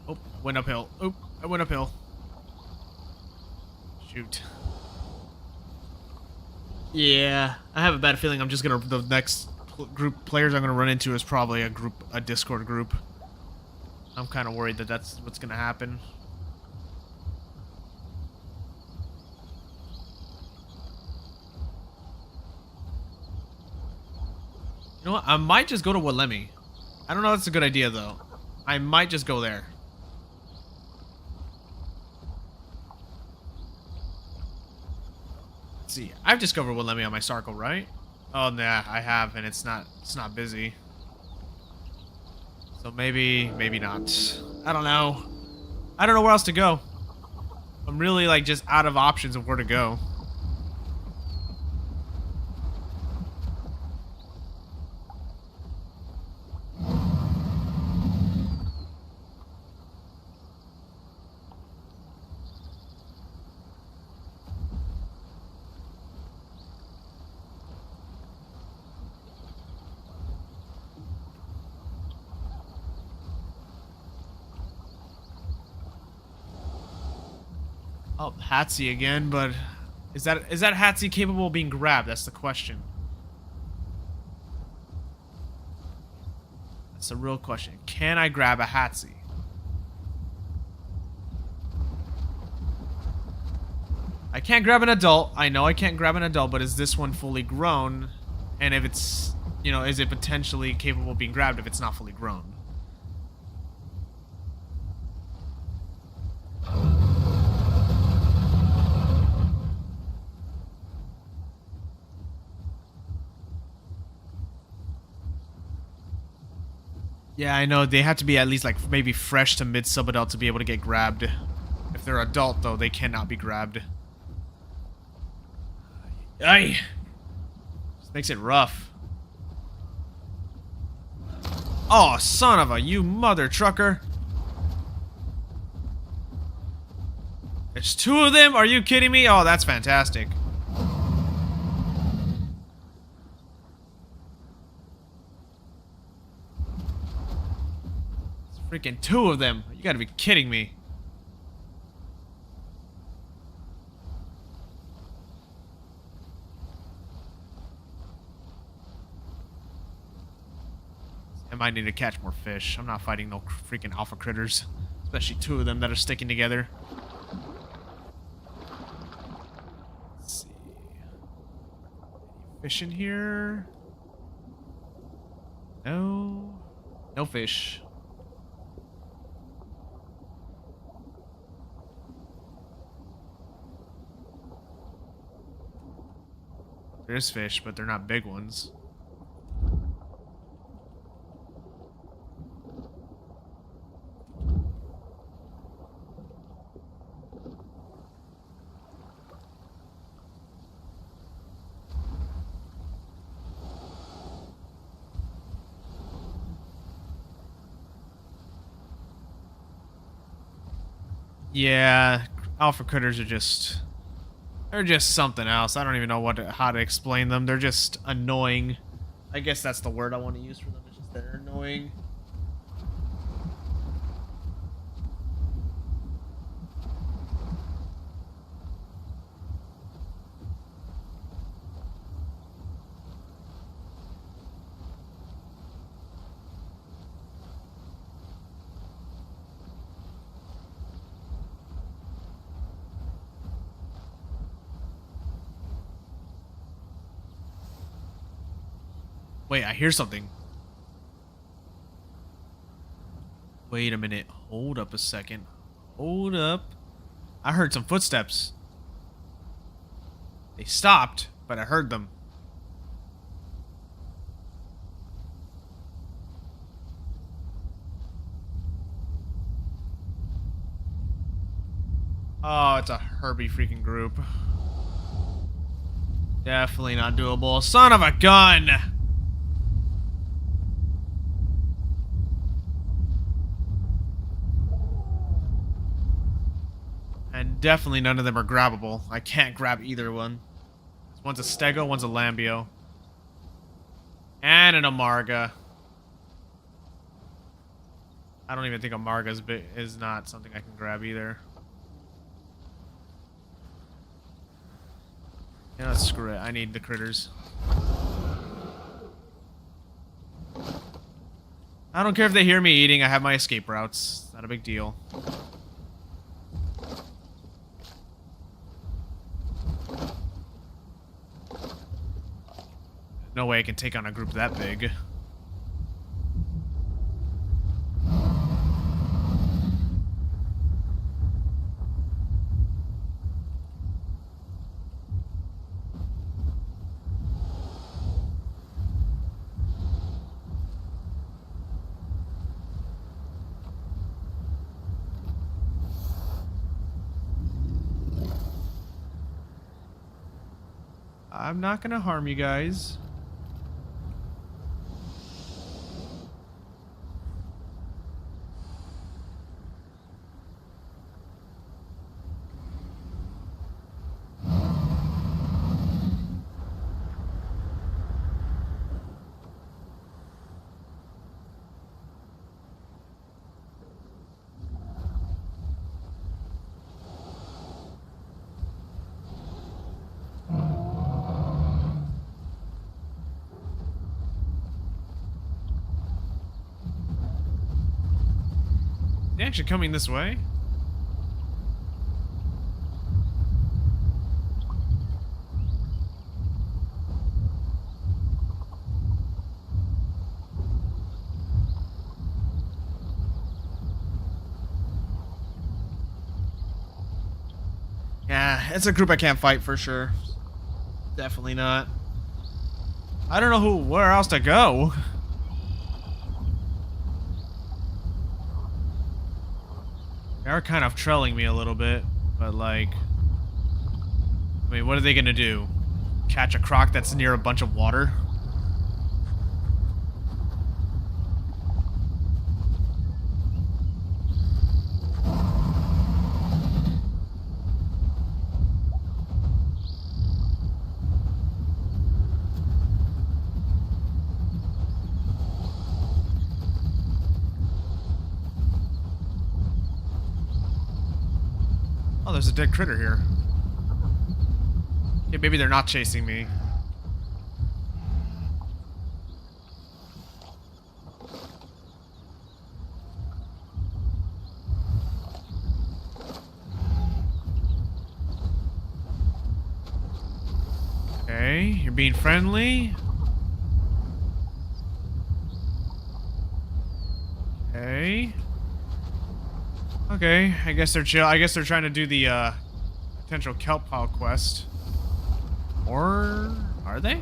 [SPEAKER 2] Oh, went uphill. Oh, I went uphill. Shoot. Yeah, I have a bad feeling I'm just gonna, the next group players I'm gonna run into is probably a Discord group. I'm kind of worried that that's what's gonna happen. You know what? I might just go to Walemi. I don't know if that's a good idea though. I might just go there. Let's see. I've discovered Walemi on my Sarkle, right? Oh nah, I have, and it's not busy. So maybe not. I don't know. I don't know where else to go. I'm really like just out of options of where to go. Oh, Hatsi again, but is that Hatsi capable of being grabbed? That's the question. That's the real question. Can I grab a Hatsi? I can't grab an adult. I know I can't grab an adult, but is this one fully grown? And if it's, you know, is it potentially capable of being grabbed if it's not fully grown? Yeah, I know. They have to be at least like maybe fresh to mid subadult to be able to get grabbed. If they're adult, though, they cannot be grabbed. Aye. This makes it rough. Oh, son of a you mother trucker. There's 2 of them? Are you kidding me? Oh, that's fantastic. It's freaking 2 of them. You gotta be kidding me. I might need to catch more fish. I'm not fighting no freaking alpha critters. Especially 2 of them that are sticking together. Let's see. Any fish in here? No. No fish. There's fish, but they're not big ones. Yeah, alpha critters are just... They're just something else. I don't even know how to explain them. They're just annoying. I guess that's the word I want to use for them. It's just they're annoying. Wait, I hear something. Wait a minute. Hold up a second. Hold up. I heard some footsteps. They stopped, but I heard them. Oh, it's a Herbie freaking group. Definitely not doable. Son of a gun! And definitely none of them are grabbable. I can't grab either one. One's a Stego, one's a Lambio. And an Amarga. I don't even think Amarga is not something I can grab either. Yeah, screw it. I need the critters. I don't care if they hear me eating. I have my escape routes. Not a big deal. No way I can take on a group that big. I'm not gonna harm you guys. They actually coming this way? Yeah, it's a group I can't fight for sure. Definitely not. I don't know where else to go. They are kind of trailing me a little bit, but like, I mean, what are they gonna do? Catch a croc that's near a bunch of water? Oh, there's a dead critter here. Yeah, maybe they're not chasing me. Okay, you're being friendly. Okay. Okay, I guess they're chill. I guess they're trying to do the potential kelp pile quest. Or are they?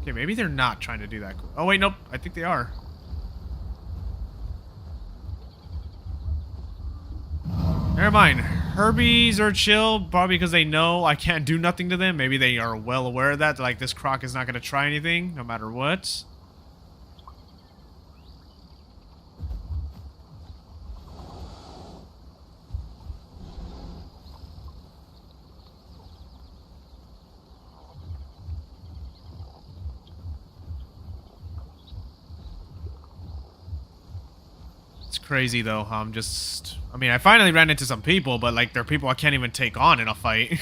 [SPEAKER 2] Okay, maybe they're not trying to do that. Oh wait, nope. I think they are. Never mind. Herbies are chill, probably because they know I can't do nothing to them. Maybe they are well aware of that. Like, this croc is not going to try anything, no matter what. It's crazy though. I mean, I finally ran into some people, but like, they're people I can't even take on in a fight.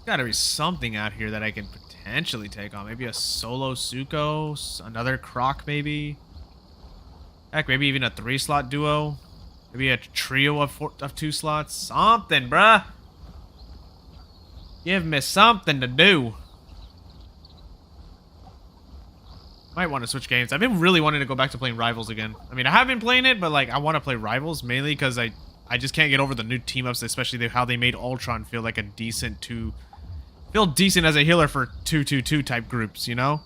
[SPEAKER 2] Gotta be something out here that I can potentially take on. Maybe a solo Suko, another croc maybe. Heck, maybe even a 3-slot duo. Maybe a trio of 2 slots. Something, bruh. Give me something to do. Might want to switch games. I've been really wanting to go back to playing Rivals again. I mean, I have been playing it, but like, I want to play Rivals mainly because I just can't get over the new team-ups, especially how they made Ultron feel like a decent feel decent as a healer for 2-2-2 type groups, you know?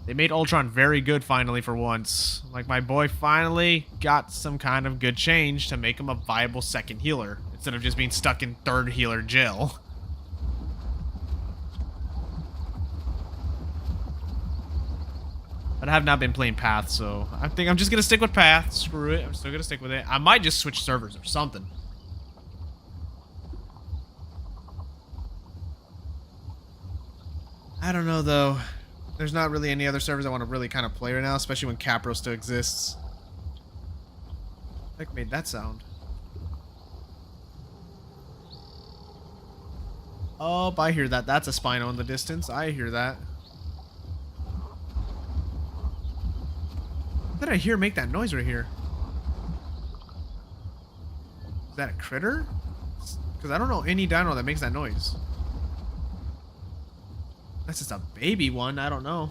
[SPEAKER 2] They made Ultron very good finally for once. Like, my boy finally got some kind of good change to make him a viable second healer instead of just being stuck in third healer jail. But I have not been playing Path, so I think I'm just gonna stick with Path. Screw it, I'm still gonna stick with it. I might just switch servers or something. I don't know though. There's not really any other servers I want to really kind of play right now, especially when Capro still exists. Like, made that sound. Oh, I hear that. That's a Spino in the distance. I hear that. What did I hear make that noise right here? Is that a critter? Because I don't know any dino that makes that noise. That's just a baby one. I don't know.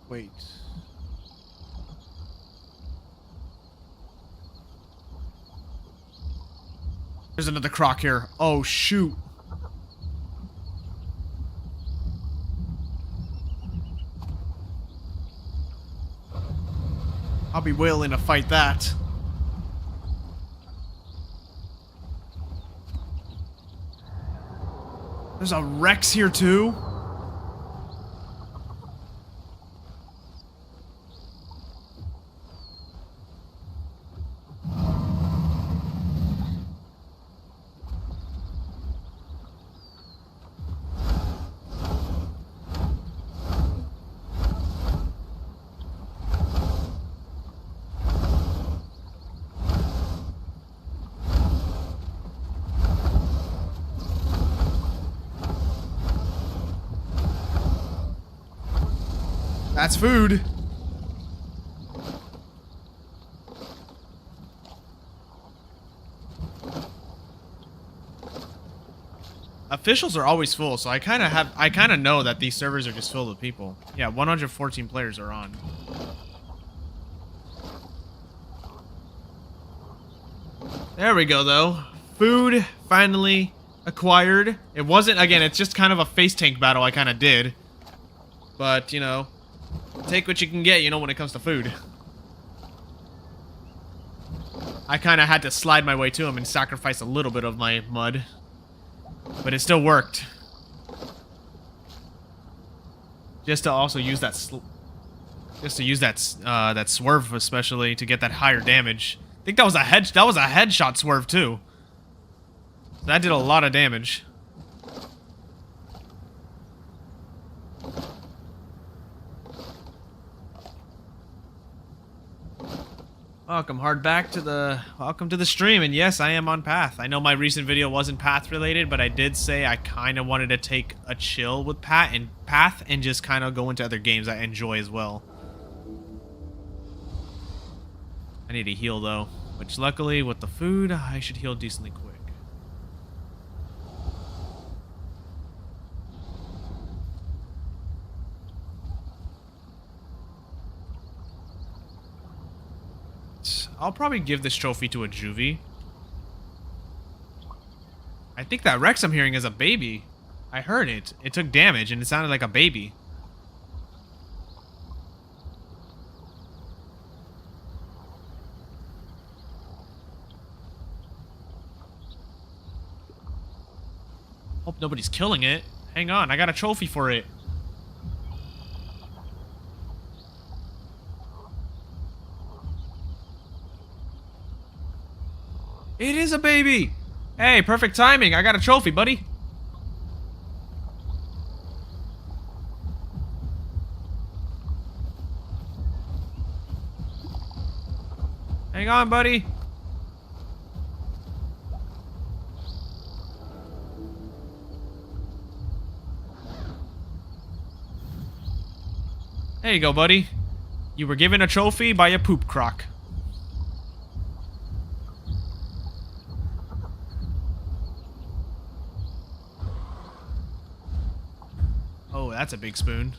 [SPEAKER 2] Wait. There's another croc here. Oh, shoot. I'll be willing to fight that. There's a Rex here too? That's food. Officials are always full, so I kind of know that these servers are just filled with people. Yeah, 114 players are on. There we go, though. Food finally acquired. It wasn't, again, it's just kind of a face tank battle I kind of did. But, you know, take what you can get, you know, when it comes to food. I kind of had to slide my way to him and sacrifice a little bit of my mud. But it still worked. Just to also use that that swerve especially to get that higher damage. I think that was a headshot swerve too. That did a lot of damage. Welcome to the stream, and yes, I am on Path. I know my recent video wasn't Path related, but I did say I kind of wanted to take a chill with Path and just kind of go into other games I enjoy as well. I need to heal though, which luckily with the food, I should heal decently quick. I'll probably give this trophy to a juvie. I think that Rex I'm hearing is a baby. I heard it. It took damage and it sounded like a baby. Hope nobody's killing it. Hang on, I got a trophy for it. It is a baby! Hey, perfect timing. I got a trophy, buddy. Hang on, buddy. There you go, buddy. You were given a trophy by a poop croc. Oh, that's a big spoon.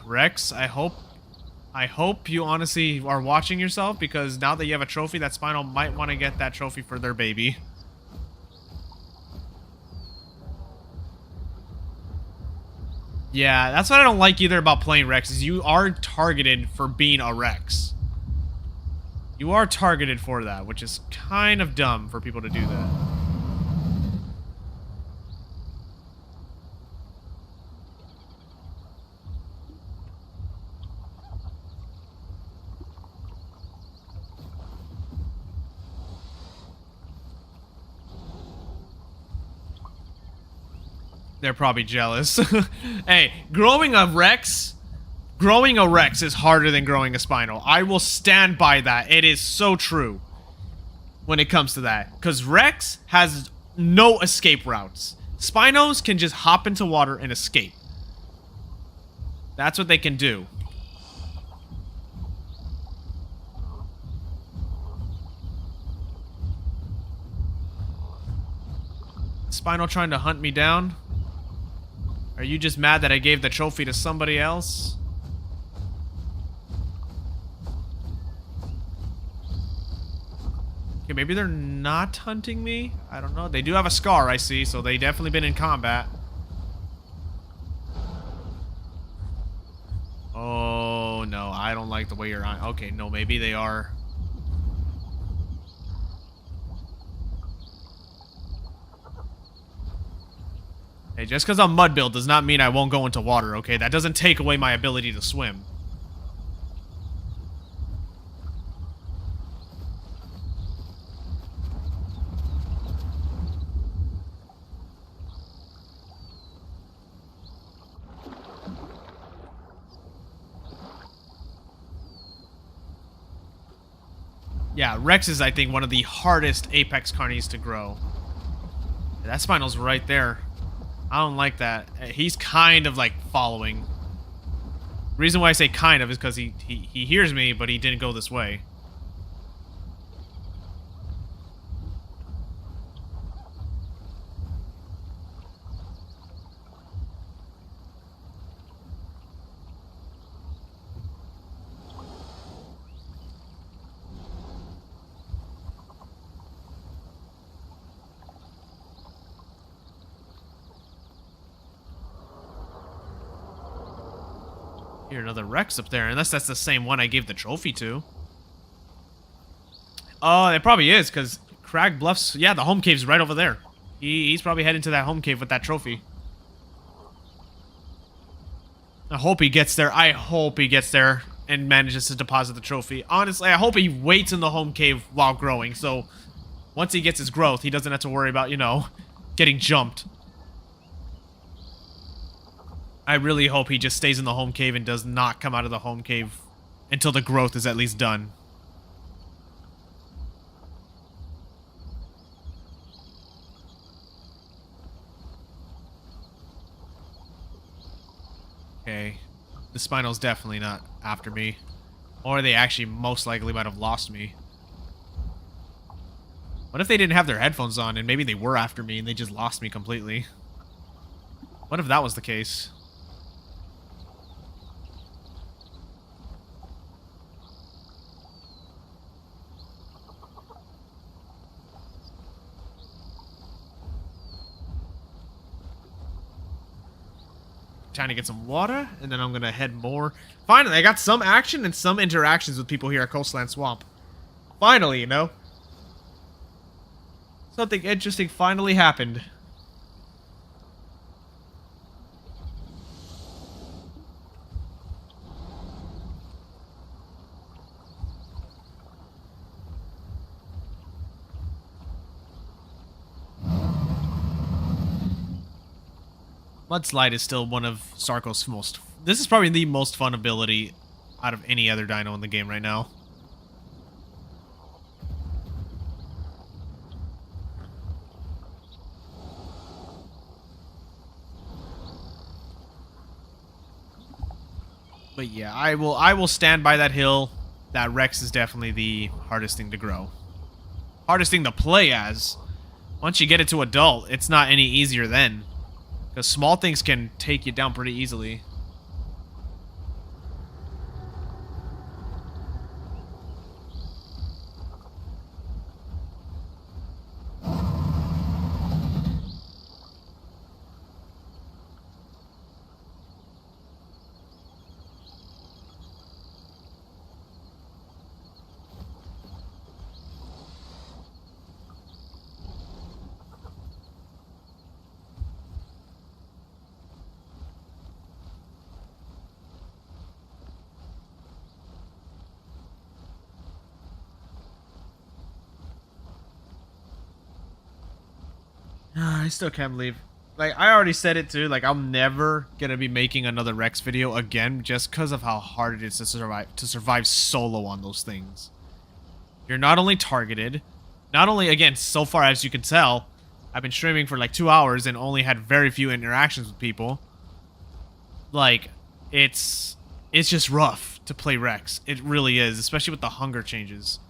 [SPEAKER 2] Rex, I hope you honestly are watching yourself, because now that you have a trophy, that Spinal might want to get that trophy for their baby. Yeah, that's what I don't like either about playing Rex, is you are targeted for being a Rex. You are targeted for that, which is kind of dumb for people to do that. They're probably jealous. Hey, growing a Rex is harder than growing a Spinal. I will stand by that. It is so true when it comes to that. Because Rex has no escape routes. Spinos can just hop into water and escape. That's what they can do. Spinal trying to hunt me down? Are you just mad that I gave the trophy to somebody else? Okay, maybe they're not hunting me? I don't know. They do have a scar, I see, so they definitely been in combat. Oh, no. I don't like the way you're on. Okay, no, maybe they are. Hey, just because I'm mud built does not mean I won't go into water, okay? That doesn't take away my ability to swim. Yeah, Rex is, I think, one of the hardest Apex carnies to grow. That Spinal's right there. I don't like that. He's kind of like following. The reason why I say kind of is because he hears me, but he didn't go this way. Hear another Rex up there, unless that's the same one I gave the trophy to. Oh, it probably is, because Crag Bluffs, yeah, the home cave's right over there. He's probably heading to that home cave with that trophy. I hope he gets there. I hope he gets there and manages to deposit the trophy. Honestly, I hope he waits in the home cave while growing, so once he gets his growth, he doesn't have to worry about, you know, getting jumped. I really hope he just stays in the home cave and does not come out of the home cave until the growth is at least done. Okay. The Spinal's definitely not after me. Or they actually most likely might have lost me. What if they didn't have their headphones on and maybe they were after me and they just lost me completely? What if that was the case? Trying to get some water, and then I'm gonna head more. Finally, I got some action and some interactions with people here at Coastland Swamp. Finally, you know? Something interesting finally happened. Mudslide is still one of Sarco's most... This is probably the most fun ability out of any other dino in the game right now. But yeah, I will stand by that hill. That Rex is definitely the hardest thing to grow. Hardest thing to play as. Once you get it to adult, it's not any easier then. Because small things can take you down pretty easily. I still can't believe. Like, I already said it too. Like, I'm never gonna be making another Rex video again just because of how hard it is to survive solo on those things. You're not only targeted, not only, again, so far as you can tell, I've been streaming for like 2 hours and only had very few interactions with people. Like, it's just rough to play Rex. It really is, especially with the hunger changes.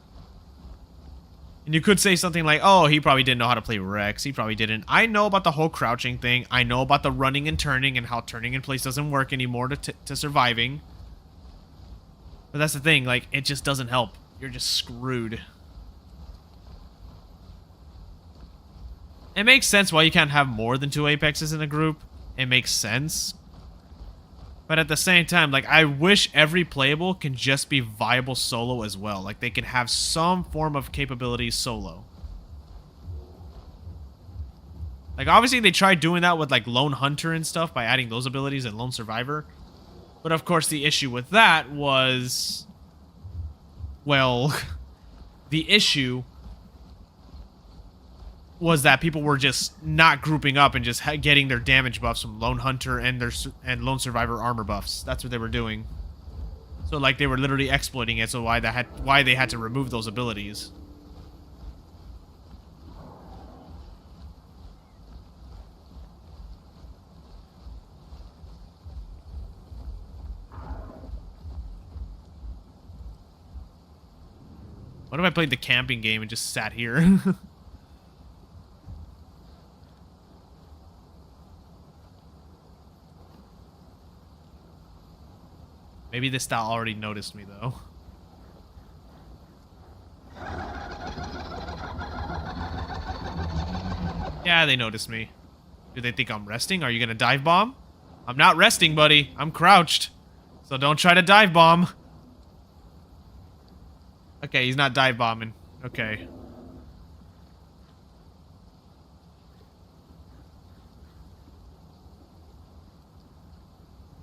[SPEAKER 2] And you could say something like, oh, he probably didn't know how to play Rex. He probably didn't. I know about the whole crouching thing. I know about the running and turning and how turning in place doesn't work anymore to surviving. But that's the thing. Like, it just doesn't help. You're just screwed. It makes sense why you can't have more than 2 Apexes in a group. It makes sense. But at the same time, like, I wish every playable can just be viable solo as well. Like, they can have some form of capability solo. Like, obviously they tried doing that with, like, Lone Hunter and stuff by adding those abilities and Lone Survivor. But, of course, the issue with that was... Well, the issue was that people were just not grouping up and just getting their damage buffs from Lone Hunter and Lone Survivor armor buffs. That's what they were doing. So like they were literally exploiting it. So why they had to remove those abilities. What if I played the camping game and just sat here? Maybe this style already noticed me, though. Yeah, they noticed me. Do they think I'm resting? Are you gonna dive bomb? I'm not resting, buddy. I'm crouched. So don't try to dive bomb. Okay, he's not dive bombing. Okay.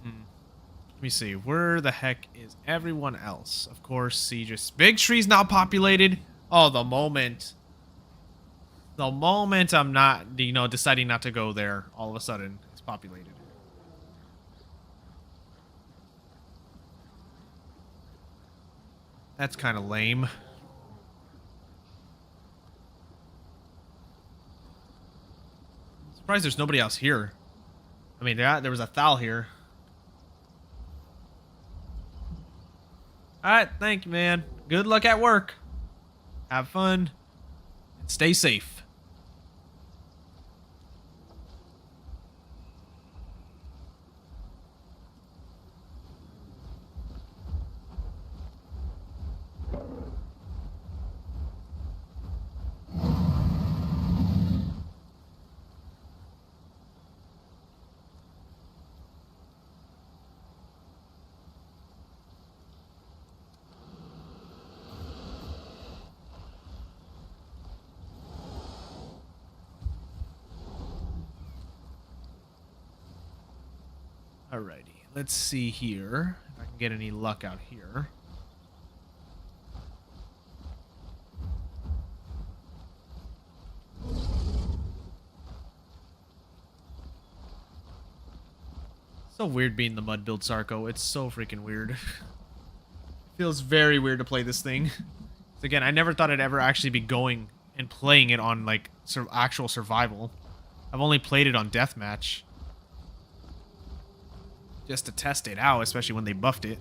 [SPEAKER 2] Let me see. Where the heck is everyone else? Of course, Seedris. Big Tree's not populated. Oh, the moment. The moment I'm not, you know, deciding not to go there, all of a sudden, it's populated. That's kind of lame. Surprised there's nobody else here. I mean, there was a Thal here. Alright, thank you, man. Good luck at work. Have fun. And stay safe. Alrighty, let's see here if I can get any luck out here. So weird being the mud build Sarco. It's so freaking weird. It feels very weird to play this thing. Again, I never thought I'd ever actually be going and playing it on like actual survival. I've only played it on deathmatch. Just to test it out, especially when they buffed it.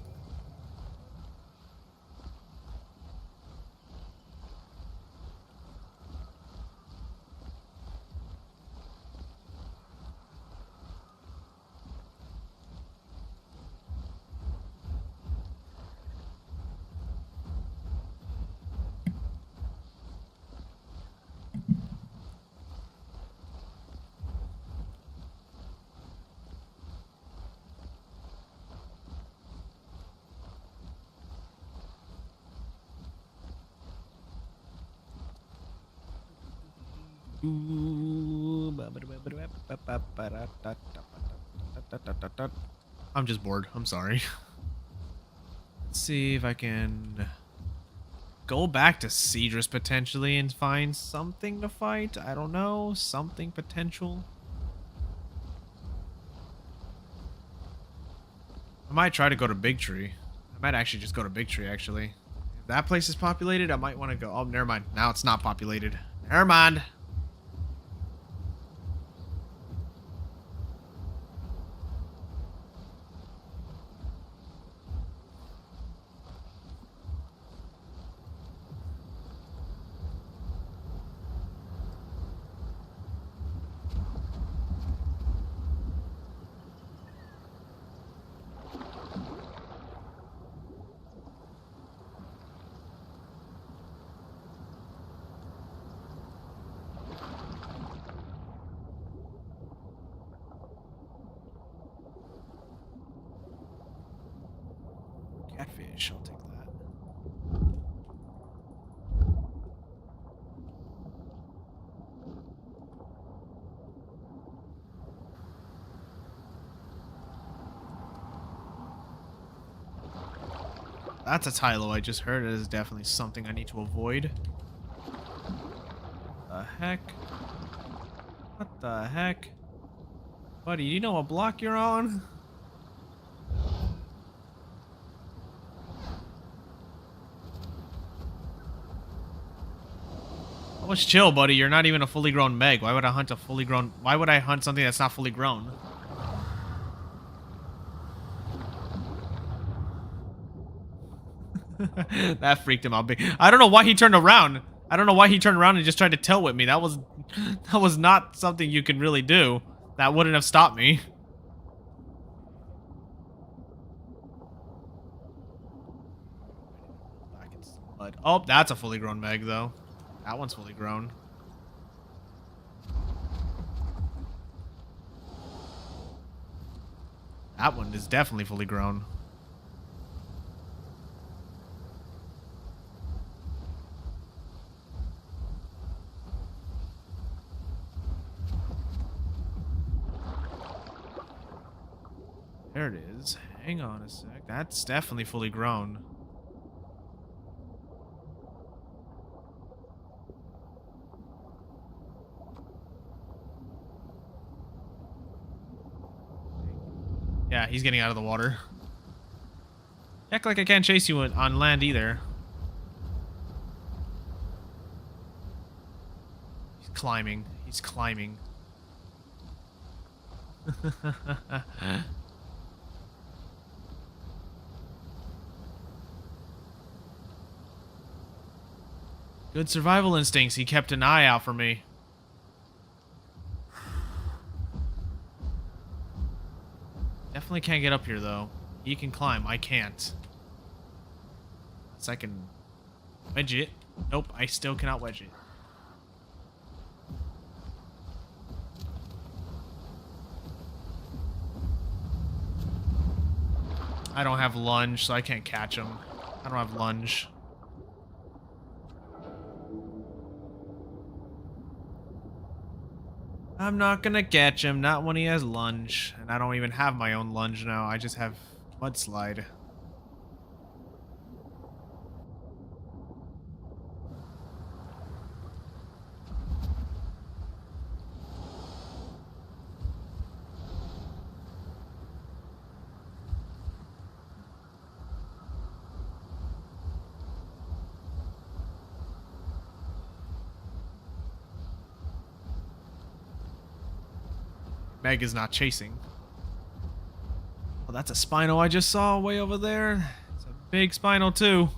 [SPEAKER 2] I'm just bored. I'm sorry. Let's see if I can go back to Seedris potentially and find something to fight. I don't know. Something potential. I might try to go to Big Tree. I might actually just go to Big Tree, actually. If that place is populated, I might want to go. Oh, never mind. Now it's not populated. Never mind. Catfish, I'll take that. That's a Tylo I just heard. It is definitely something I need to avoid. The heck? What the heck? Buddy, you know what block you're on? Let's chill, buddy. You're not even a fully grown Meg. Why would I hunt a fully grown... Why would I hunt something that's not fully grown? That freaked him out big. I don't know why he turned around. I don't know why he turned around and just tried to tail whip me. That was not something you can really do. That wouldn't have stopped me. Back into some mud. Oh, that's a fully grown Meg, though. That one's fully grown. That one is definitely fully grown. There it is. Hang on a sec. That's definitely fully grown. Yeah, he's getting out of the water. Act like I can't chase you on land either. He's climbing. He's climbing. Good survival instincts. He kept an eye out for me. Definitely can't get up here, though. He can climb. I can't. Unless I can wedge it. Nope, I still cannot wedge it. I don't have lunge, so I can't catch him. I don't have lunge. I'm not gonna catch him, not when he has lunge. And I don't even have my own lunge now, I just have mudslide. Meg is not chasing. Oh, that's a Spino I just saw way over there. It's a big Spino too.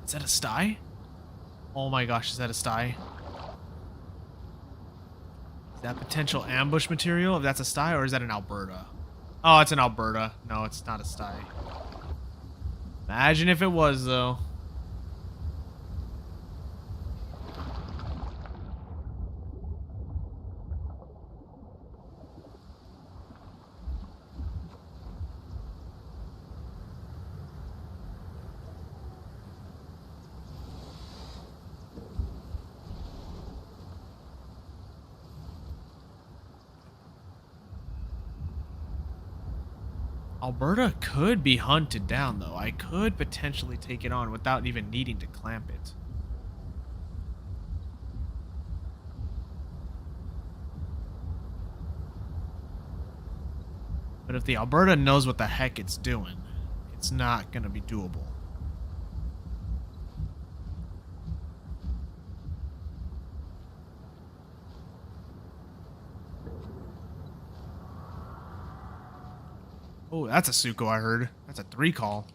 [SPEAKER 2] Is that a sty? Oh my gosh, is that a sty? Is that potential ambush material? If that's a sty, or is that an Alberta? Oh, it's an Alberta. No, it's not a sty. Imagine if it was, though. Alberta could be hunted down, though. I could potentially take it on without even needing to clamp it. But if the Alberta knows what the heck it's doing, it's not going to be doable. Oh, that's a Suko I heard. That's a 3 call.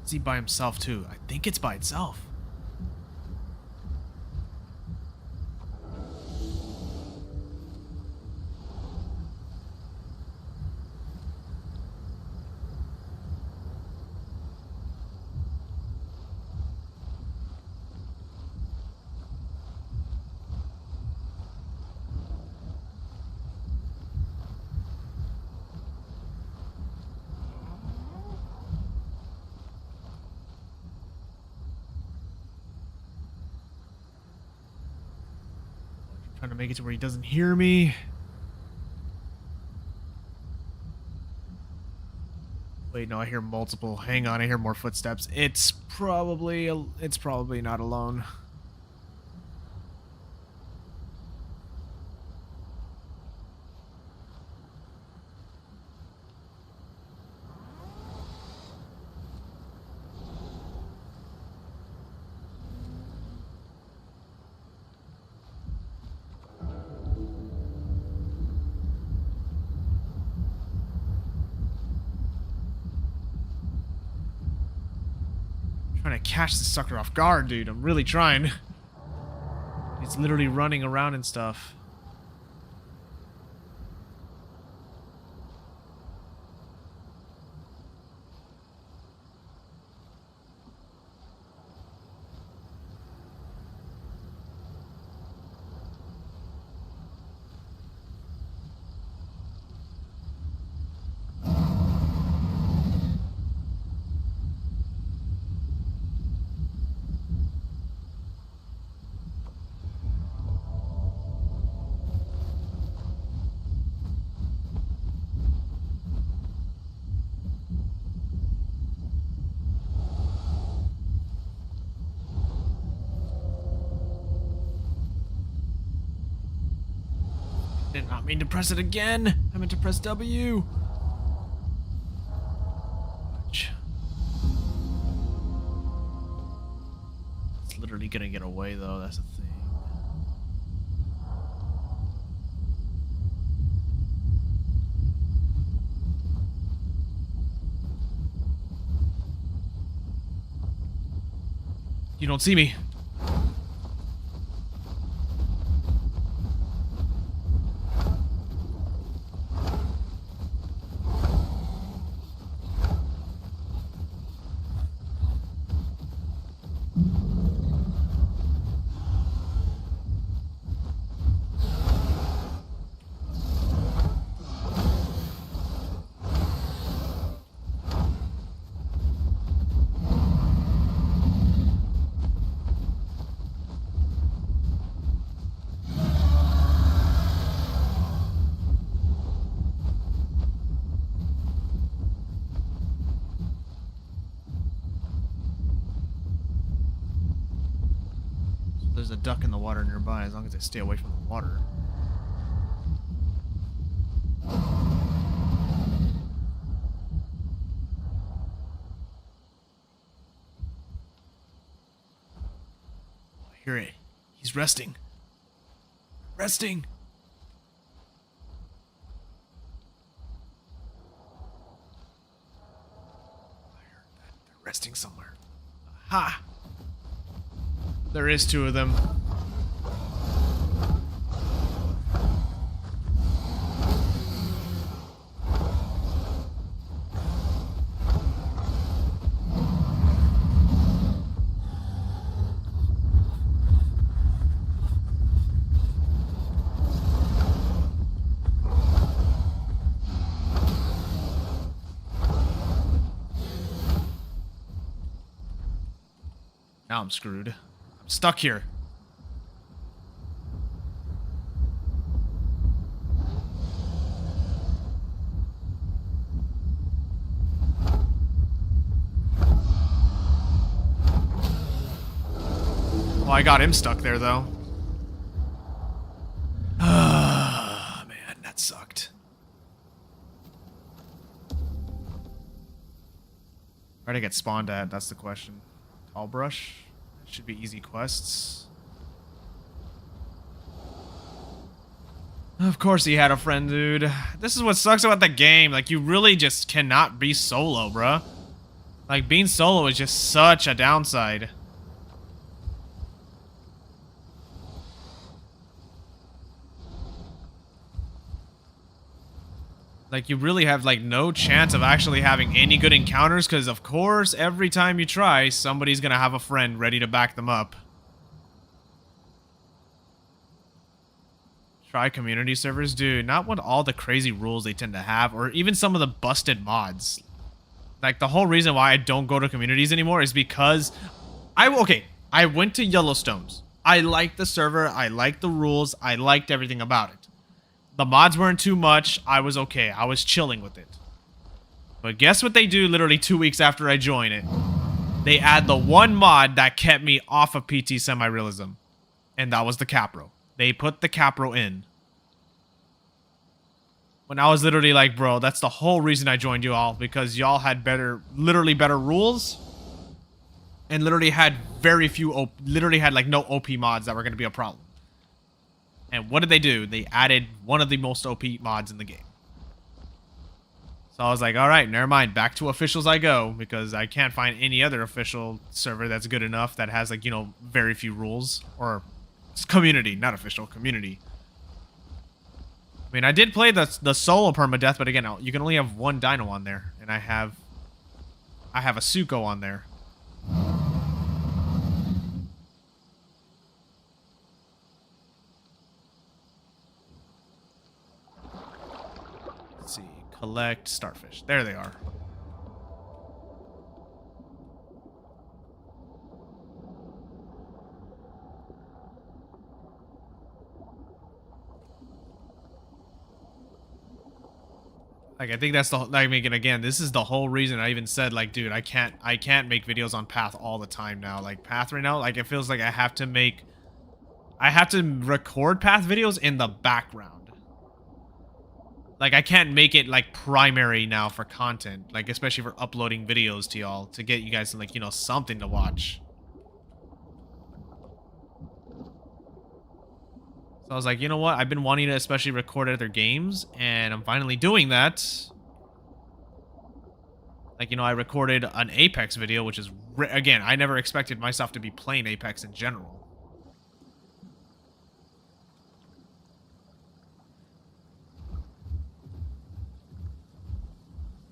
[SPEAKER 2] Is he by himself too? I think it's by itself. Trying to make it to where he doesn't hear me. Wait, no, I hear multiple. Hang on, I hear more footsteps. It's probably not alone. Trying to catch this sucker off guard, dude. I'm really trying. It's literally running around and stuff. Did not mean to press it again. I meant to press W. It's literally gonna get away though, that's the thing. You don't see me. There's a duck in the water nearby as long as I stay away from the water. I hear it. He's resting. Resting. I heard that. They're resting somewhere. Aha! There is two of them. Now I'm screwed. I'm stuck here. Well, I got him stuck there, though. Ah, man, that sucked. Where'd I get spawned at? That's the question. Tall brush? Should be easy quests. Of course he had a friend, dude. This is what sucks about the game. Like, you really just cannot be solo, bruh. Like, being solo is just such a downside. Like, you really have, like, no chance of actually having any good encounters, because, of course, every time you try, somebody's gonna have a friend ready to back them up. Try community servers? Dude, not with all the crazy rules they tend to have, or even some of the busted mods. Like, the whole reason why I don't go to communities anymore is because... I went to Yellowstone's. I liked the server, I liked the rules, I liked everything about it. The mods weren't too much. I was okay. I was chilling with it. But guess what they do literally 2 weeks after I join it? They add the one mod that kept me off of PT Semi-Realism. And that was the Capro. They put the Capro in. When I was literally like, bro, that's the whole reason I joined you all. Because y'all had literally better rules. And literally had literally had like no OP mods that were going to be a problem. And what did they do? They added one of the most OP mods in the game. So I was like, all right, never mind. Back to officials I go, because I can't find any other official server that's good enough that has, like, you know, very few rules. Or community, not official, community. I mean, I did play the solo permadeath, but again, you can only have one dino on there. And I have a Suko on there. Let's see. Collect starfish. There they are. Like, I think that's the, I mean, again, this is the whole reason I even said, like, dude, I can't make videos on Path all the time now. Like, Path right now, like, it feels like I have to record Path videos in the background. Like, I can't make it, like, primary now for content. Like, especially for uploading videos to y'all, to get you guys, like, you know, something to watch. So I was like, you know what? I've been wanting to especially record other games, and I'm finally doing that. Like, you know, I recorded an Apex video, which is, again, I never expected myself to be playing Apex in general.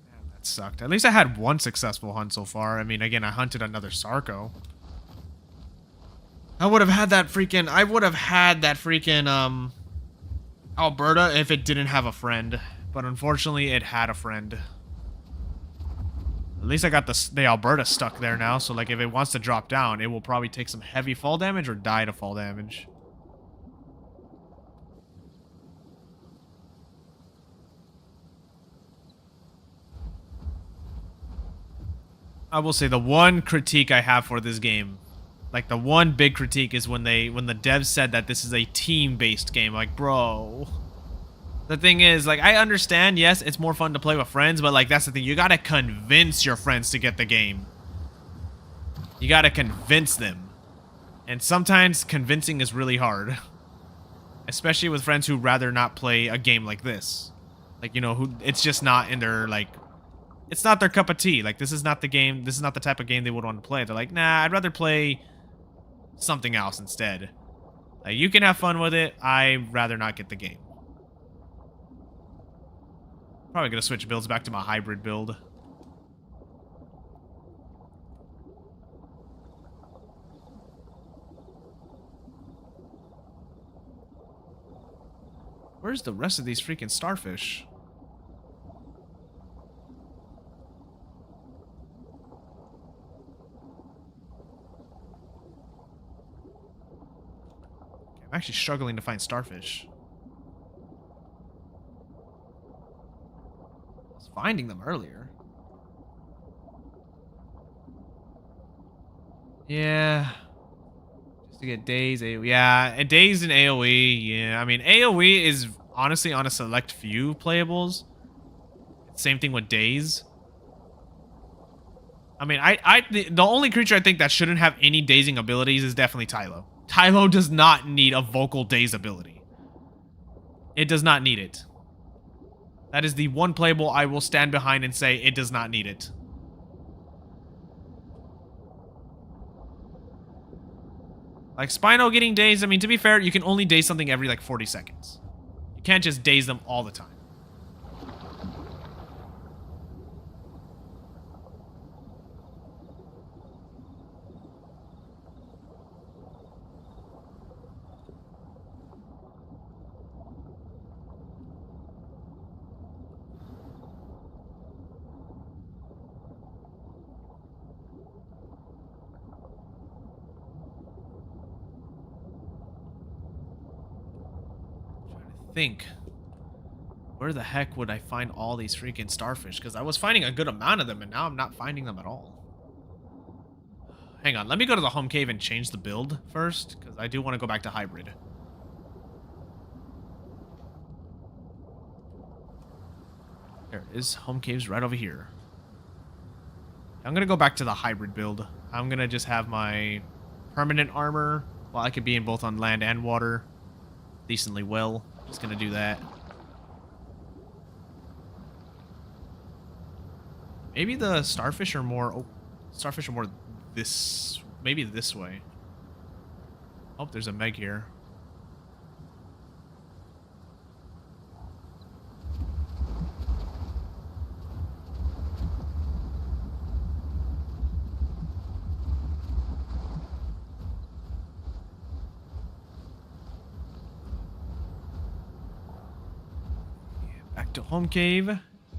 [SPEAKER 2] Man, that sucked. At least I had one successful hunt so far. I mean, again, I hunted another Sarco. I would have had that freaking, Alberta if it didn't have a friend. But unfortunately, it had a friend. At least I got the Alberta stuck there now, so like if it wants to drop down, it will probably take some heavy fall damage or die to fall damage. I will say the one critique I have for this game, like the one big critique, is when the devs said that this is a team-based game. Like, bro, the thing is, like, I understand, yes, it's more fun to play with friends, but, like, that's the thing. You gotta convince your friends to get the game. You gotta convince them. And sometimes convincing is really hard. Especially with friends who rather not play a game like this. Like, you know, who it's just not in their, like, it's not their cup of tea. Like, this is not the game, this is not the type of game they would want to play. They're like, nah, I'd rather play something else instead. Like, you can have fun with it, I'd rather not get the game. Probably gonna switch builds back to my hybrid build. Where's the rest of these freaking starfish? I'm actually struggling to find starfish. Finding them earlier. Yeah. Just to get days, AoE. Yeah, days in AoE. Yeah, I mean, AoE is honestly on a select few playables. Same thing with days. I mean, the only creature I think that shouldn't have any dazing abilities is definitely Tylo. Tylo does not need a vocal daze ability. It does not need it. That is the one playable I will stand behind and say it does not need it. Like, Spino getting dazed, I mean, to be fair, you can only daze something every, like, 40 seconds. You can't just daze them all the time. Think. Where the heck would I find all these freaking starfish? Because I was finding a good amount of them, and now I'm not finding them at all. Hang on, let me go to the home cave and change the build first, because I do want to go back to hybrid. There is home caves right over here. I'm going to go back to the hybrid build. I'm going to just have my permanent armor. Well, I could be in both on land and water decently well. Just going to do that. Maybe the starfish are more... Oh, starfish are more this... Maybe this way. Oh, there's a Meg here. Back to home cave,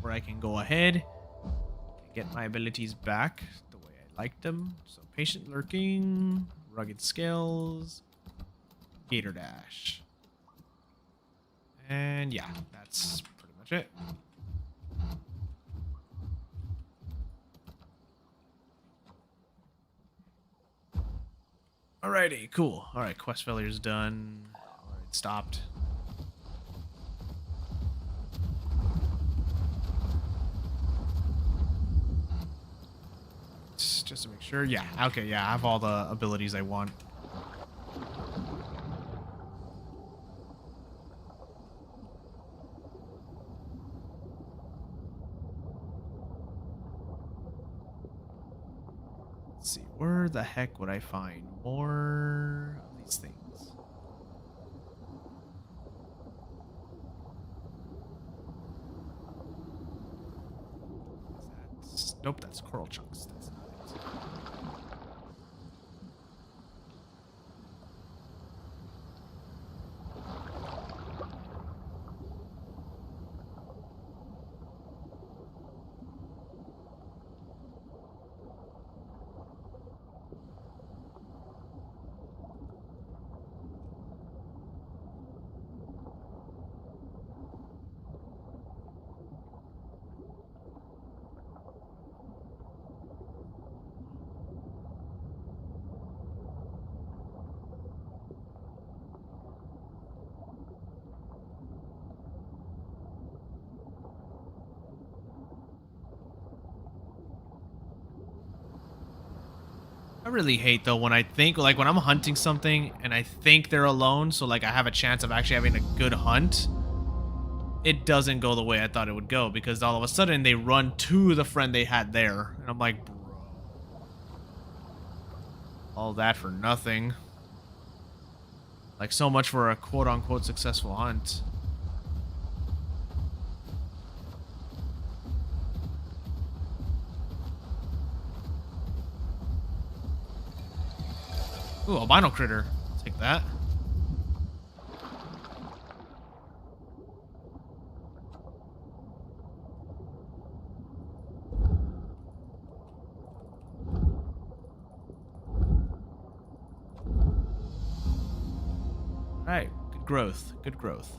[SPEAKER 2] where I can go ahead and get my abilities back the way I liked them. So patient lurking, rugged scales, gator dash. And yeah, that's pretty much it. Alrighty, cool. Alright, quest failure's done. Alright, stopped. Just to make sure. Yeah, okay, yeah, I have all the abilities I want. Let's see, where the heck would I find more of these things? Nope, that's coral chunks. That's not it. I really hate though when I think like when I'm hunting something and I think they're alone, so like I have a chance of actually having a good hunt. It doesn't go the way I thought it would go because all of a sudden they run to the friend they had there, and I'm like, bro, all that for nothing. Like so much for a quote-unquote successful hunt. Ooh, albino critter. I'll take that. Alright, good growth. Good growth.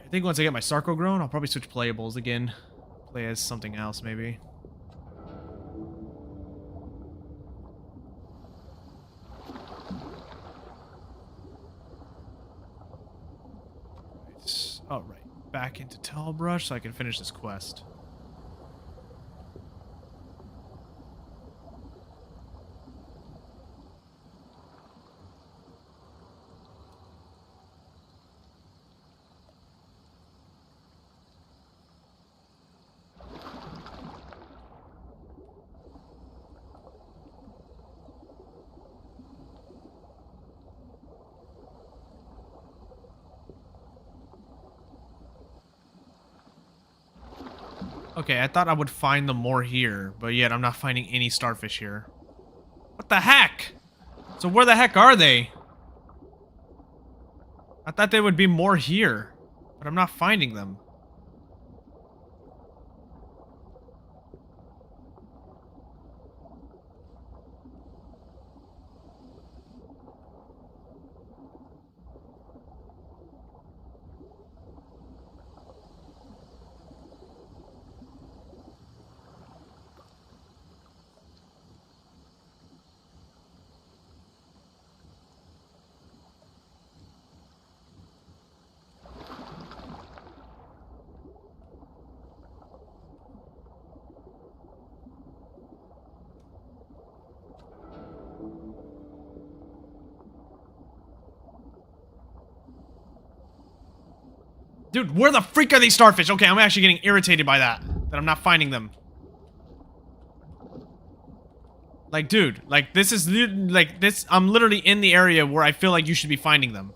[SPEAKER 2] I think once I get my Sarco grown, I'll probably switch playables again. Play as something else, maybe. Alright, back into Tallbrush so I can finish this quest. Okay, I thought I would find them more here, but yet I'm not finding any starfish here. What the heck? So where the heck are they? I thought they would be more here, but I'm not finding them. Dude, where the freak are these starfish? Okay, I'm actually getting irritated by that I'm not finding them. Like, dude, like, this is, like, this, I'm literally in the area where I feel like you should be finding them.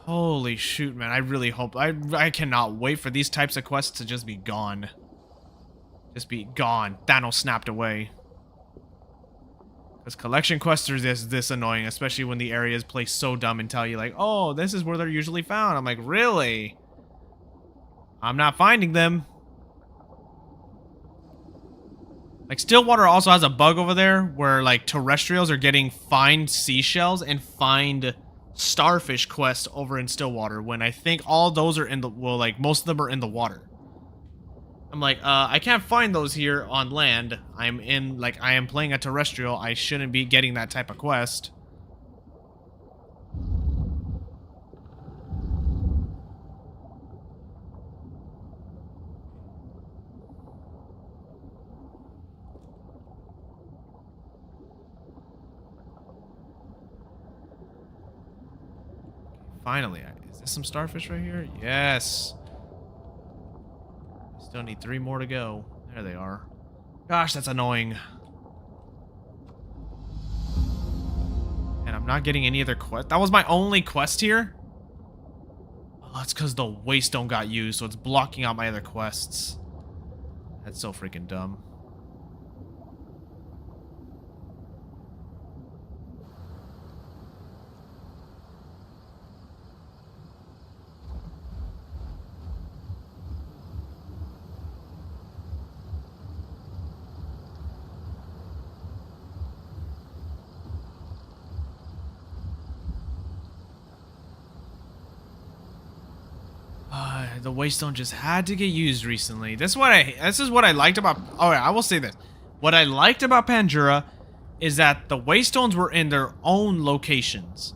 [SPEAKER 2] Holy shoot, man, I really hope, I cannot wait for these types of quests to just be gone. Just be gone. Thanos snapped away. Because collection quests are this annoying, especially when the areas play so dumb and tell you, like, oh, this is where they're usually found. I'm like, really? I'm not finding them. Like, Stillwater also has a bug over there where, like, terrestrials are getting find seashells and find starfish quests over in Stillwater, when I think all those are in the, well, like, most of them are in the water. I'm like, I can't find those here on land. I'm in, like, I am playing a terrestrial. I shouldn't be getting that type of quest. Finally, is this some starfish right here? Yes. Still need 3 more to go. There they are. Gosh, that's annoying. And I'm not getting any other quest. That was my only quest here? Oh, that's because the Waystone got used, so it's blocking out my other quests. That's so freaking dumb. The Waystone just had to get used recently. This is what I liked about. Oh yeah, I will say this. What I liked about Pandora is that the Waystones were in their own locations,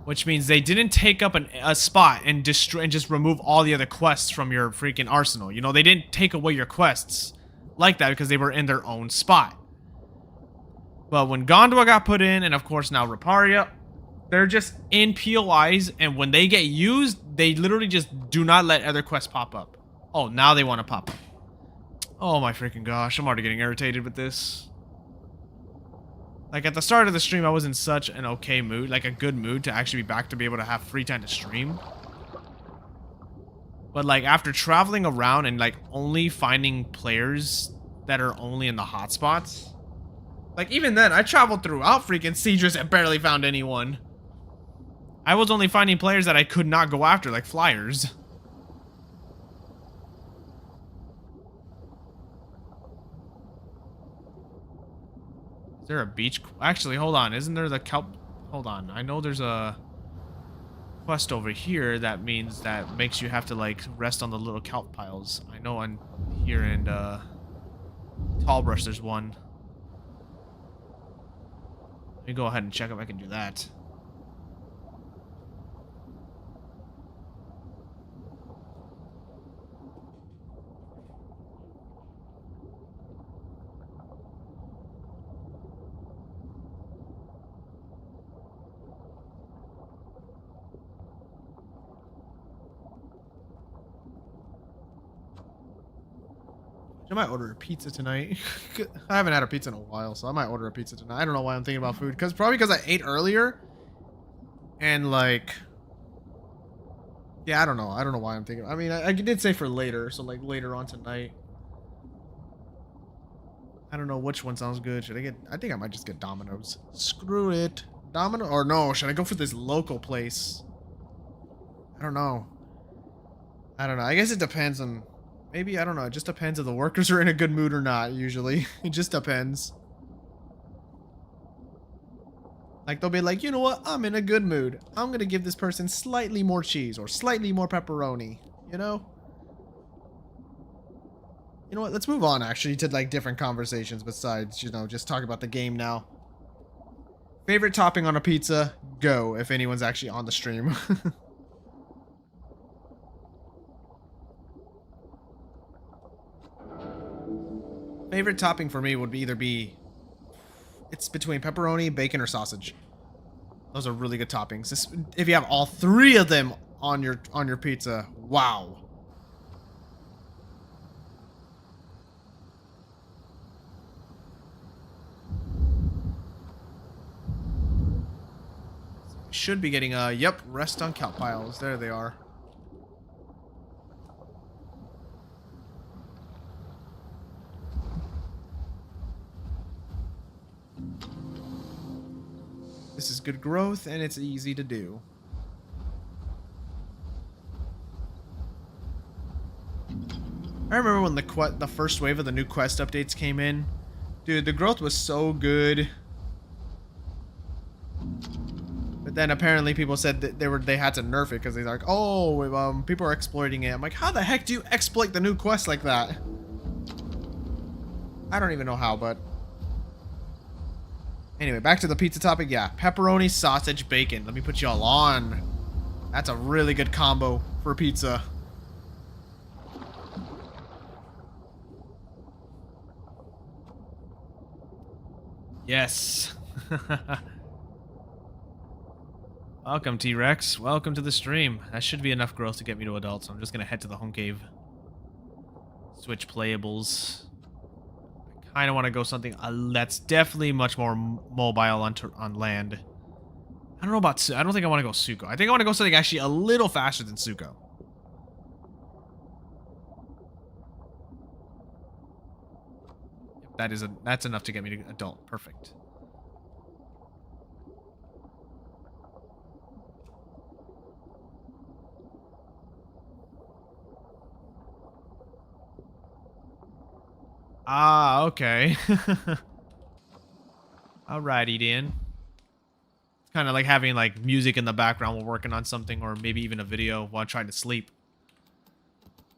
[SPEAKER 2] which means they didn't take up a spot and destroy and just remove all the other quests from your freaking arsenal. You know, they didn't take away your quests like that because they were in their own spot. But when Gondola got put in, and of course now Riparia, they're just in POIs, and when they get used, they literally just do not let other quests pop up. Oh, now they want to pop up. Oh my freaking gosh, I'm already getting irritated with this. Like, at the start of the stream, I was in such an okay mood, like a good mood to actually be back to be able to have free time to stream. But like, after traveling around and like only finding players that are only in the hotspots, like even then, I traveled throughout freaking Cedrus and barely found anyone. I was only finding players that I could not go after, like flyers. Is there a beach? Actually, hold on. Isn't there the kelp? Hold on. I know there's a quest over here that means that makes you have to like rest on the little kelp piles. I know on here in Tallbrush there's one. Let me go ahead and check if I can do that. I might order a pizza tonight. I haven't had a pizza in a while, so I might order a pizza tonight. I don't know why I'm thinking about food. Probably because I ate earlier. And like, yeah, I don't know. I don't know why I'm thinking. I mean, I did say for later, so like later on tonight. I don't know which one sounds good. Should I get? I think I might just get Domino's. Screw it, Domino. Or no? Should I go for this local place? I don't know. I don't know. I guess it depends on. Maybe I don't know. It just depends if the workers are in a good mood or not. Usually, it just depends. Like they'll be like, you know what? I'm in a good mood. I'm gonna give this person slightly more cheese or slightly more pepperoni. You know? You know what? Let's move on actually to like different conversations besides, you know, just talk about the game now. Favorite topping on a pizza? Go if anyone's actually on the stream. Favorite topping for me would either be it's between pepperoni, bacon, or sausage. Those are really good toppings. If you have all three of them on your pizza, wow. Should be getting yep, rest on cow piles. There they are. This is good growth and it's easy to do. I remember when the first wave of the new quest updates came in. Dude, the growth was so good. But then apparently people said that they had to nerf it because they're like, oh, people are exploiting it. I'm like, how the heck do you exploit the new quest like that? I don't even know how, but anyway, back to the pizza topic. Yeah, pepperoni, sausage, bacon. Let me put y'all on. That's a really good combo for pizza. Yes. Welcome, T-Rex. Welcome to the stream. That should be enough growth to get me to adult, so I'm just going to head to the home cave. Switch playables. I kind of want to go something that's definitely much more mobile on land. I don't know about... I don't think I want to go Suko. I think I want to go something actually a little faster than Suko. That's enough to get me to adult. Perfect. Ah, okay. Alrighty then. It's kind of like having like music in the background while working on something, or maybe even a video while trying to sleep.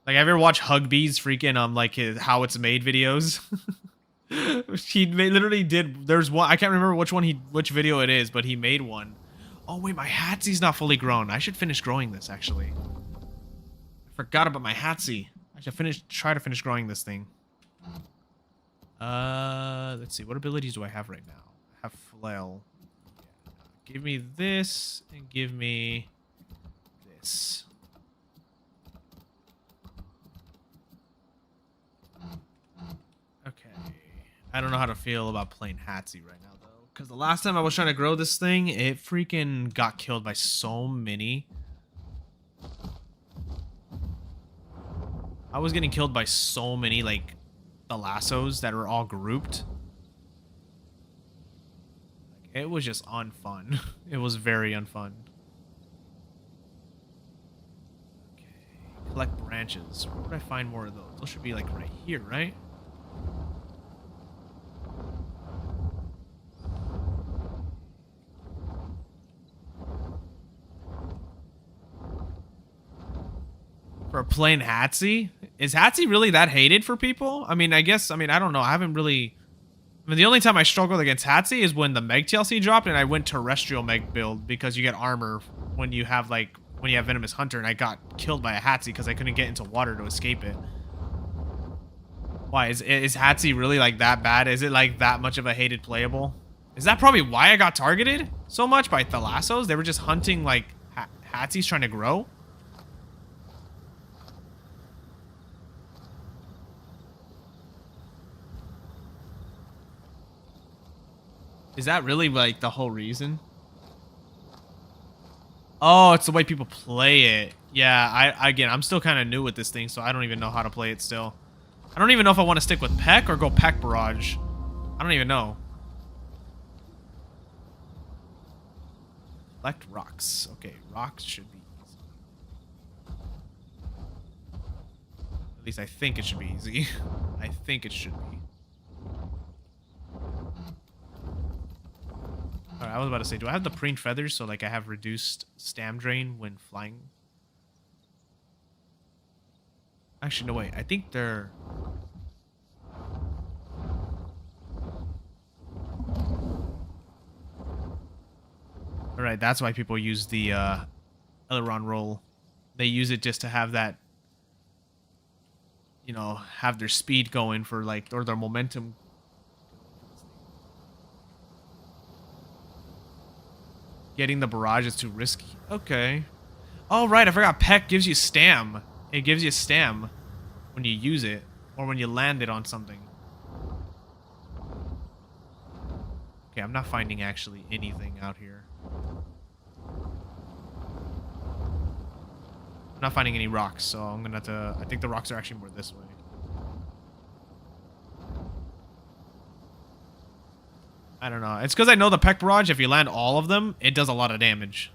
[SPEAKER 2] Like, have you ever watched Hugbee's freaking like his How It's Made videos? He literally did. There's one. I can't remember which video it is, but he made one. Oh wait, my Hatsy's not fully grown. I should finish growing this actually. I forgot about my Hatsy. I should try to finish growing this thing. Let's see. What abilities do I have right now? I have flail. Yeah. Give me this and give me this. Okay. I don't know how to feel about playing Hatsy right now, though. Because the last time I was trying to grow this thing, it freaking got killed by so many. I was getting killed by so many, like, Thalassos that were all grouped. Like, it was just unfun. It was very unfun. Okay. Collect branches. Where would I find more of those? Those should be, like, right here, right? For playing Hatsy? Is Hatsy really that hated for people? I mean, I don't know. I haven't really... I mean, the only time I struggled against Hatsy is when the Meg TLC dropped and I went terrestrial Meg build because you get armor when you have, like, when you have Venomous Hunter, and I got killed by a Hatsy because I couldn't get into water to escape it. Why? Is Hatsy really, like, that bad? Is it, like, that much of a hated playable? Is that probably why I got targeted so much by Thalassos? They were just hunting, like, Hatsy's trying to grow? Is that really, like, the whole reason? Oh, it's the way people play it. Yeah, again, I'm still kind of new with this thing, so I don't even know how to play it still. I don't even know if I want to stick with Peck or go Peck Barrage. I don't even know. Collect rocks. Okay, rocks should be easy. At least I think it should be easy. I think it should be. Alright, I was about to say, do I have the preened feathers so like I have reduced stam drain when flying? Actually, no, wait. I think they're... Alright, that's why people use the aileron roll. They use it just to have that, you know, have their speed going for like, or their momentum. Getting the barrage is too risky. Okay. Oh, right. I forgot Peck gives you stam. It gives you stam when you use it or when you land it on something. Okay, I'm not finding actually anything out here. I'm not finding any rocks, so I'm gonna have to... I think the rocks are actually more this way. I don't know. It's because I know the Peck Barrage, if you land all of them, it does a lot of damage.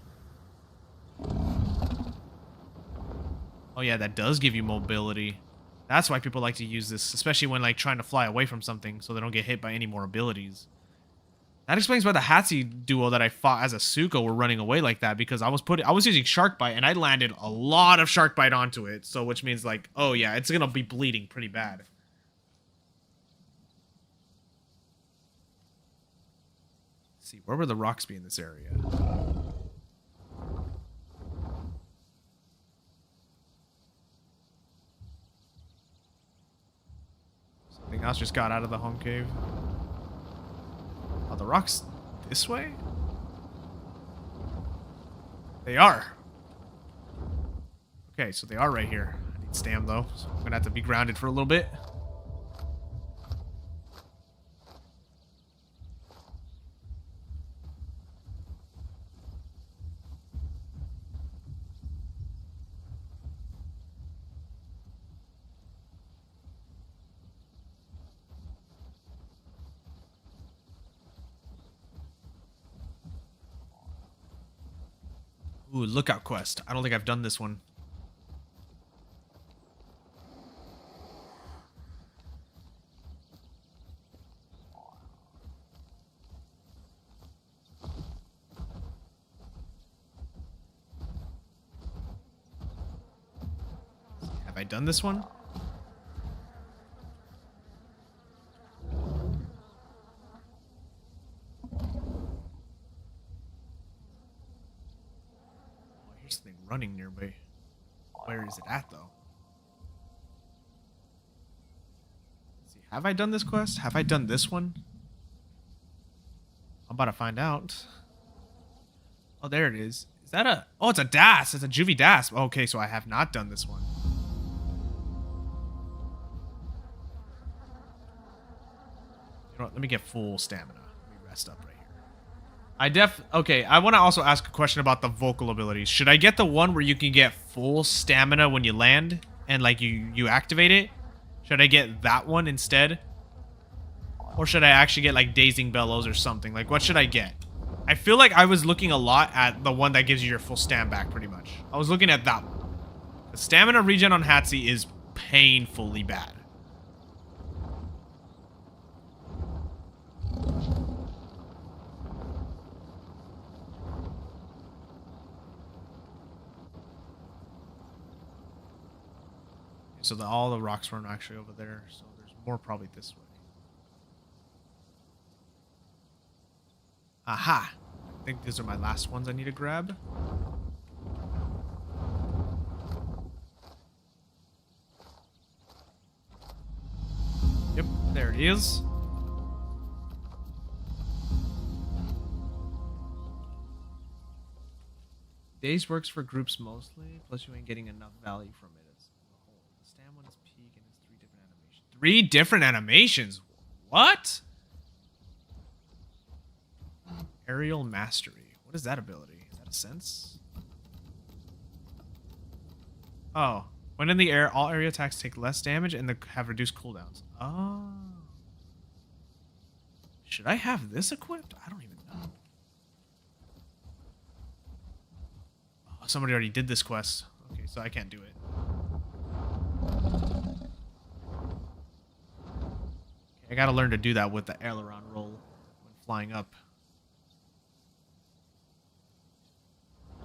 [SPEAKER 2] Oh yeah, that does give you mobility. That's why people like to use this, especially when like trying to fly away from something so they don't get hit by any more abilities. That explains why the Hatsi duo that I fought as a Suko were running away like that, because I was using Shark Bite and I landed a lot of Shark Bite onto it, so which means like, oh yeah, it's gonna be bleeding pretty bad. Let's see, where would the rocks be in this area? Something else just got out of the home cave. Oh, the rocks this way? They are. Okay, so they are right here. I need stam though, so I'm gonna have to be grounded for a little bit. Ooh, lookout quest. I don't think I've done this one. Have I done this one? Something running nearby. Where is it at, though? Let's see. Have I done this quest? Have I done this one? I'm about to find out. Oh, there it is. Is that a... Oh, it's a DAS. It's a Juvie DAS. Okay, so I have not done this one. You know what? Let me get full stamina. Let me rest up right here. Okay, I want to also ask a question about the vocal abilities. Should I get the one where you can get full stamina when you land and like you activate it? Should I get that one instead? Or should I actually get like Dazing Bellows or something? Like, what should I get? I feel like I was looking a lot at the one that gives you your full stam back pretty much. I was looking at that one. The stamina regen on Hatsi is painfully bad. So all the rocks weren't actually over there, so there's more probably this way. Aha! I think these are my last ones I need to grab. Yep, there it is. Days works for groups mostly, plus you ain't getting enough value from it. Three different animations? What? Aerial Mastery. What is that ability? Is that a sense? Oh. When in the air, all area attacks take less damage and have reduced cooldowns. Oh. Should I have this equipped? I don't even know. Oh, somebody already did this quest. Okay, so I can't do it. Okay, I gotta learn to do that with the aileron roll when flying up.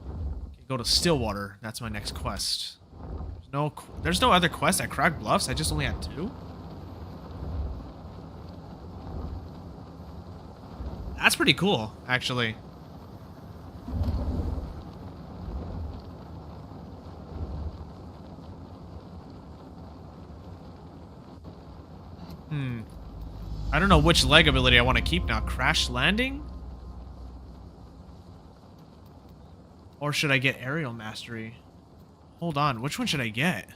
[SPEAKER 2] Okay, go to Stillwater. That's my next quest. There's no other quest at Crag Bluffs. I just only had 2. That's pretty cool, actually. I don't know which leg ability I want to keep now. Crash landing? Or should I get aerial mastery? Hold on, which one should I get?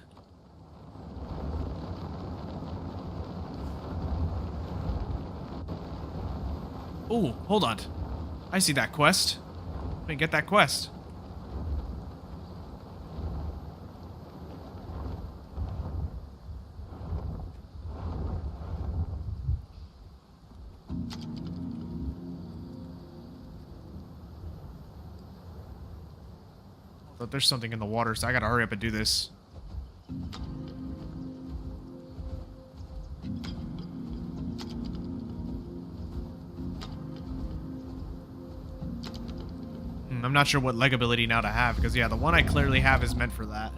[SPEAKER 2] Ooh, hold on. I see that quest. Let me get that quest. But there's something in the water, so I gotta hurry up and do this. I'm not sure what leg ability now to have, because yeah, the one I clearly have is meant for that.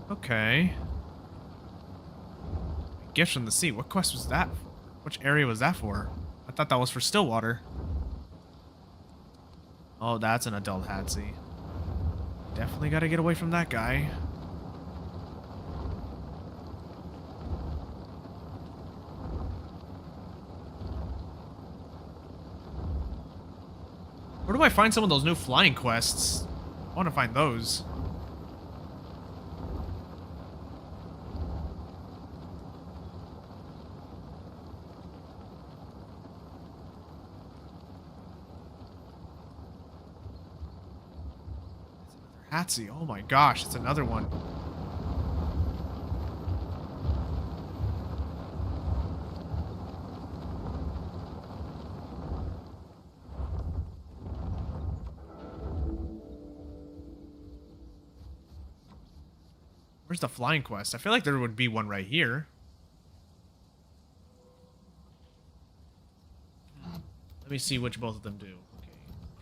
[SPEAKER 2] Okay. Gift from the sea. What quest was that for? Which area was that for? I thought that was for Stillwater. Oh, that's an adult Hatsy. Definitely gotta get away from that guy. Where do I find some of those new flying quests? I want to find those. Hatsy, oh my gosh, it's another one. Where's the flying quest? I feel like there would be one right here. Let me see which both of them do. Okay.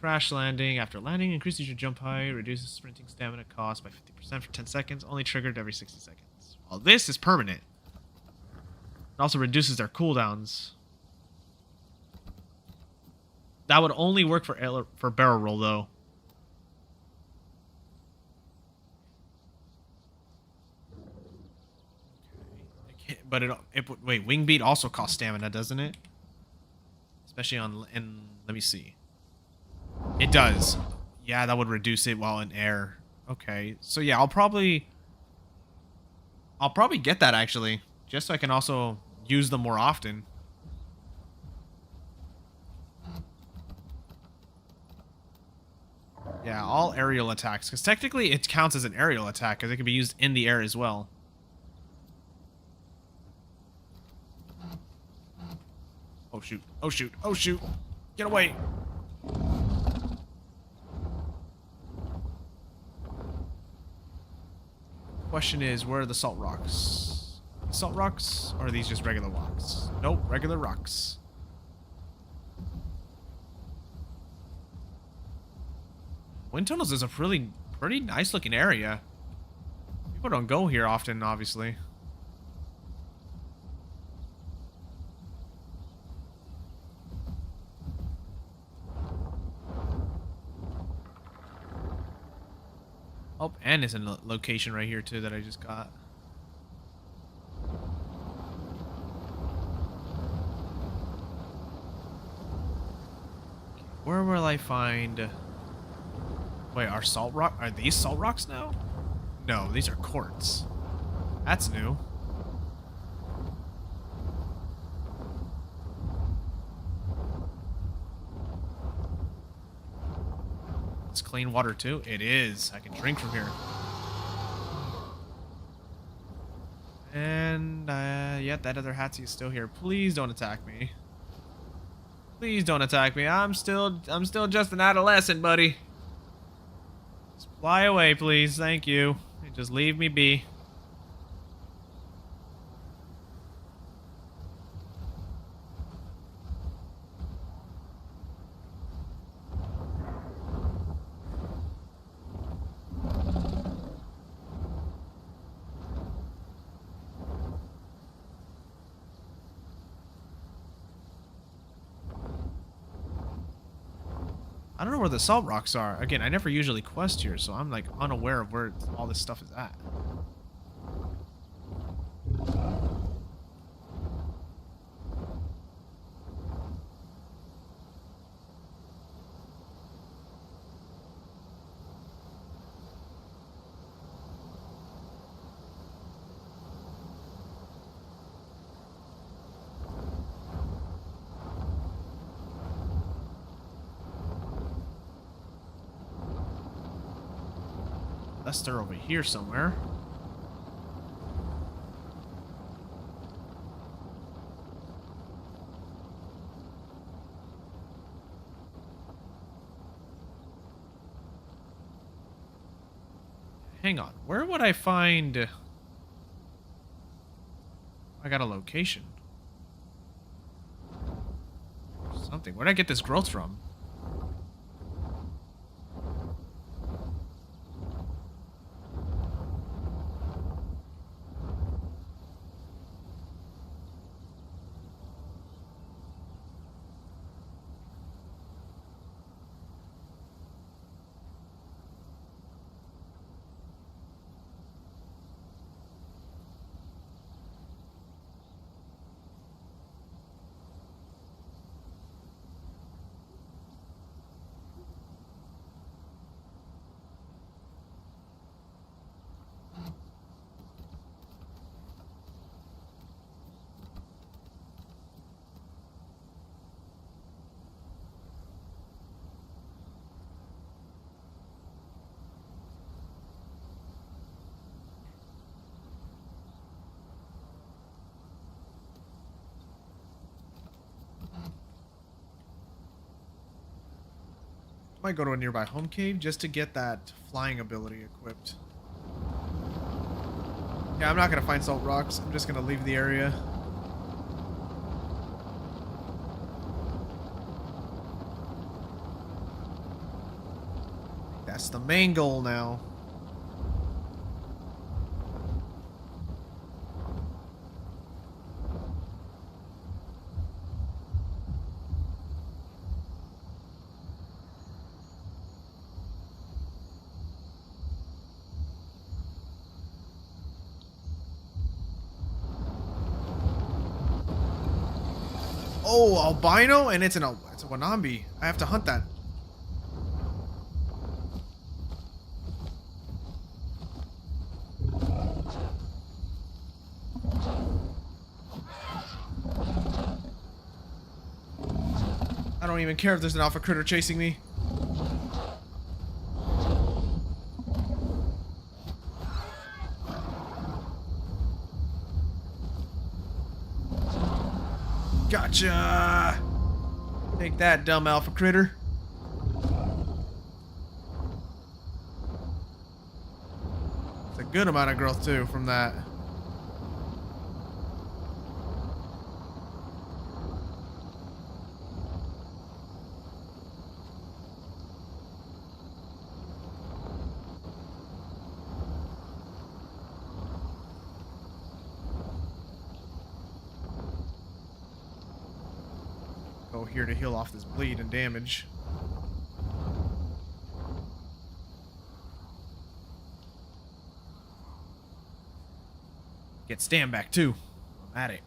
[SPEAKER 2] Crash landing. After landing, increases your jump height, reduces sprinting stamina cost by 50% for 10 seconds, only triggered every 60 seconds. Well, this is permanent. It also reduces their cooldowns. That would only work for barrel roll, though. Okay. But wait, wing beat also costs stamina, doesn't it? Especially let me see. It does. Yeah, that would reduce it while in air. Okay. So yeah, I'll probably get that actually, just so I can also use them more often. Yeah, all aerial attacks, because technically it counts as an aerial attack because it can be used in the air as well. Oh shoot, oh shoot, oh shoot. Get away. Question is, where are the salt rocks? Salt rocks? Or are these just regular rocks? Nope, regular rocks. Wind tunnels is a pretty nice looking area. People don't go here often, obviously. Oh, and it's a location right here too that I just got. Where will I find... Wait, are these salt rocks now? No, these are quartz. That's new. It's clean water too. It is. I can drink from here. And yeah, that other Hatsie is still here. Please don't attack me. Please don't attack me. I'm still just an adolescent, buddy. Just fly away, please. Thank you. And just leave me be. I don't know where the salt rocks are. Again, I never usually quest here, so I'm like unaware of where all this stuff is at. Unless they're over here somewhere. Hang on. Where would I find... I got a location. Something. Where'd I get this growth from? Might go to a nearby home cave just to get that flying ability equipped. Yeah, I'm not gonna find salt rocks. I'm just gonna leave the area. That's the main goal now. Oh, albino, and it's a Wanambi. I have to hunt that. I don't even care if there's an alpha critter chasing me. Gotcha! Take that, dumb alpha critter. It's a good amount of growth, too, from that. Go here to heal off this bleed and damage. Get stand back too. I'm at it.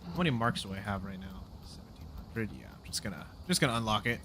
[SPEAKER 2] How many marks do I have right now? 1700. Yeah, I'm just gonna unlock it.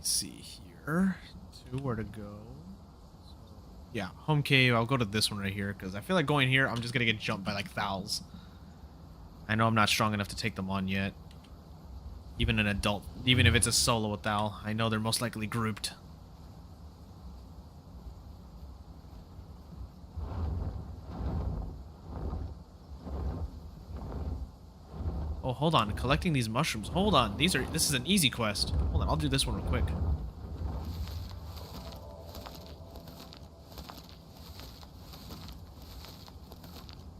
[SPEAKER 2] Let's see here. Where to go? So, yeah, home cave. I'll go to this one right here because I feel like going here, I'm just gonna get jumped by like thals. I know I'm not strong enough to take them on yet. Even an adult, even if it's a solo with thal, I know they're most likely grouped. Oh, hold on. Collecting these mushrooms. Hold on. This is an easy quest. Hold on. I'll do this one real quick.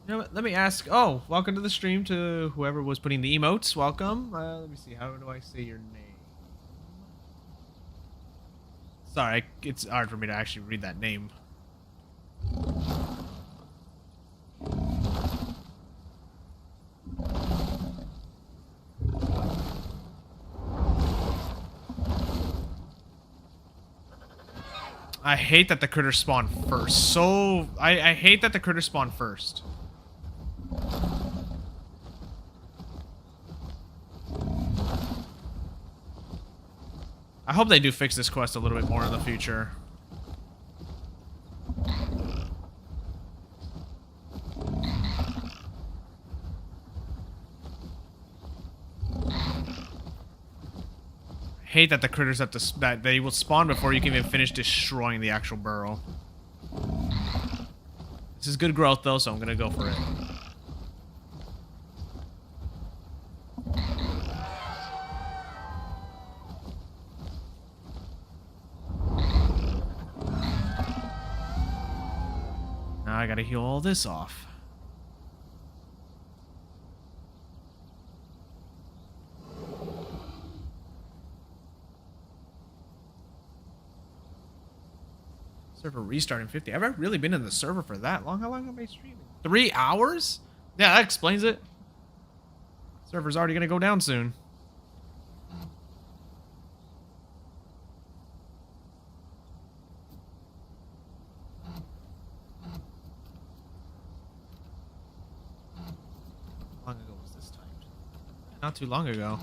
[SPEAKER 2] You know what? Let me ask. Oh, welcome to the stream to whoever was putting the emotes. Welcome. Let me see. How do I say your name? Sorry, it's hard for me to actually read that name. I hate that the critters spawn first. So, I hate that the critters spawn first. I hope they do fix this quest a little bit more in the future. I hate that the critters have to that they will spawn before you can even finish destroying the actual burrow. This is good growth though, so I'm gonna go for it. Now I gotta heal all this off. Server restart in 50. Have I really been in the server for that long? How long am I streaming? 3 hours? Yeah, that explains it. Server's already gonna go down soon. How long ago was this time? Not too long ago.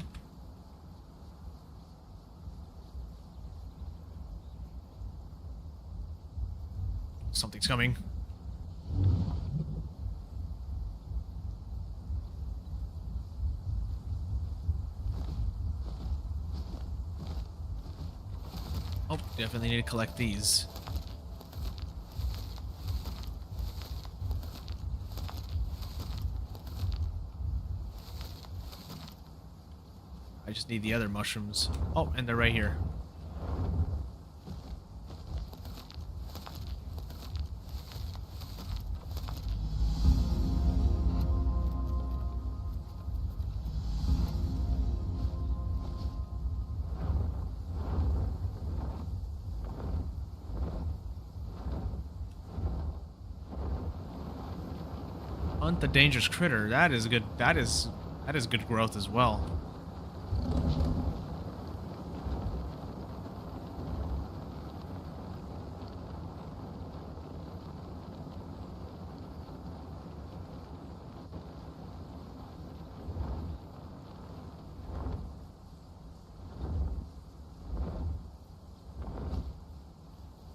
[SPEAKER 2] Something's coming. Oh, definitely need to collect these. I just need the other mushrooms. Oh, and they're right here. Hunt the dangerous critter. That is good. That is good growth as well.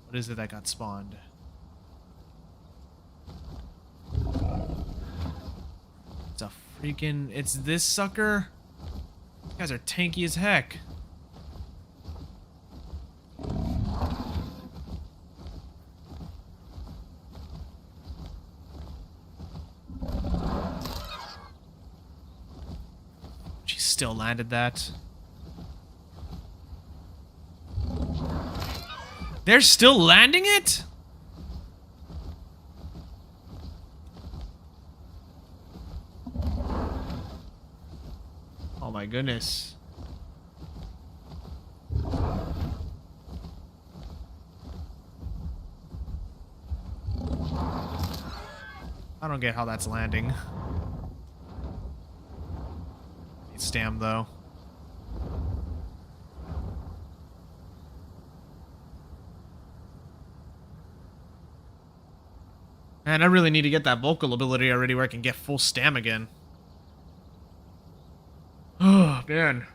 [SPEAKER 2] What is it that got spawned? It's a freaking... It's this sucker? You guys are tanky as heck. She still landed that. They're still landing it? Oh my goodness. I don't get how that's landing. Need stam though. Man, I really need to get that vocal ability already where I can get full stam again. Oh, man.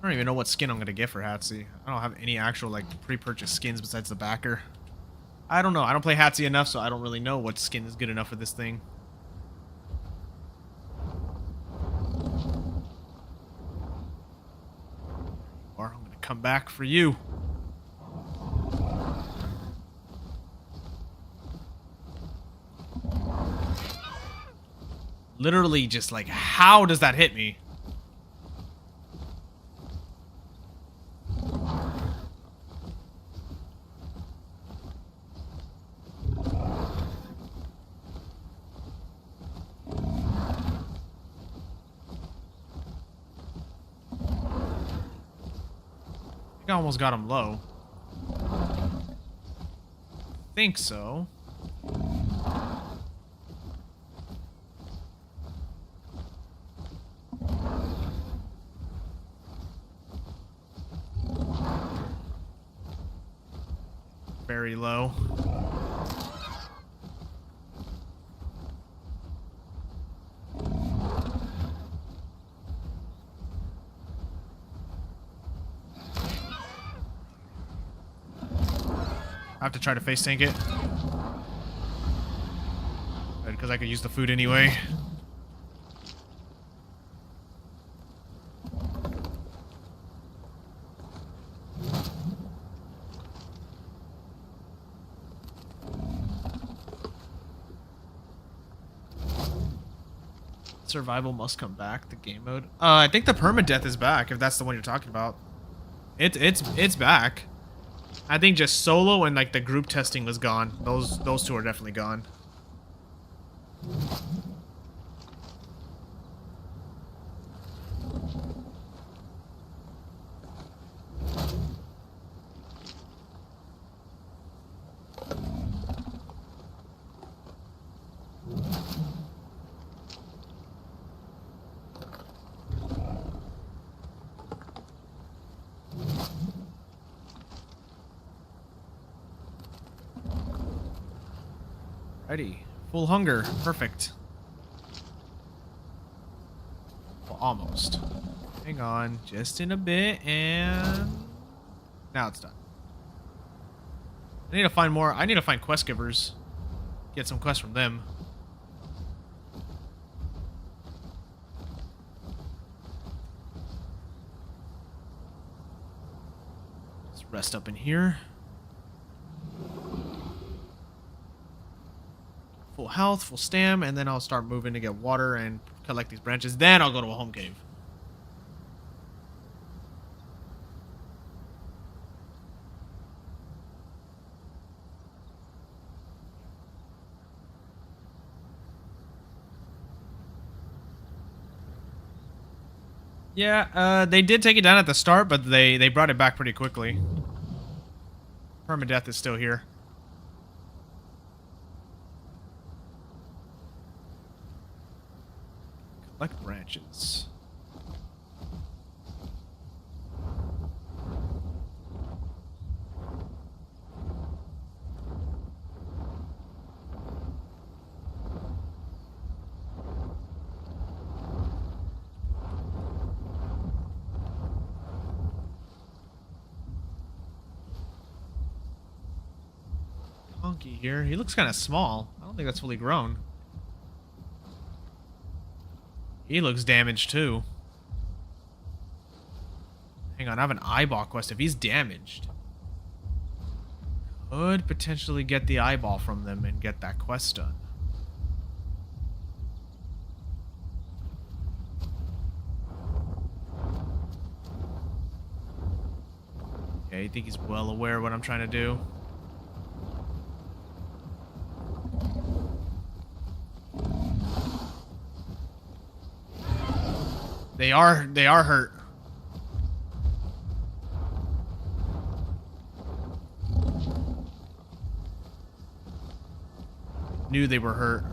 [SPEAKER 2] I don't even know what skin I'm gonna get for Hatsi. I don't have any actual like pre-purchased skins besides the backer. I don't know. I don't play Hatsi enough, so I don't really know what skin is good enough for this thing. Or I'm gonna come back for you. Literally just like, how does that hit me? I almost got him low. Think so. Very low. I have to try to face tank it. Because I could use the food anyway. Survival must come back, the game mode. I think the permadeath is back, if that's the one you're talking about. It's back. I think just solo and like the group testing was gone. Those two are definitely gone. Ready. Full hunger. Perfect. Well, almost. Hang on. Just in a bit, and now it's done. I need to find more. I need to find quest givers. Get some quests from them. Let's rest up in here. Full health, full stam, and then I'll start moving to get water and collect these branches. Then I'll go to a home cave. Yeah, they did take it down at the start, but they brought it back pretty quickly. Permadeath is still here. Collect branches. Honky here. He looks kind of small. I don't think that's fully grown. He looks damaged too. Hang on, I have an eyeball quest. If he's damaged, could potentially get the eyeball from them and get that quest done. Okay, I think he's well aware of what I'm trying to do. They are hurt. Knew they were hurt.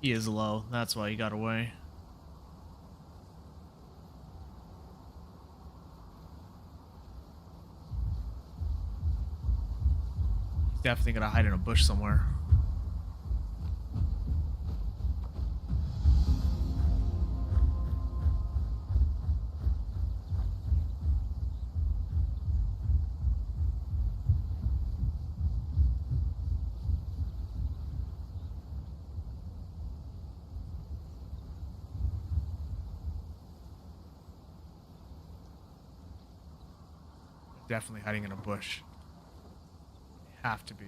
[SPEAKER 2] He is low. That's why he got away. He's definitely gonna hide in a bush somewhere. Definitely hiding in a bush. Have to be.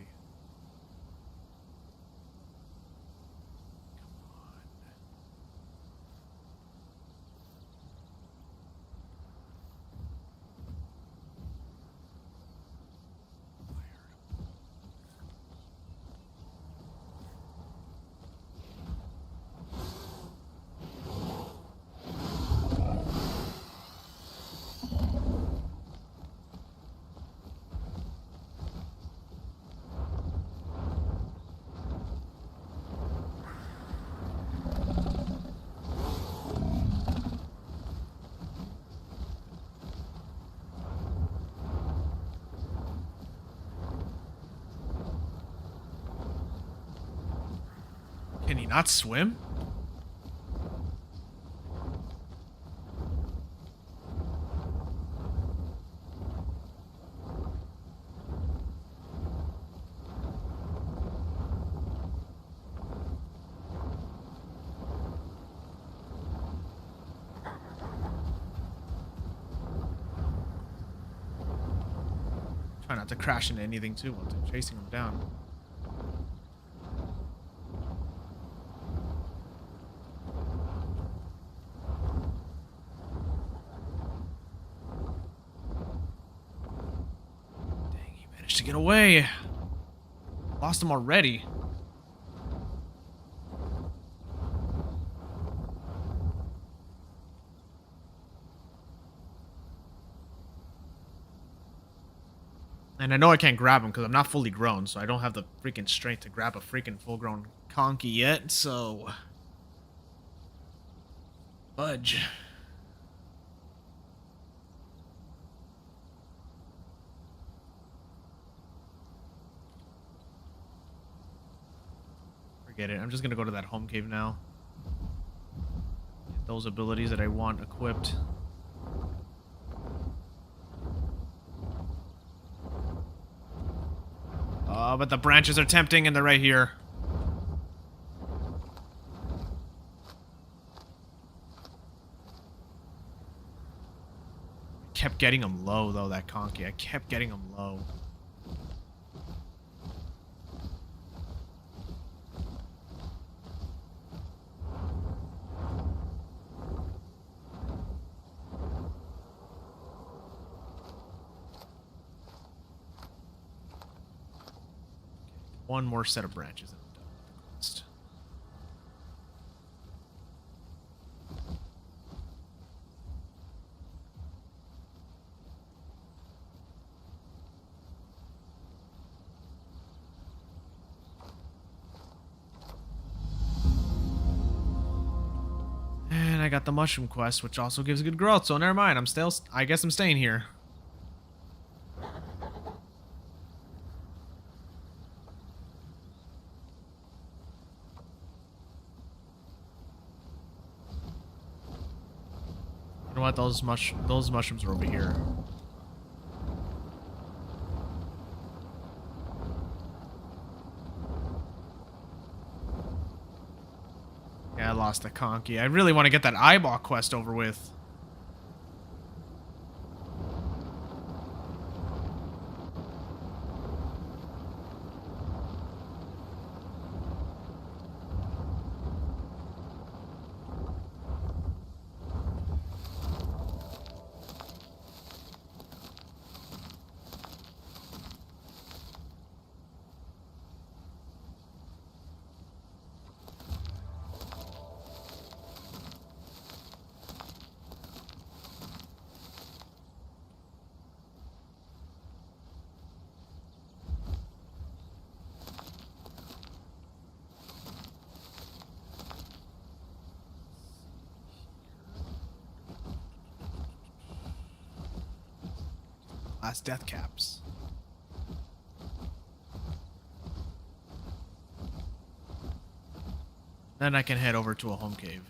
[SPEAKER 2] Can he not swim? Try not to crash into anything too while they're chasing him down. Dang, he managed to get away. Lost him already. And I know I can't grab him because I'm not fully grown, so I don't have the freaking strength to grab a freaking full-grown conky yet, so... Fudge. Forget it. I'm just gonna go to that home cave now. Get those abilities that I want equipped. Oh, but the branches are tempting and they're right here. I kept getting him low, though, that conky. I kept getting him low. One more set of branches and I'm done with the quest. And I got the mushroom quest, which also gives good growth, so never mind. I guess I'm staying here. You know what? Those mushrooms are over here. Yeah, I lost the conky. I really want to get that eyeball quest over with. Last death caps. Then I can head over to a home cave.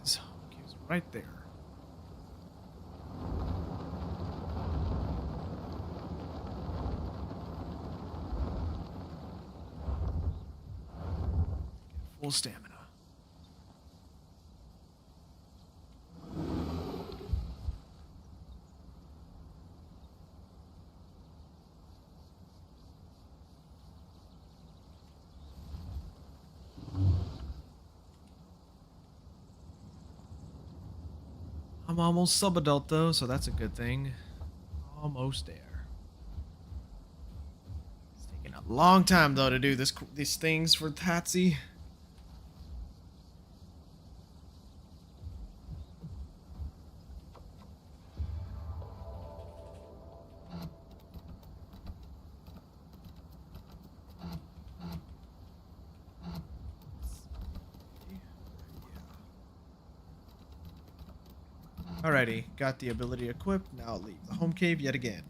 [SPEAKER 2] His home cave's right there. Full stamina. I'm almost sub-adult though, so that's a good thing. Almost there. It's taking a long time though to do these things for Tatsy. Alrighty, got the ability equipped. Now I'll leave the home cave yet again.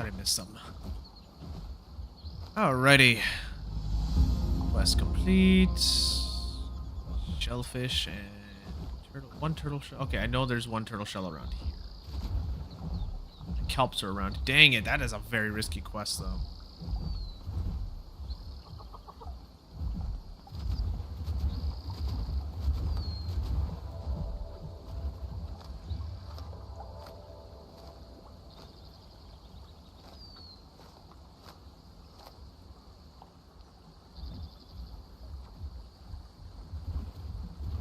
[SPEAKER 2] Thought I missed something. Alrighty. Quest complete. Shellfish and turtle. One turtle shell. Okay, I know there's one turtle shell around here. Kelps are around. Dang it, that is a very risky quest, though.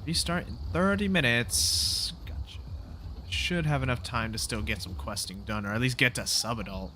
[SPEAKER 2] Restart in 30 minutes. Gotcha. Should have enough time to still get some questing done, or at least get to sub-adult.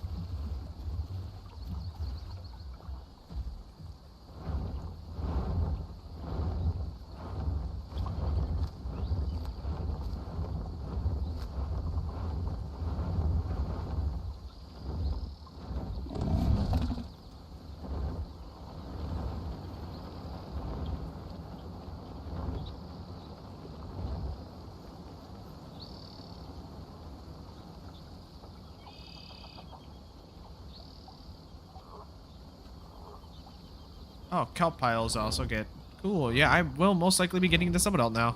[SPEAKER 2] Oh, kelp piles also get... Cool, yeah, I will most likely be getting into sub-adult now.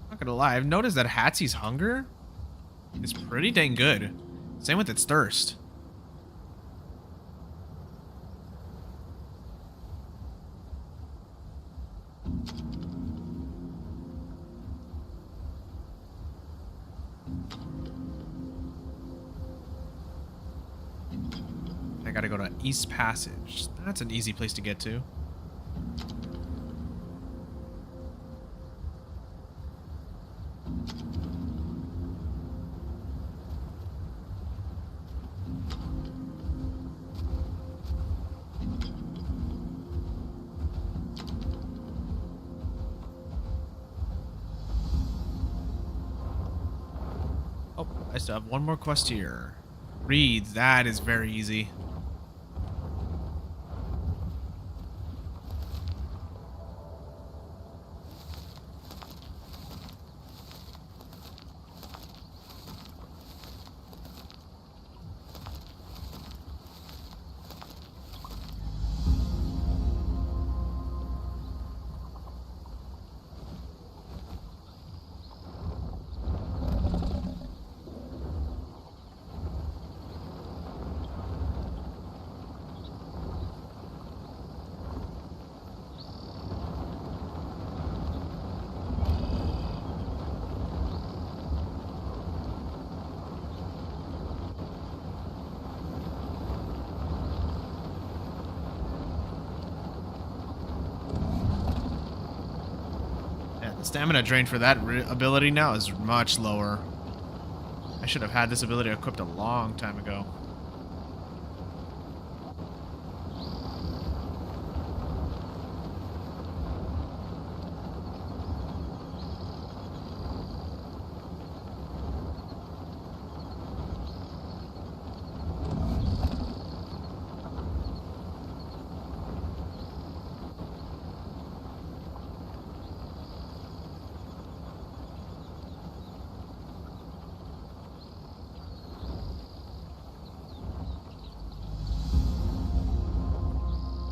[SPEAKER 2] Not gonna lie, I've noticed that Hatsy's hunger is pretty dang good. Same with its thirst. I gotta go to East Passage. That's an easy place to get to. Oh, I still have one more quest here. Reeds, that is very easy. Yeah, the stamina drain for that ability now is much lower. I should have had this ability equipped a long time ago.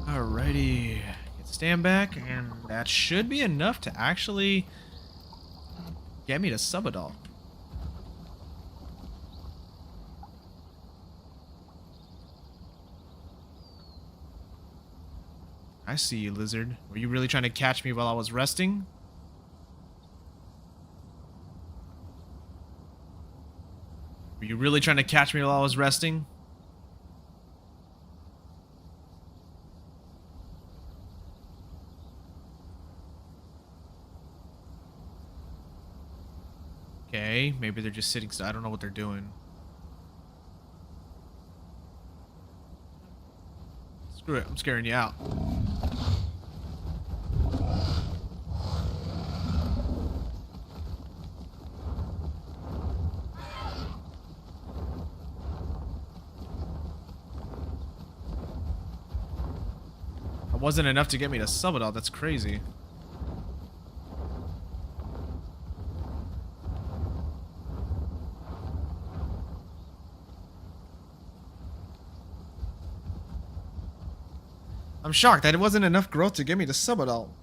[SPEAKER 2] Alrighty, get stand back, and that should be enough to actually get me to sub-adult. I see you, lizard. Were you really trying to catch me while I was resting? Were you really trying to catch me while I was resting? Okay, maybe they're just sitting. So I don't know what they're doing. Screw it, I'm scaring you out. That wasn't enough to get me to sub it all. That's crazy. I'm shocked that it wasn't enough growth to get me to sub it all.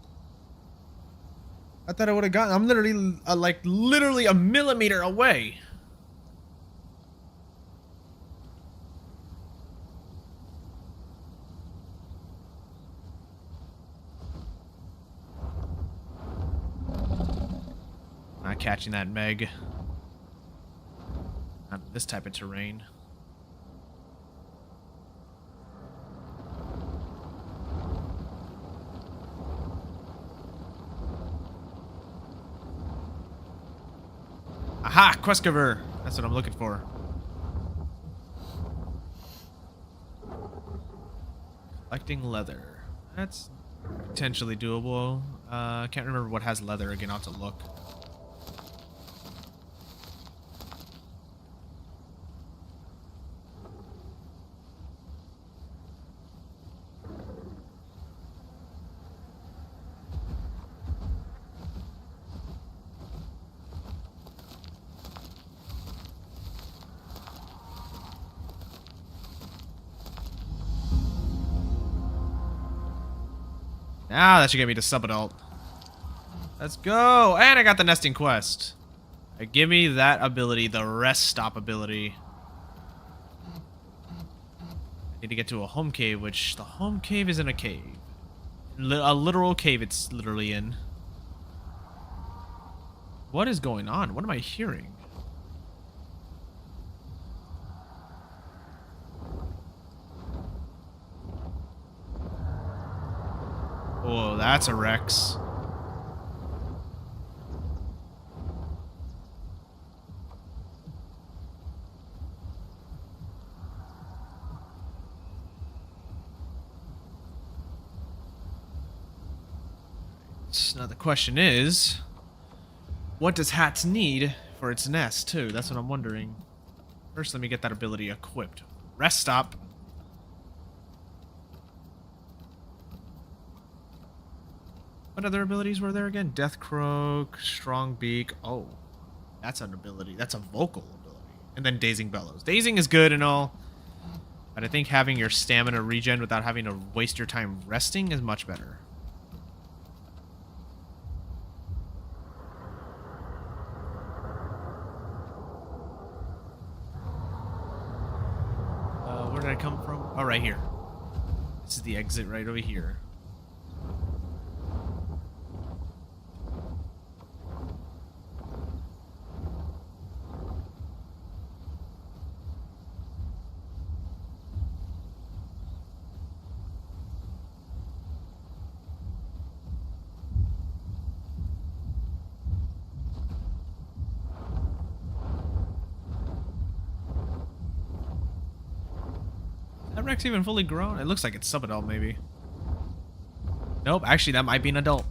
[SPEAKER 2] I thought I would have gotten. I'm literally like literally a millimeter away. Not catching that Meg. Not this type of terrain. Aha! Quest cover! That's what I'm looking for. Collecting leather. That's potentially doable. I can't remember what has leather again. I'll have to look. Now that should get me to sub-adult. Let's go! And I got the nesting quest. Give me that ability, the rest stop ability. I need to get to a home cave, which the home cave is in a cave. A literal cave it's literally in. What is going on? What am I hearing? Oh, that's a Rex. Now the question is, what does Hats need for its nest too? That's what I'm wondering. First, let me get that ability equipped. Rest stop. What other abilities were there again? Death Croak, Strong Beak. Oh, that's an ability. That's a vocal ability. And then Dazing Bellows. Dazing is good and all, but I think having your stamina regen without having to waste your time resting is much better. Where did I come from? Oh, right here. This is the exit right over here. That Rex even fully grown? It looks like it's sub-adult, maybe. Nope, actually, that might be an adult.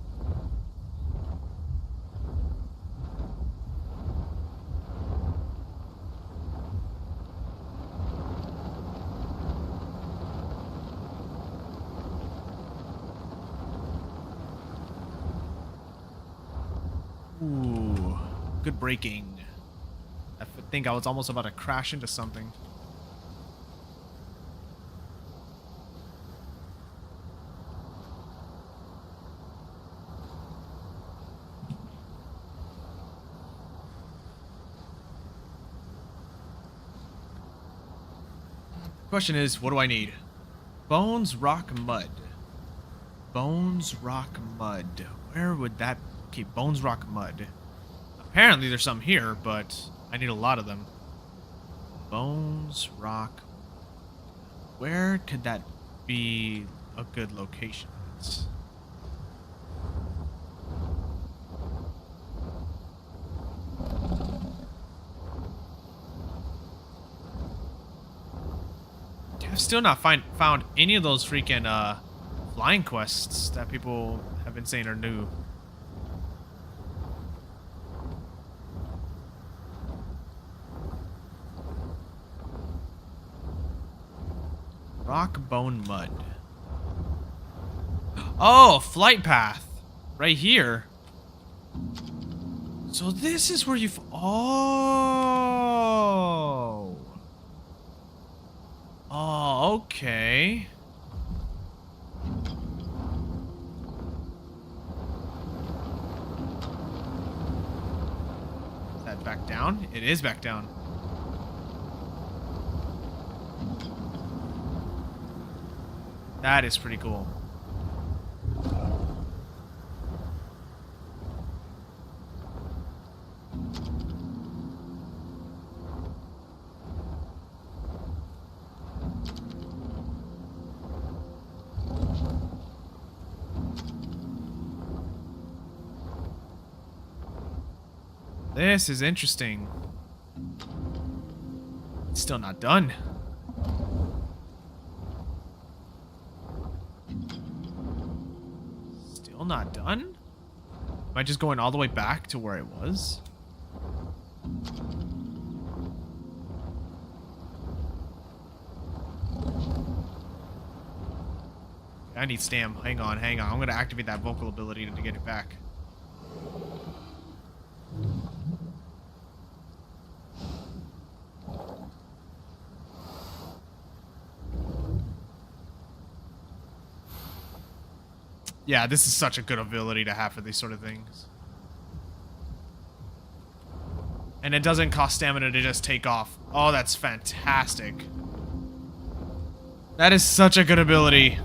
[SPEAKER 2] Ooh, good braking. I think I was almost about to crash into something. Question is, what do I need? Bones, rock, mud. Bones, rock, mud. Where would that... Okay, bones, rock, mud. Apparently there's some here, but I need a lot of them. Bones, rock. Where could that be a good location? I've still not found any of those freaking flying quests that people have been saying are new. Rock, bone, mud. Oh, flight path. Right here. So this is where oh. Oh, okay. Is that back down? It is back down. That is pretty cool. This is interesting. It's still not done. Still not done? Am I just going all the way back to where I was? I need stam. Hang on, hang on. I'm gonna activate that vocal ability to get it back. Yeah, this is such a good ability to have for these sort of things. And it doesn't cost stamina to just take off. Oh, that's fantastic. That is such a good ability.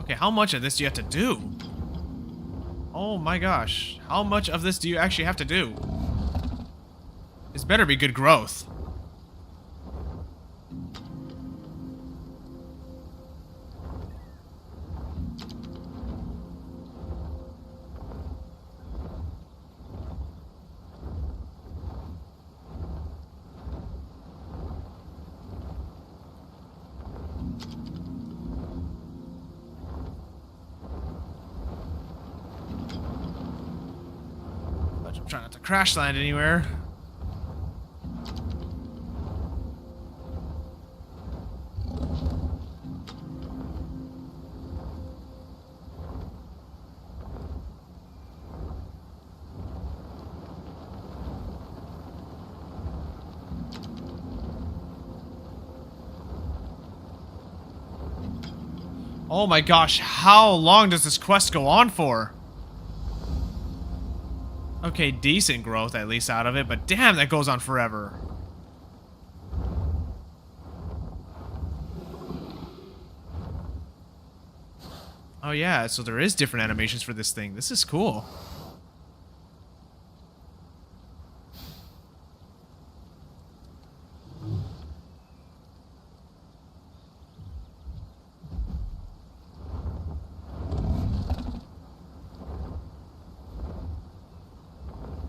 [SPEAKER 2] Okay, how much of this do you have to do? Oh my gosh. How much of this do you actually have to do? This better be good growth. I'm trying not to crash land anywhere. Oh my gosh, how long does this quest go on for? Okay, decent growth at least out of it, but damn, that goes on forever. Oh yeah, so there is different animations for this thing. This is cool.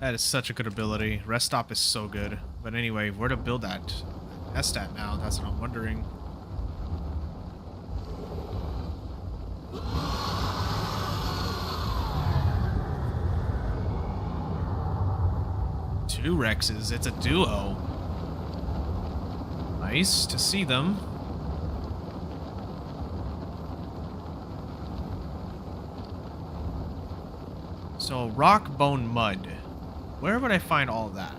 [SPEAKER 2] That is such a good ability. Rest stop is so good. But anyway, where to build that Estat now? That's what I'm wondering. Two Rexes. It's a duo. Nice to see them. So, rock, bone, mud. Where would I find all that?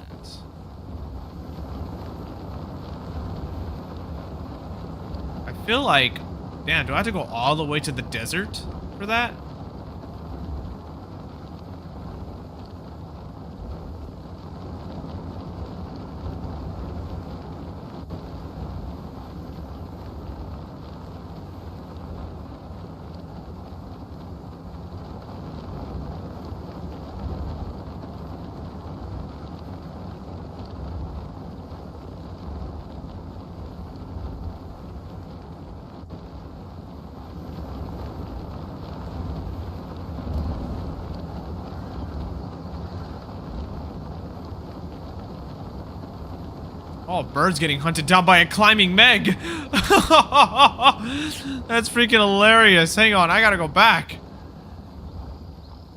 [SPEAKER 2] I feel like... Damn, do I have to go all the way to the desert for that? Oh, bird's getting hunted down by a climbing Meg. That's freaking hilarious. Hang on, I gotta go back.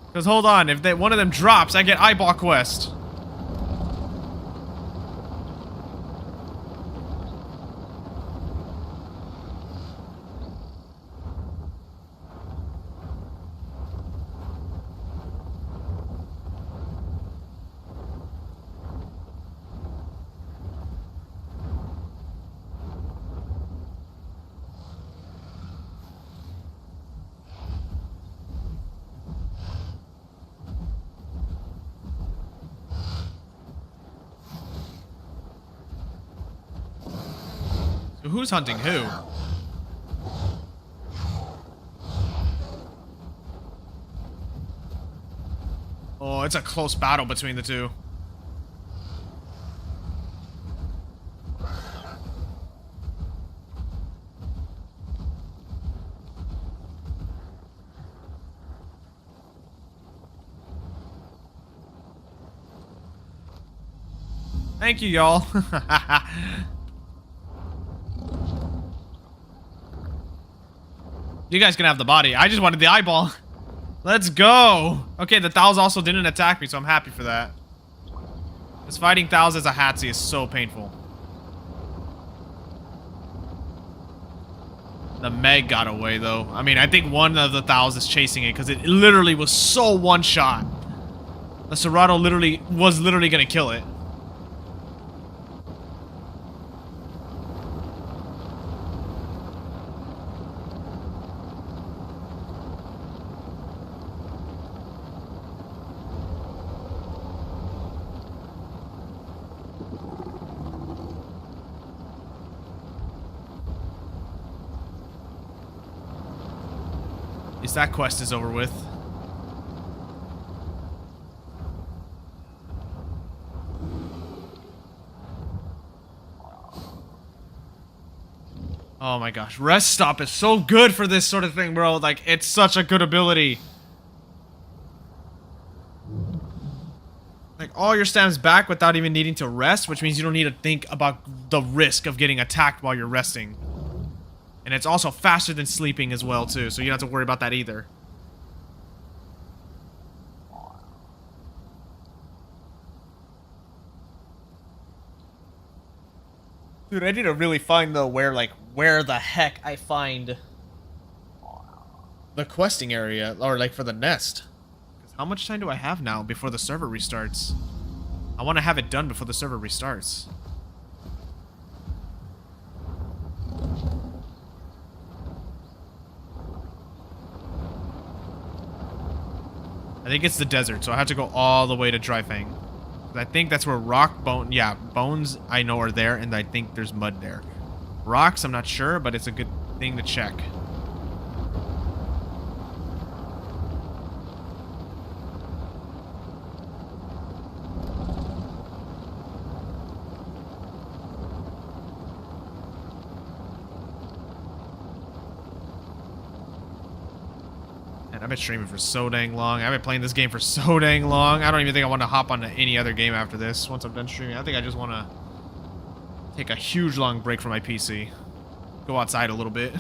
[SPEAKER 2] Because hold on, if one of them drops, I get eyeball quest. So who's hunting who? Oh, it's a close battle between the two. Thank you, y'all. You guys can have the body. I just wanted the eyeball. Let's go. Okay, the Thals also didn't attack me, so I'm happy for that. Because fighting Thals as a Hatsi is so painful. The Meg got away, though. I mean, I think one of the Thals is chasing it, because it literally was so one-shot. The Serato was literally going to kill it. At least that quest is over with. Oh my gosh, rest stop is so good for this sort of thing, bro. Like, it's such a good ability. Like, all your stam's back without even needing to rest, which means you don't need to think about the risk of getting attacked while you're resting. And it's also faster than sleeping as well, too, so you don't have to worry about that either. Dude, I need to really find, though, where the heck I find the questing area, or, like, for the nest. Because how much time do I have now before the server restarts? I want to have it done before the server restarts. I think it's the desert, so I have to go all the way to Dryfang. I think that's where bones I know are there, and I think there's mud there. Rocks, I'm not sure, but it's a good thing to check. I've been streaming for so dang long. I've been playing this game for so dang long. I don't even think I want to hop onto any other game after this. Once I'm done streaming, I think I just want to take a huge long break from my PC. Go outside a little bit.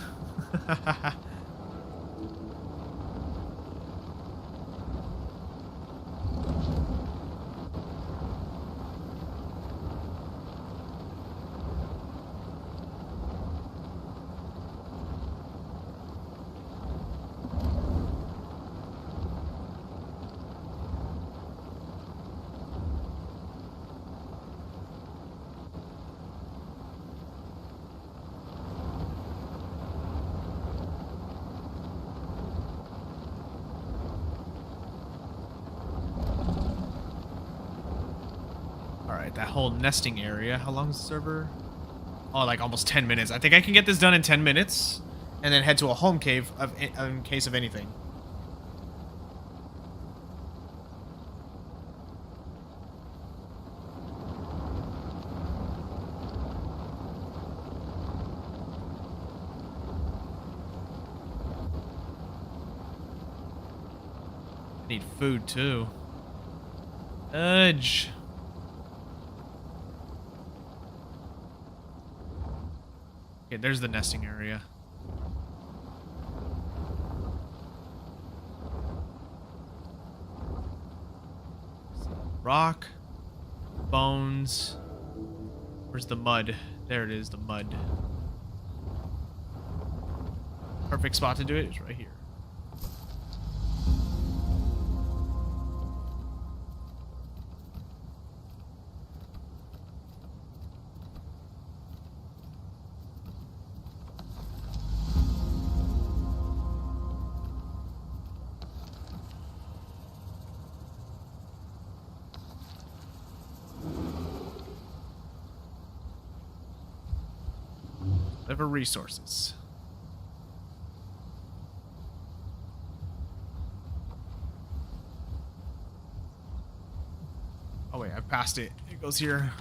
[SPEAKER 2] That whole nesting area. How long is the server? Oh, like almost 10 minutes. I think I can get this done in 10 minutes and then head to a home cave in case of anything. I need food too. Edge. Okay, there's the nesting area. Rock, bones. Where's the mud? There it is, the mud. Perfect spot to do it is right here. Liver resources. Oh wait, I passed it. It goes here.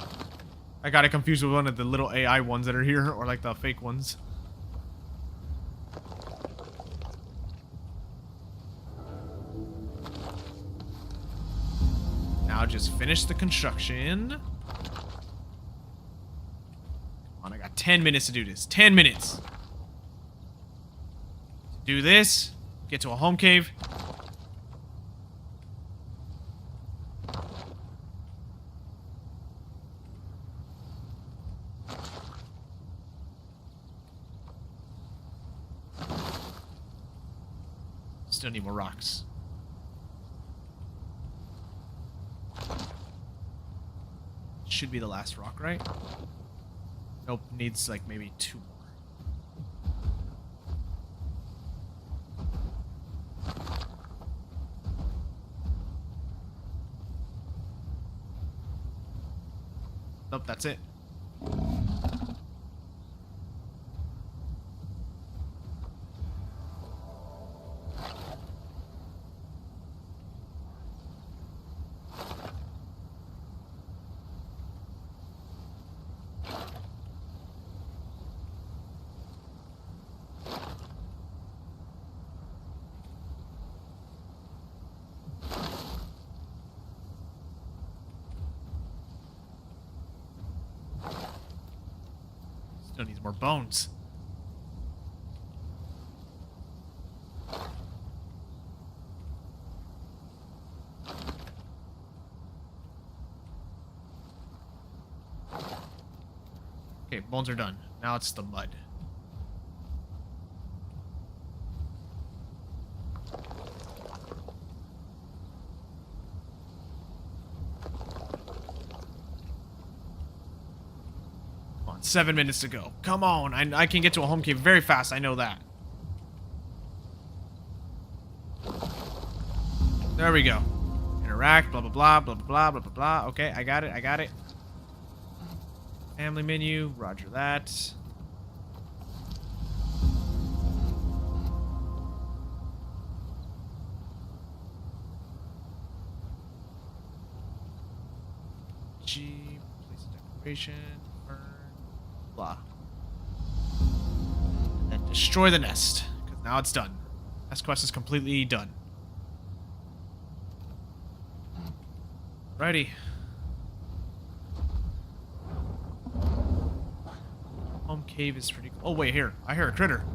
[SPEAKER 2] I got it confused with one of the little AI ones that are here, or like the fake ones. Now just finish the construction. I got 10 minutes to do this. 10 minutes. Do this. Get to a home cave. Still need more rocks. Should be the last rock, right? Nope, needs like maybe 2 more. Nope, that's it. Still needs more bones. Okay, bones are done. Now it's the mud. Come on, 7 minutes to go. Come on, I can get to a home cave very fast. I know that. There we go. Interact, blah, blah, blah, blah, blah, blah, blah, blah. Okay, I got it, I got it. Family menu, roger that. G, place of decoration, burn, blah. And then destroy the nest, because now it's done. Nest quest is completely done. Righty. Home cave is pretty cool. Oh, wait, here. I hear a critter.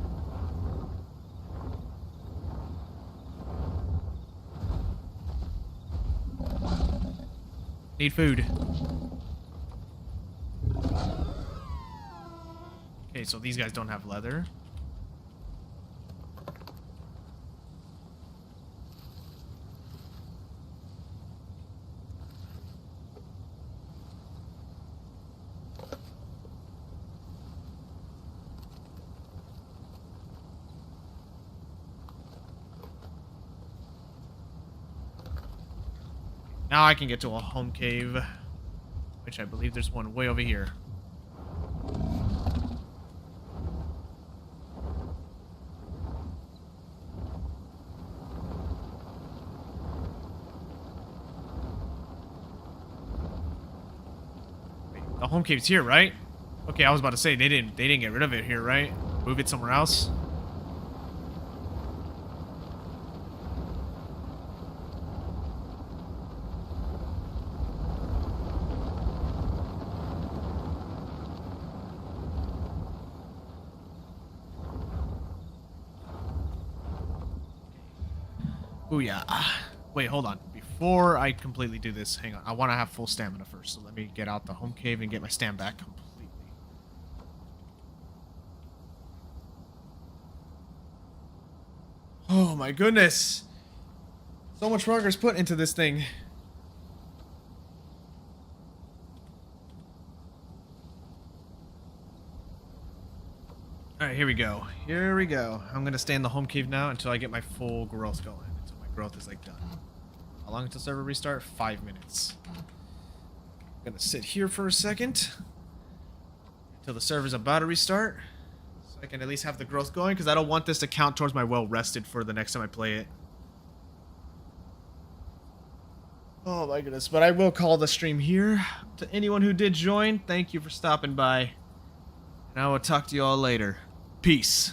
[SPEAKER 2] Need food. Okay, so these guys don't have leather. Now I can get to a home cave, which I believe there's one way over here. Wait, the home cave's here, right? Okay, I was about to say they didn't get rid of it here, right? Move it somewhere else. Booyah. Wait, hold on. Before I completely do this, hang on. I want to have full stamina first, so let me get out the home cave and get my stam back completely. Oh my goodness. So much progress put into this thing. Alright, here we go. Here we go. I'm gonna stay in the home cave now until I get my full growth going. Until my growth is like done. How long until server restart? 5 minutes. I'm gonna sit here for a second. Until the server's about to restart. So I can at least have the growth going, because I don't want this to count towards my well rested for the next time I play it. Oh my goodness, but I will call the stream here. To anyone who did join, thank you for stopping by. And I will talk to you all later. Peace.